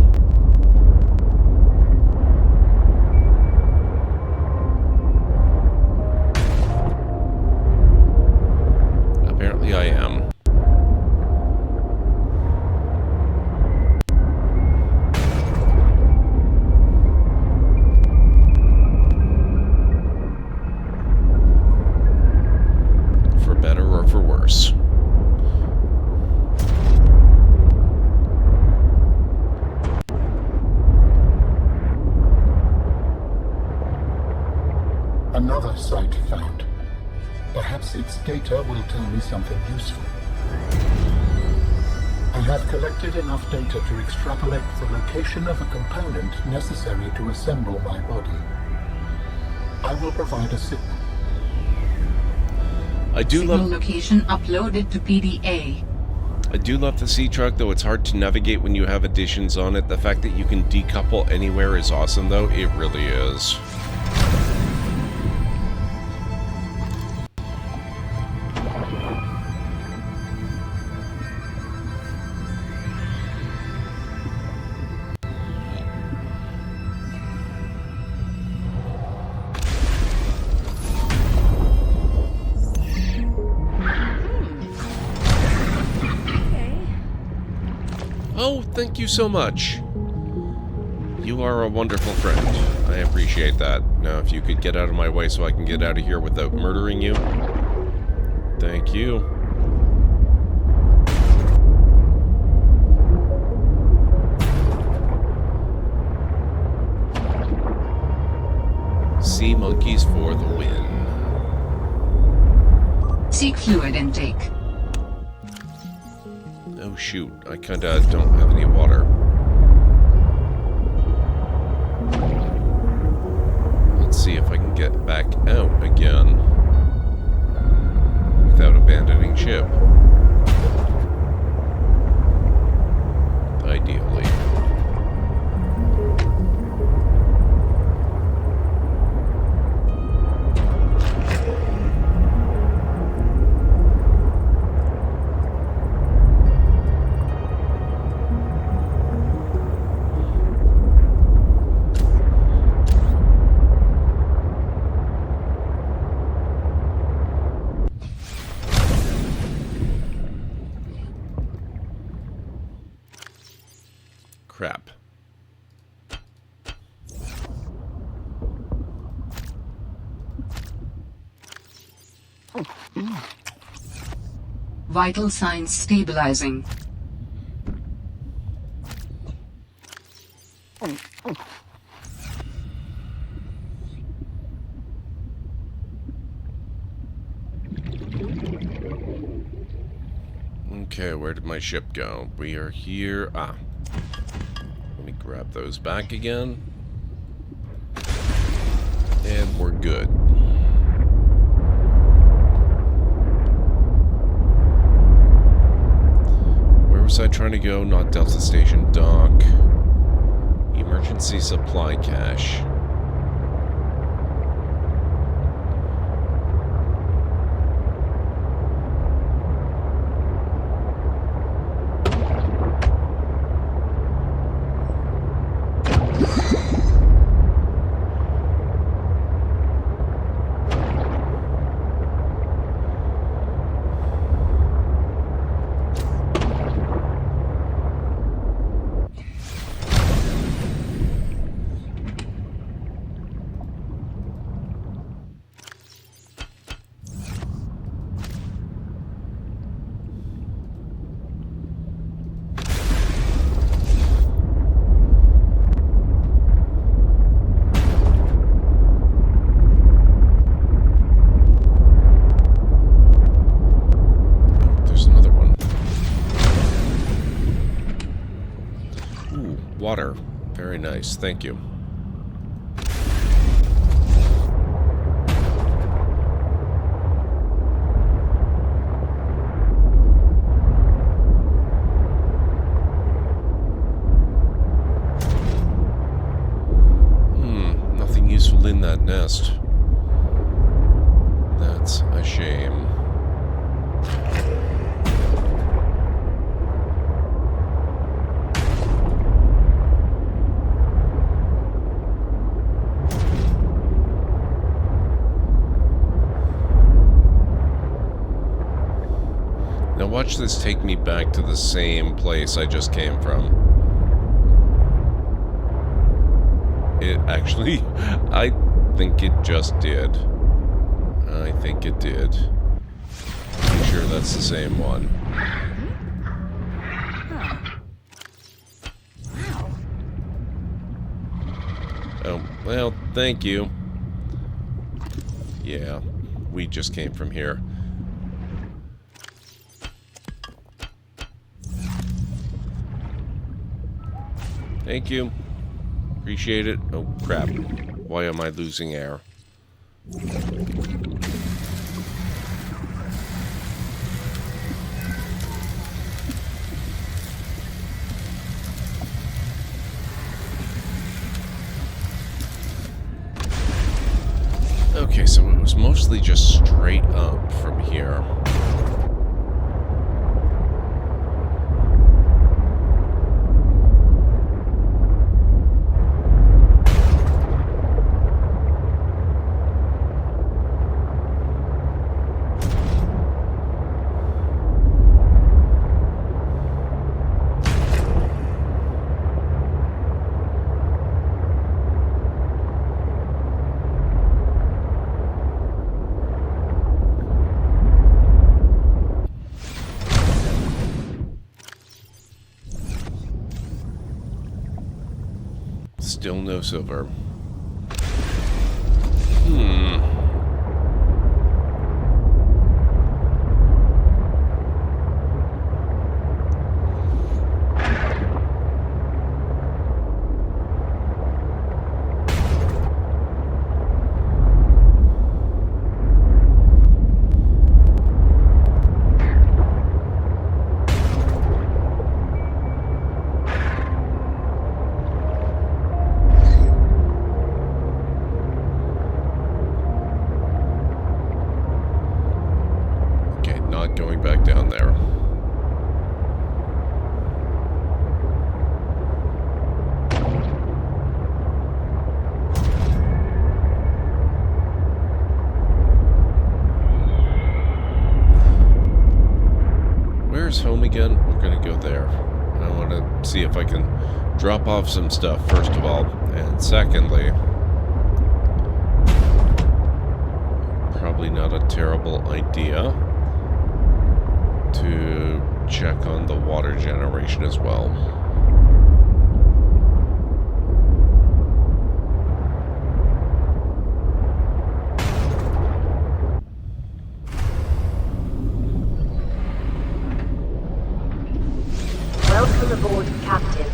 Apparently I am. For better or for worse. Another site found. Perhaps its data will tell me something useful. I have collected enough data to extrapolate the location of a component necessary to assemble my body. I will provide a signal. Signal location uploaded to PDA. I do love the sea truck, though it's hard to navigate when you have additions on it. The fact that you can decouple anywhere is awesome, though. It really is. Oh, thank you so much. You are a wonderful friend. I appreciate that. Now, if you could get out of my way so I can get out of here without murdering you. Thank you. Sea monkeys for the win. Seek fluid intake. Oh shoot, I kinda don't have any water. Let's see if I can get back out again without abandoning ship. Ideally. Crap. Vital signs stabilizing. Okay, where did my ship go? We are here. Ah. Let me grab those back again. And we're good. Where was I trying to go? Not Delta Station Dock. Emergency supply cache. Water. Very nice. Thank you. Nothing useful in that nest. That's a shame. Now watch this take me back to the same place I just came from. It actually, I think it just did. I think it did. I'm sure that's the same one. Oh, well, thank you. Yeah, we just came from here. Thank you. Appreciate it. Oh, crap. Why am I losing air? Okay, so it was mostly just straight up from here. Still no silver. Going back down there. Where's home again? We're gonna go there. I want to see if I can drop off some stuff, first of all. And secondly, probably not a terrible idea to check on the water generation as well. Welcome aboard, Captain.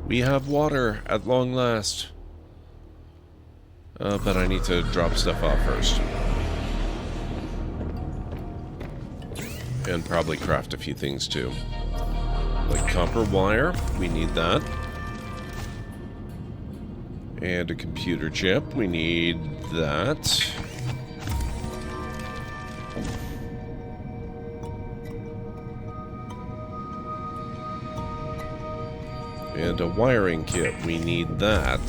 We have water at long last. But I need to drop stuff off first. And probably craft a few things too. Like copper wire, we need that. And a computer chip, we need that. And a wiring kit, we need that.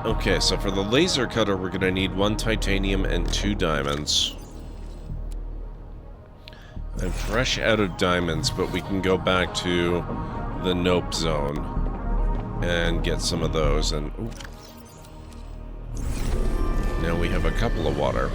Okay, so for the laser cutter, we're gonna need 1 titanium and 2 diamonds. I'm fresh out of diamonds, but we can go back to the nope zone and get some of those. And ooh, now we have a couple of water.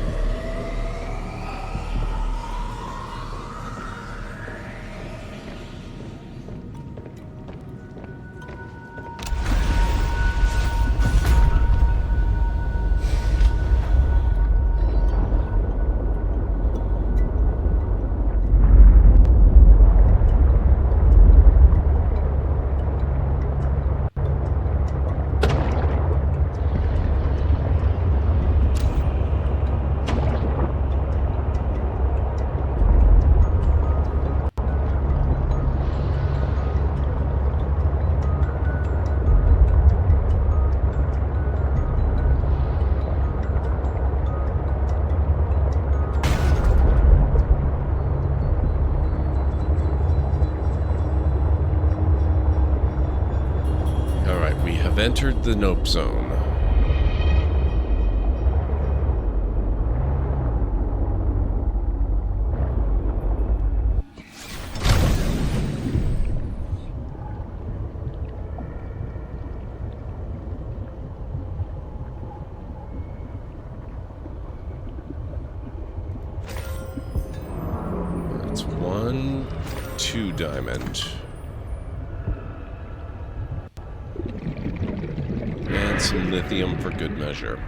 Entered the nope zone. That's 1, 2 diamond. Some lithium for good measure.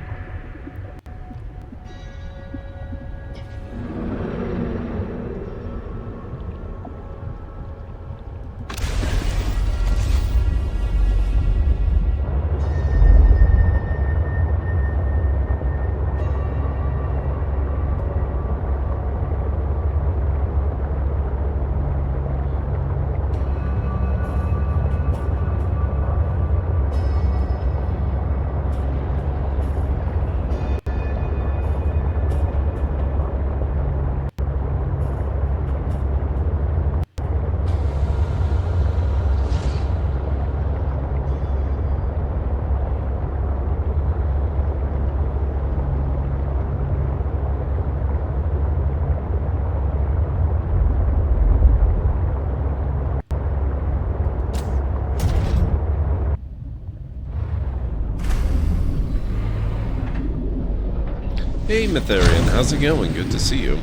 Hey Mytharian, how's it going? Good to see you.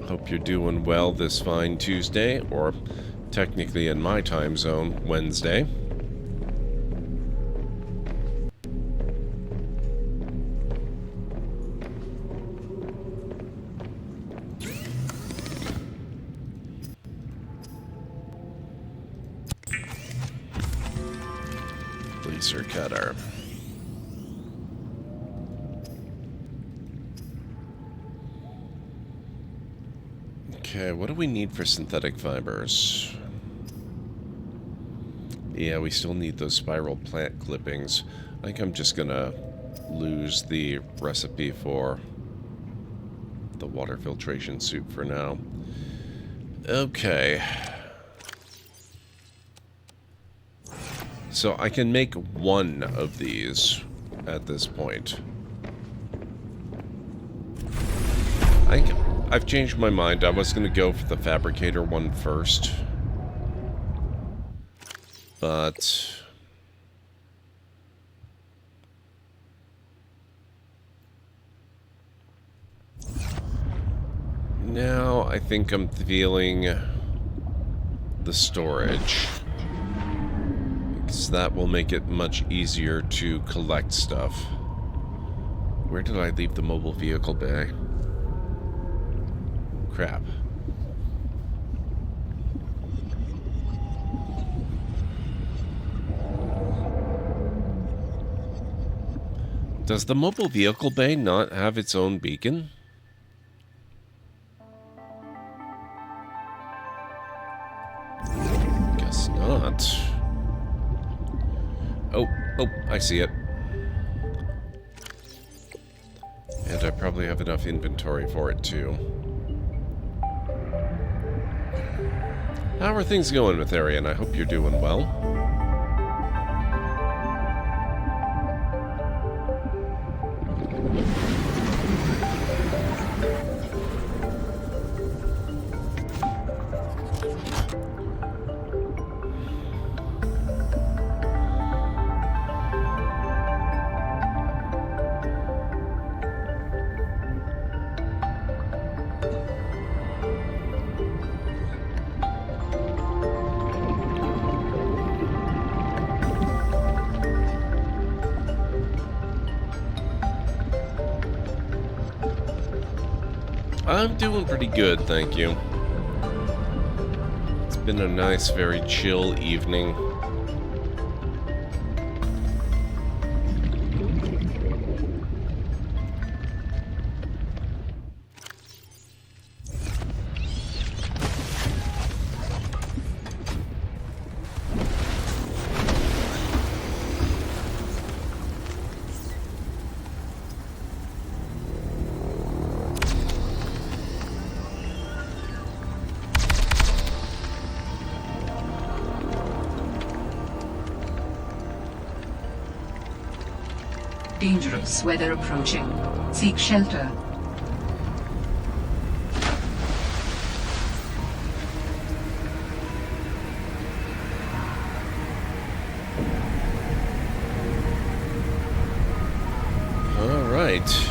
Hope you're doing well this fine Tuesday, or technically in my time zone, Wednesday. Laser cutter. Okay, what do we need for synthetic fibers? Yeah, we still need those spiral plant clippings. I think I'm just gonna lose the recipe for the water filtration suit for now. Okay. So I can make one of these at this point. I've changed my mind. I was going to go for the fabricator one first. But now I think I'm feeling the storage. Because that will make it much easier to collect stuff. Where did I leave the mobile vehicle bay? Crap. Does the mobile vehicle bay not have its own beacon? Guess not. Oh, I see it. And I probably have enough inventory for it too. How are things going with Arian? I hope you're doing well. I'm doing pretty good, thank you. It's been a nice, very chill evening. Dangerous weather approaching. Seek shelter. All right.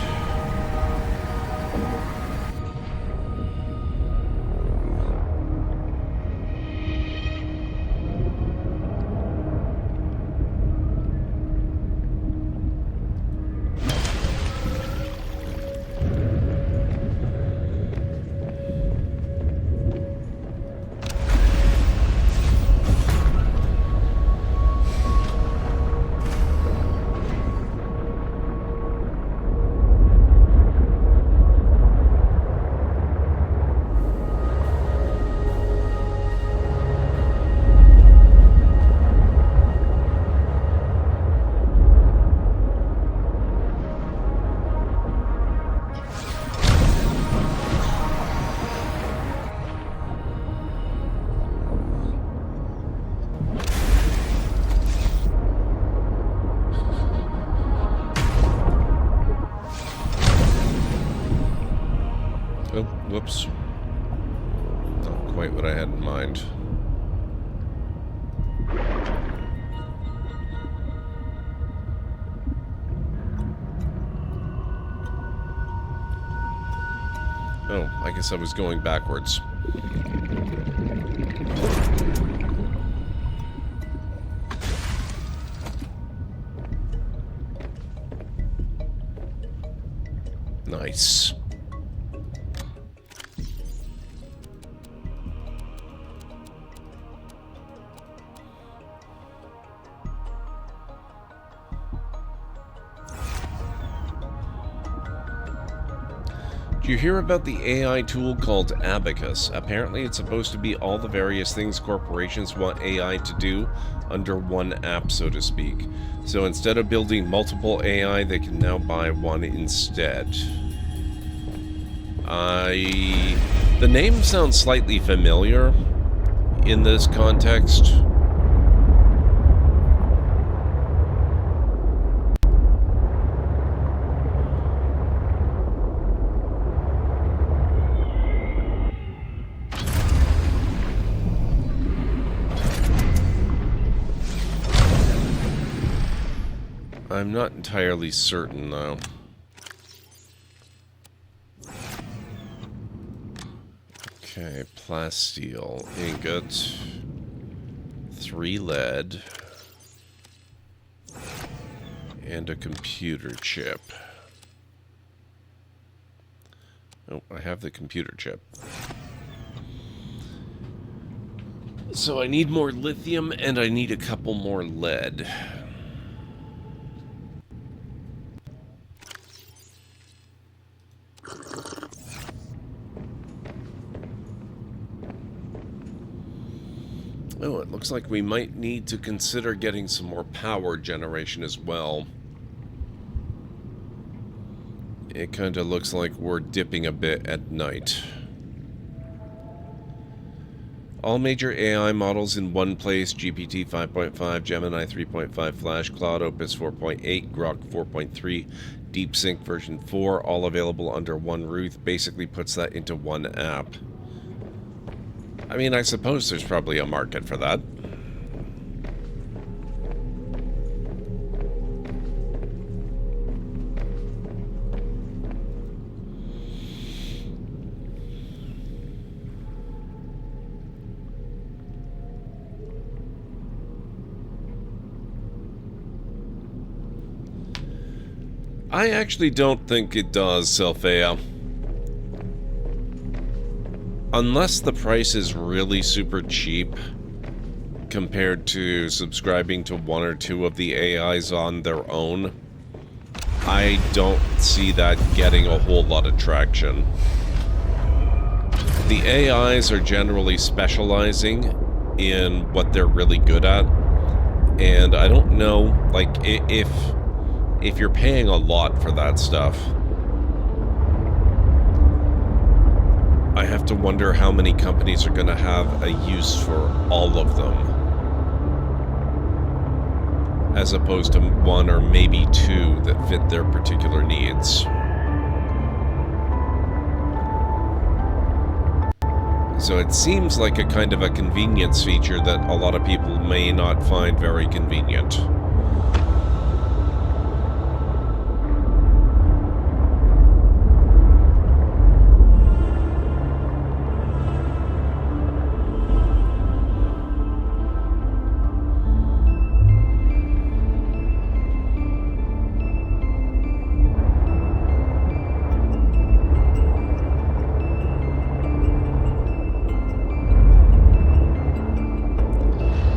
Oh, I guess I was going backwards. Nice. Do you hear about the AI tool called Abacus? Apparently it's supposed to be all the various things corporations want AI to do under one app, so to speak. So instead of building multiple AI, they can now buy one instead. The name sounds slightly familiar in this context. I'm not entirely certain, though. Okay, plasteel, ingot, 3 lead, and a computer chip. Oh, I have the computer chip. So I need more lithium, and I need a couple more lead. Oh, it looks like we might need to consider getting some more power generation as well. It kind of looks like we're dipping a bit at night. All major AI models in one place: GPT 5.5, Gemini 3.5 Flash, Cloud Opus 4.8, Grok 4.3, DeepSync version 4, all available under one roof. Basically puts that into one app. I mean, I suppose there's probably a market for that. I actually don't think it does, Selphea. Unless the price is really super cheap compared to subscribing to one or two of the AIs on their own, I don't see that getting a whole lot of traction. The AIs are generally specializing in what they're really good at, and I don't know, like, if you're paying a lot for that stuff, I have to wonder how many companies are going to have a use for all of them, as opposed to one or maybe two that fit their particular needs. So it seems like a kind of a convenience feature that a lot of people may not find very convenient.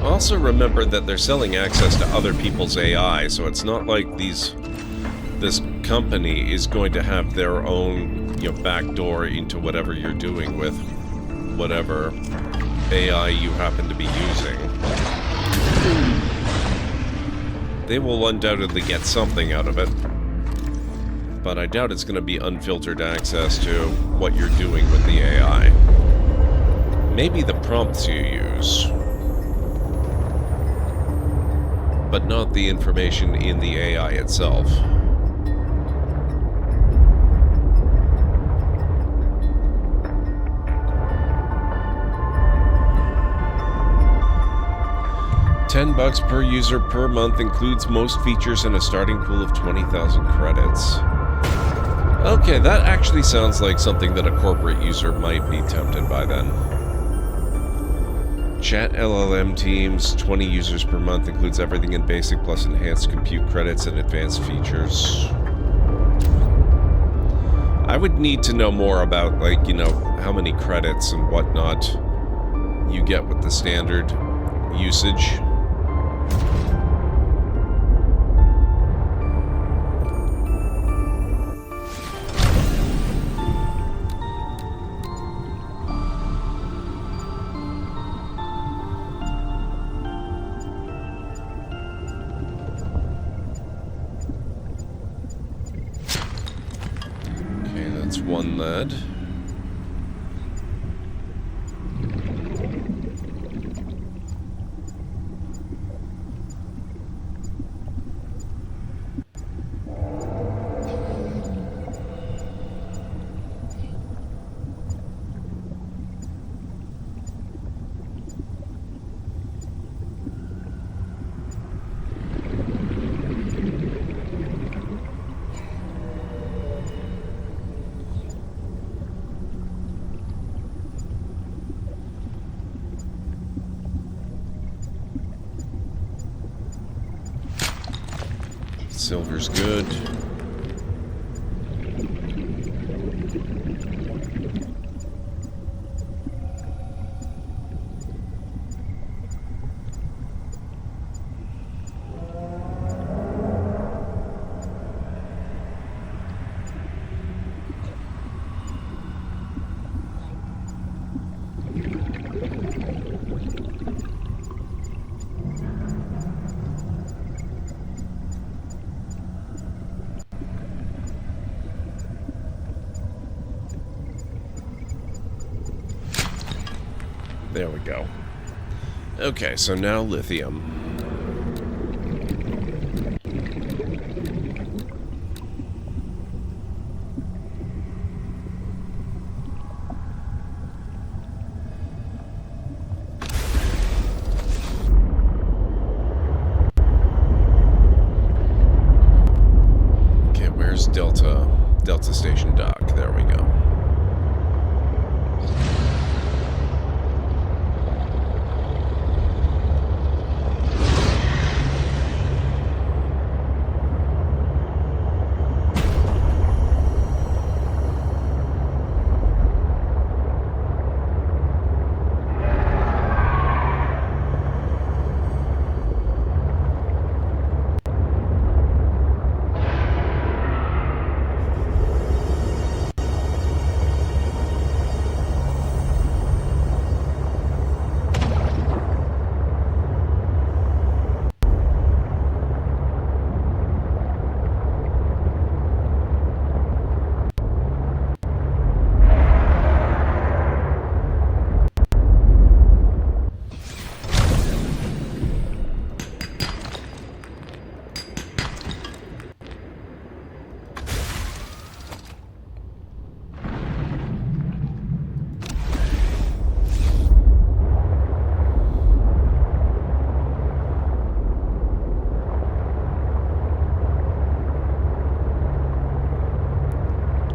Also remember that they're selling access to other people's AI, so it's not like this company is going to have their own, backdoor into whatever you're doing with whatever AI you happen to be using. They will undoubtedly get something out of it, but I doubt it's going to be unfiltered access to what you're doing with the AI. Maybe the prompts you use, but not the information in the AI itself. $10 per user per month, includes most features and a starting pool of 20,000 credits. Okay, that actually sounds like something that a corporate user might be tempted by then. Chat LLM Teams, 20 users per month, includes everything in basic plus enhanced compute credits and advanced features. I would need to know more about, like, you know, how many credits and whatnot you get with the standard usage. One lead. Silver's good. There we go. Okay, so now lithium. Okay, where's Delta Station Dock? There we go.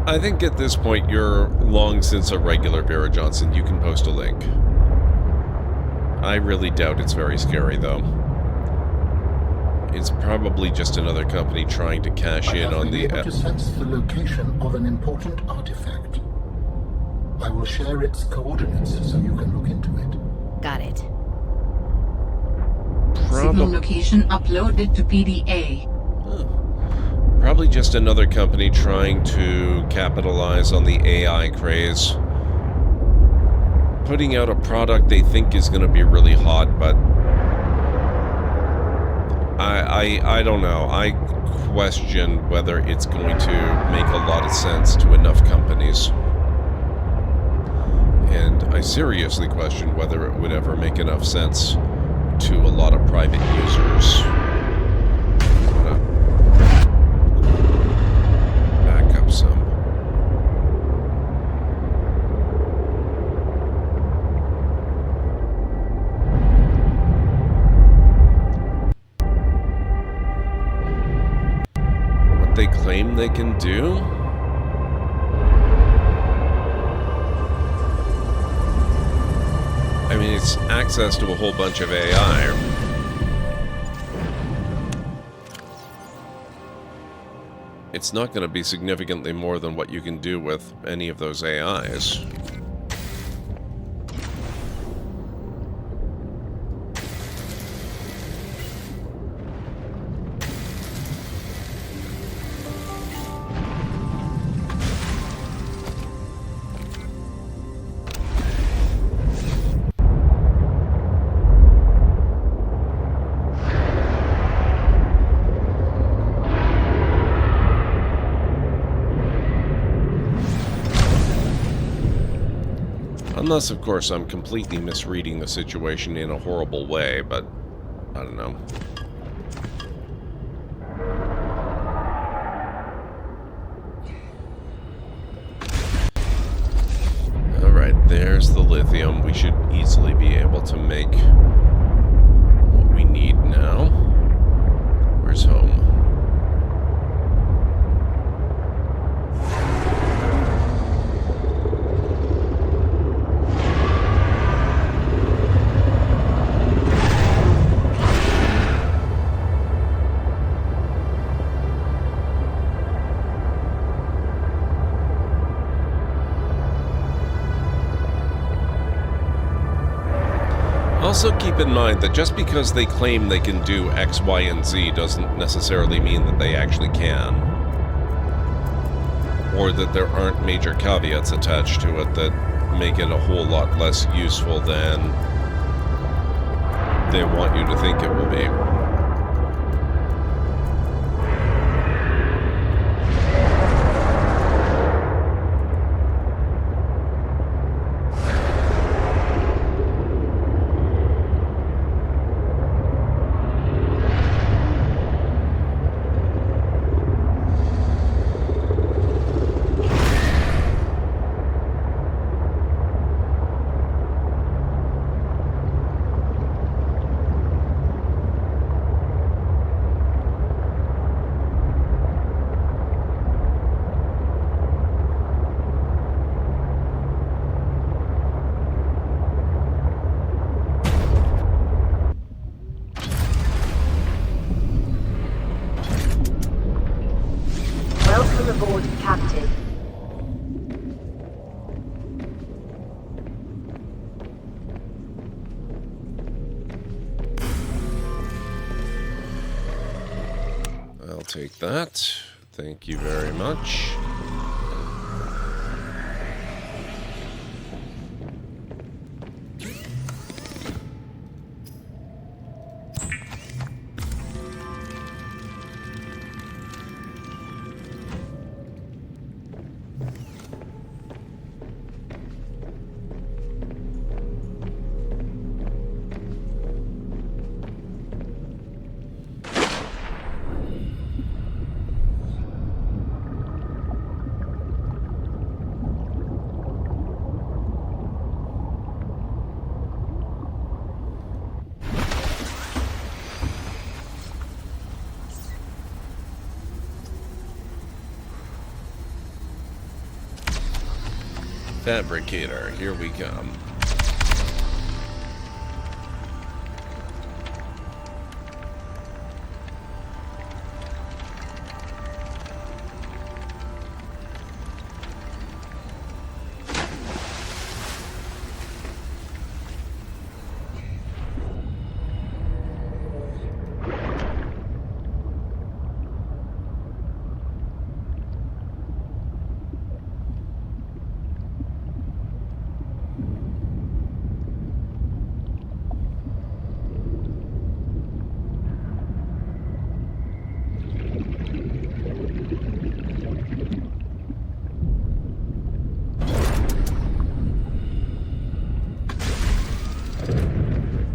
I think at this point you're long since a regular Vera Johnson. You can post a link. I really doubt it's very scary, though. It's probably just another company trying to cash in on the... I have been able to sense the location of an important artifact. I will share its coordinates so you can look into it. Got it. Signal location uploaded to PDA. Probably just another company trying to capitalize on the AI craze. Putting out a product they think is going to be really hot, but I don't know. I question whether it's going to make a lot of sense to enough companies. And I seriously question whether it would ever make enough sense to a lot of private users. Back up some. What they claim they can do? case, access to a whole bunch of AI. It's not going to be significantly more than what you can do with any of those AIs. Unless, of course, I'm completely misreading the situation in a horrible way, but I don't know. Alright, there's the lithium. We should easily be able to make what we need now. Where's home? Also keep in mind that just because they claim they can do X, Y, and Z doesn't necessarily mean that they actually can. Or that there aren't major caveats attached to it that make it a whole lot less useful than they want you to think it will be. Welcome aboard, Captain. I'll take that. Thank you very much. Fabricator, here we come.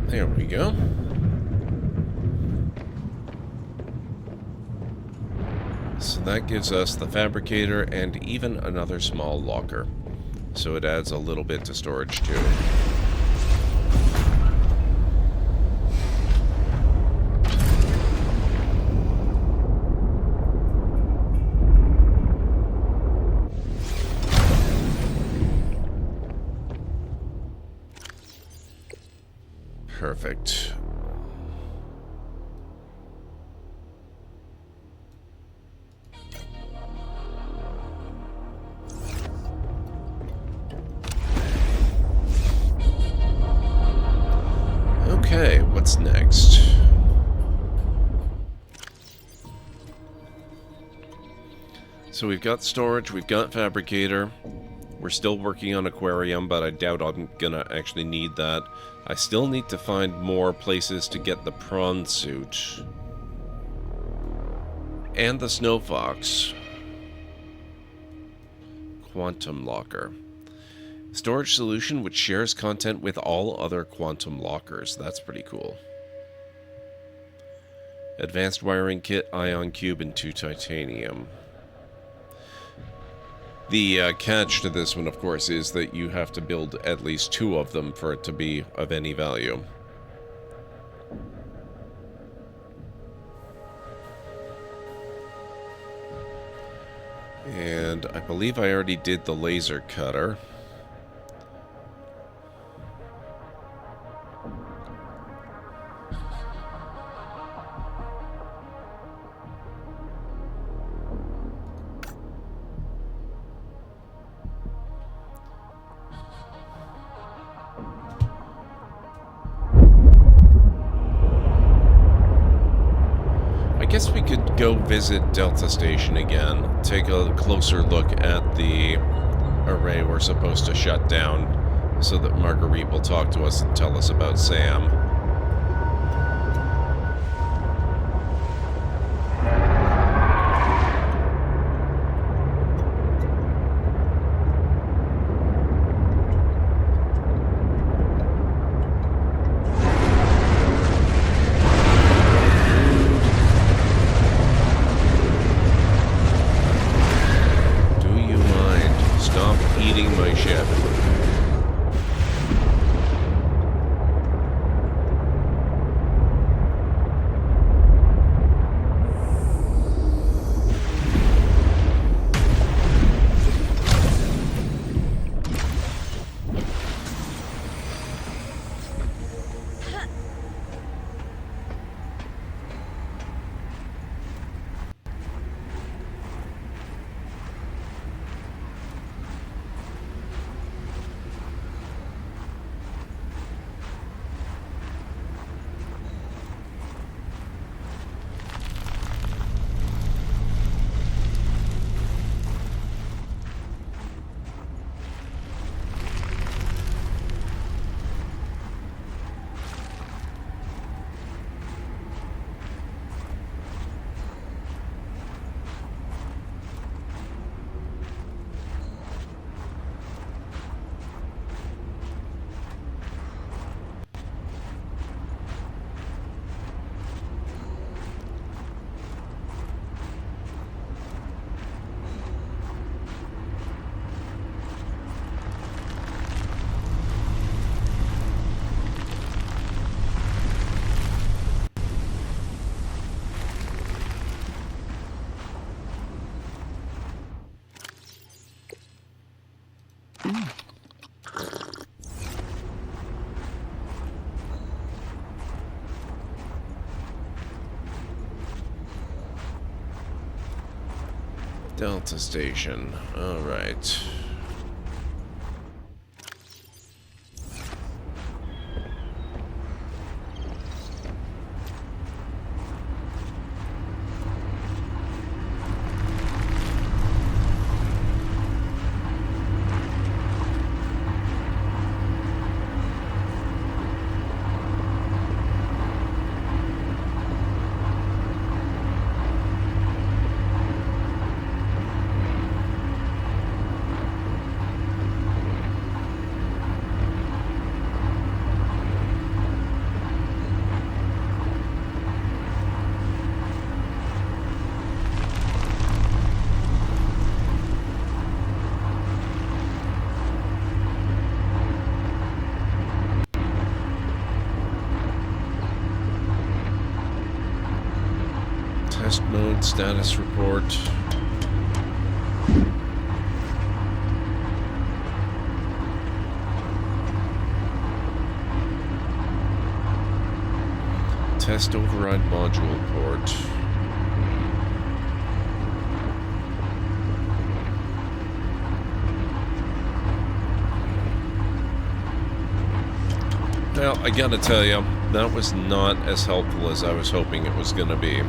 There we go. So that gives us the fabricator and even another small locker. So it adds a little bit to storage too. perfect. Okay, what's next? So we've got storage, we've got fabricator. We're still working on aquarium, but I doubt I'm gonna actually need that. I still need to find more places to get the prawn suit. And the snow fox. Quantum locker. Storage solution which shares content with all other quantum lockers. That's pretty cool. Advanced wiring kit, ion cube, and 2 titanium. The catch to this one, of course, is that you have to build at least 2 of them for it to be of any value. And I believe I already did the laser cutter. I guess we could go visit Delta Station again, take a closer look at the array we're supposed to shut down, so that Marguerite will talk to us and tell us about Sam. Delta Station. All right. Test mode status report. Test override module port. Well, I gotta tell you, that was not as helpful as I was hoping it was gonna be.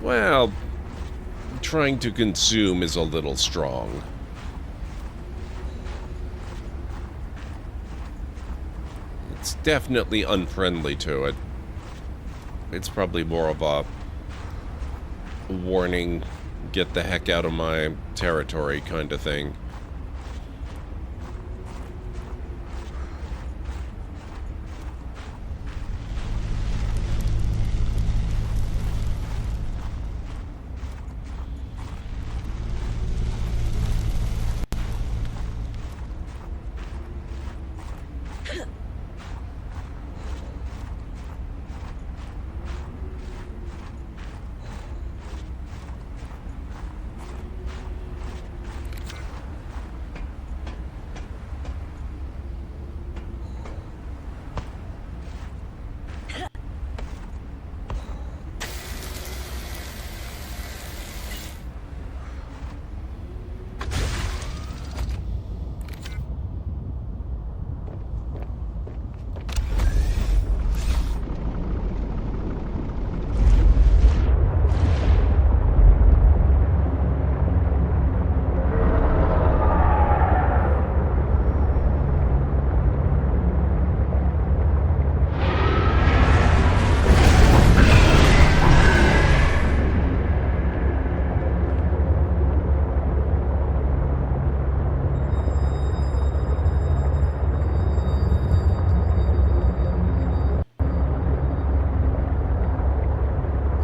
Well, trying to consume is a little strong. It's definitely unfriendly to it. It's probably more of a warning, get the heck out of my territory kind of thing.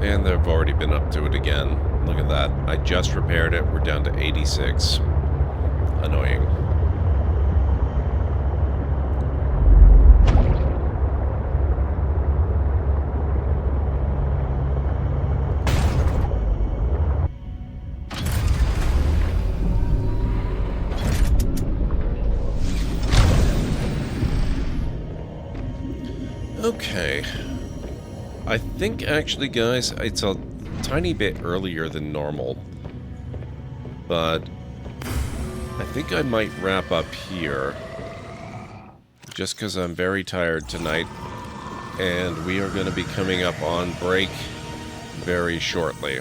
And they've already been up to it again. Look at that. I just repaired it. We're down to 86. Annoying. Okay. I think, actually, guys, it's a tiny bit earlier than normal. But I think I might wrap up here. Just because I'm very tired tonight. And we are going to be coming up on break very shortly.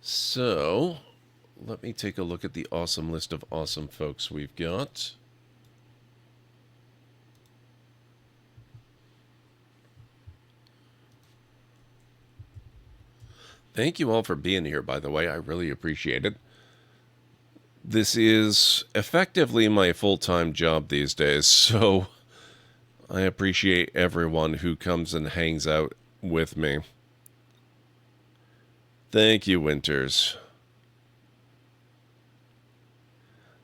So, let me take a look at the awesome list of awesome folks we've got. Thank you all for being here, by the way. I really appreciate it. This is effectively my full-time job these days, so I appreciate everyone who comes and hangs out with me. Thank you, Winters.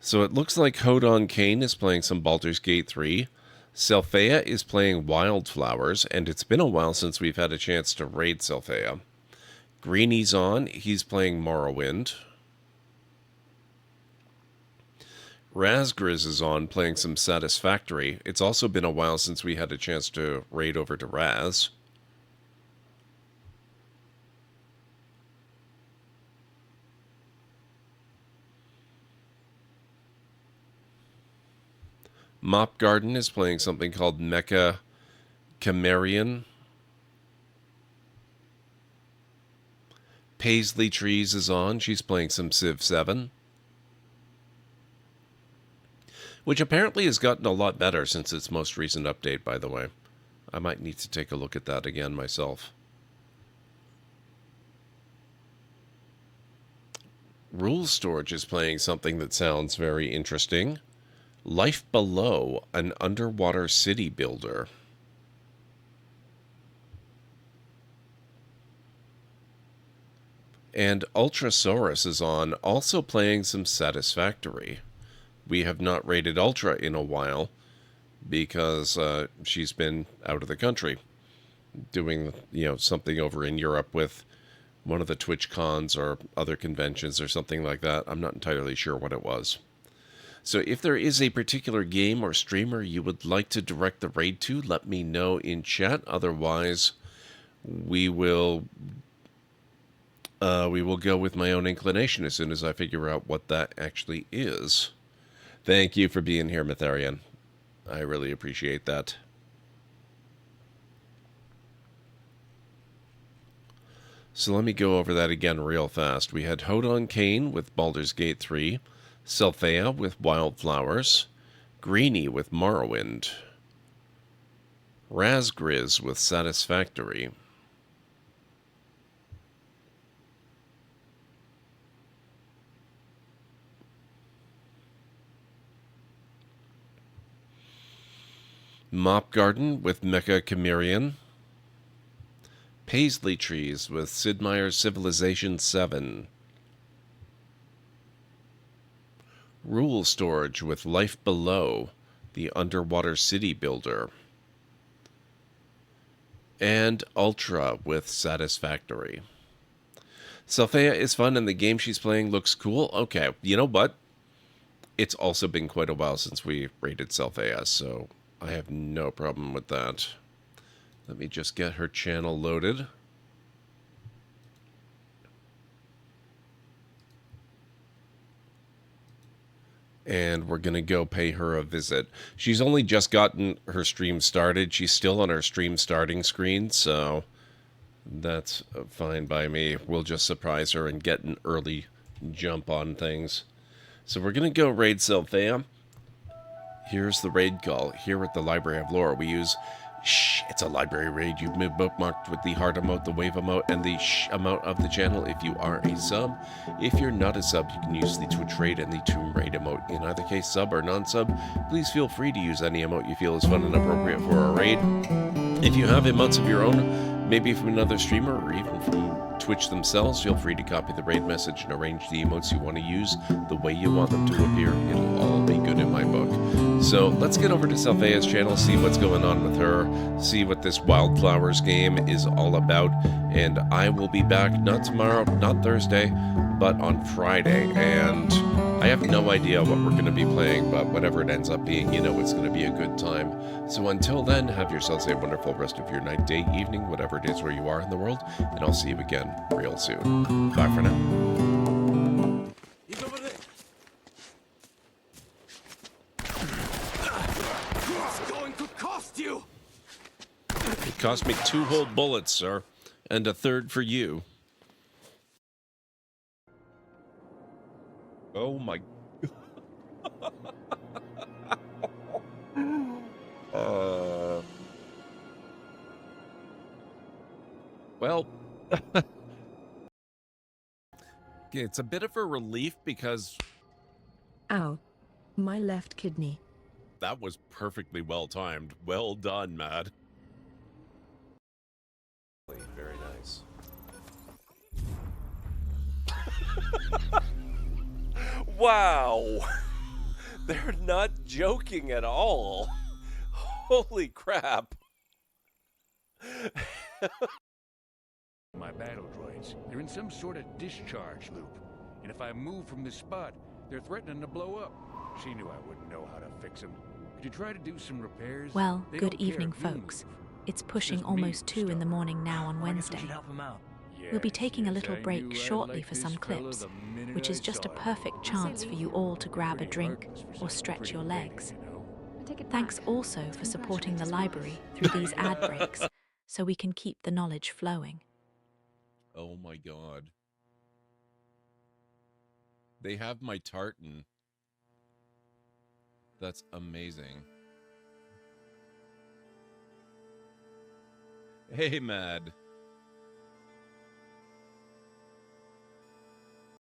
So it looks like Hodon Kane is playing some Baldur's Gate 3. Selphea is playing Wildflowers, and it's been a while since we've had a chance to raid Selphea. Greeny's on. He's playing Morrowind. Razgriz is on, playing some Satisfactory. It's also been a while since we had a chance to raid over to Raz. Mop Garden is playing something called Mecha Chimerian. Paisley Trees is on. She's playing some Civ 7. Which apparently has gotten a lot better since its most recent update, by the way. I might need to take a look at that again myself. Rule Storage is playing something that sounds very interesting. Life Below, an underwater city builder. And Ultrasaurus is on, also playing some Satisfactory. We have not rated Ultra in a while because she's been out of the country doing, something over in Europe with one of the Twitch cons or other conventions or something like that. I'm not entirely sure what it was. So if there is a particular game or streamer you would like to direct the raid to, let me know in chat. Otherwise, we will go with my own inclination as soon as I figure out what that actually is. Thank you for being here, Mytharian. I really appreciate that. So let me go over that again real fast. We had Hodon Kane with Baldur's Gate 3, Selphea with Wildflowers, Greenie with Morrowind, Razgriz with Satisfactory, Mop Garden with Mecha Chimerian, Paisley Trees with Sid Meier's Civilization 7, Rule Storage with Life Below, the underwater city builder, and Ultra with Satisfactory. Selphea is fun and the game she's playing looks cool. Okay, you know what? It's also been quite a while since we rated Selphea, so I have no problem with that. Let me just get her channel loaded. And we're going to go pay her a visit. She's only just gotten her stream started. She's still on her stream starting screen, so that's fine by me. We'll just surprise her and get an early jump on things. So we're going to go raid Selphea. Here's the raid call. Here at the Library of Lore, we use shh. It's a library raid. You've been bookmarked with the heart emote, the wave emote, and the shh emote of the channel if you are a sub. If you're not a sub, you can use the Twitch raid and the Tomb raid emote. In either case, sub or non-sub, please feel free to use any emote you feel is fun and appropriate for a raid. If you have emotes of your own, maybe from another streamer or even from Twitch themselves, feel free to copy the raid message and arrange the emotes you want to use the way you want them to appear. It'll all be good in my book. So let's get over to Selphea's channel, see what's going on with her, see what this Wildflowers game is all about, and I will be back not tomorrow, not Thursday, but on Friday, and I have no idea what we're going to be playing, but whatever it ends up being, it's going to be a good time. So until then, have yourselves a wonderful rest of your night, day, evening, whatever it is where you are in the world, and I'll see you again real soon. Bye for now. He's over there. It's going to cost you. It cost me 2 whole bullets, sir, and a third for you. Oh my... Well... It's a bit of a relief because... Ow. My left kidney. That was perfectly well timed. Well done, Matt. Very nice. Wow! They're not joking at all. Holy crap. My battle droids. They're in some sort of discharge loop. And if I move from this spot, they're threatening to blow up. She knew I wouldn't know how to fix them. Could you try to do some repairs? Well, They good don't care evening, if you move. folks. It's pushing just almost me 2 in the morning now on Wednesday. We'll be taking a little break shortly for some clips, which is just a perfect chance for you all to grab a drink or stretch your legs. Thanks also for supporting the library through these ad breaks, so we can keep the knowledge flowing. Oh my god. They have my tartan. That's amazing. Hey, Mad.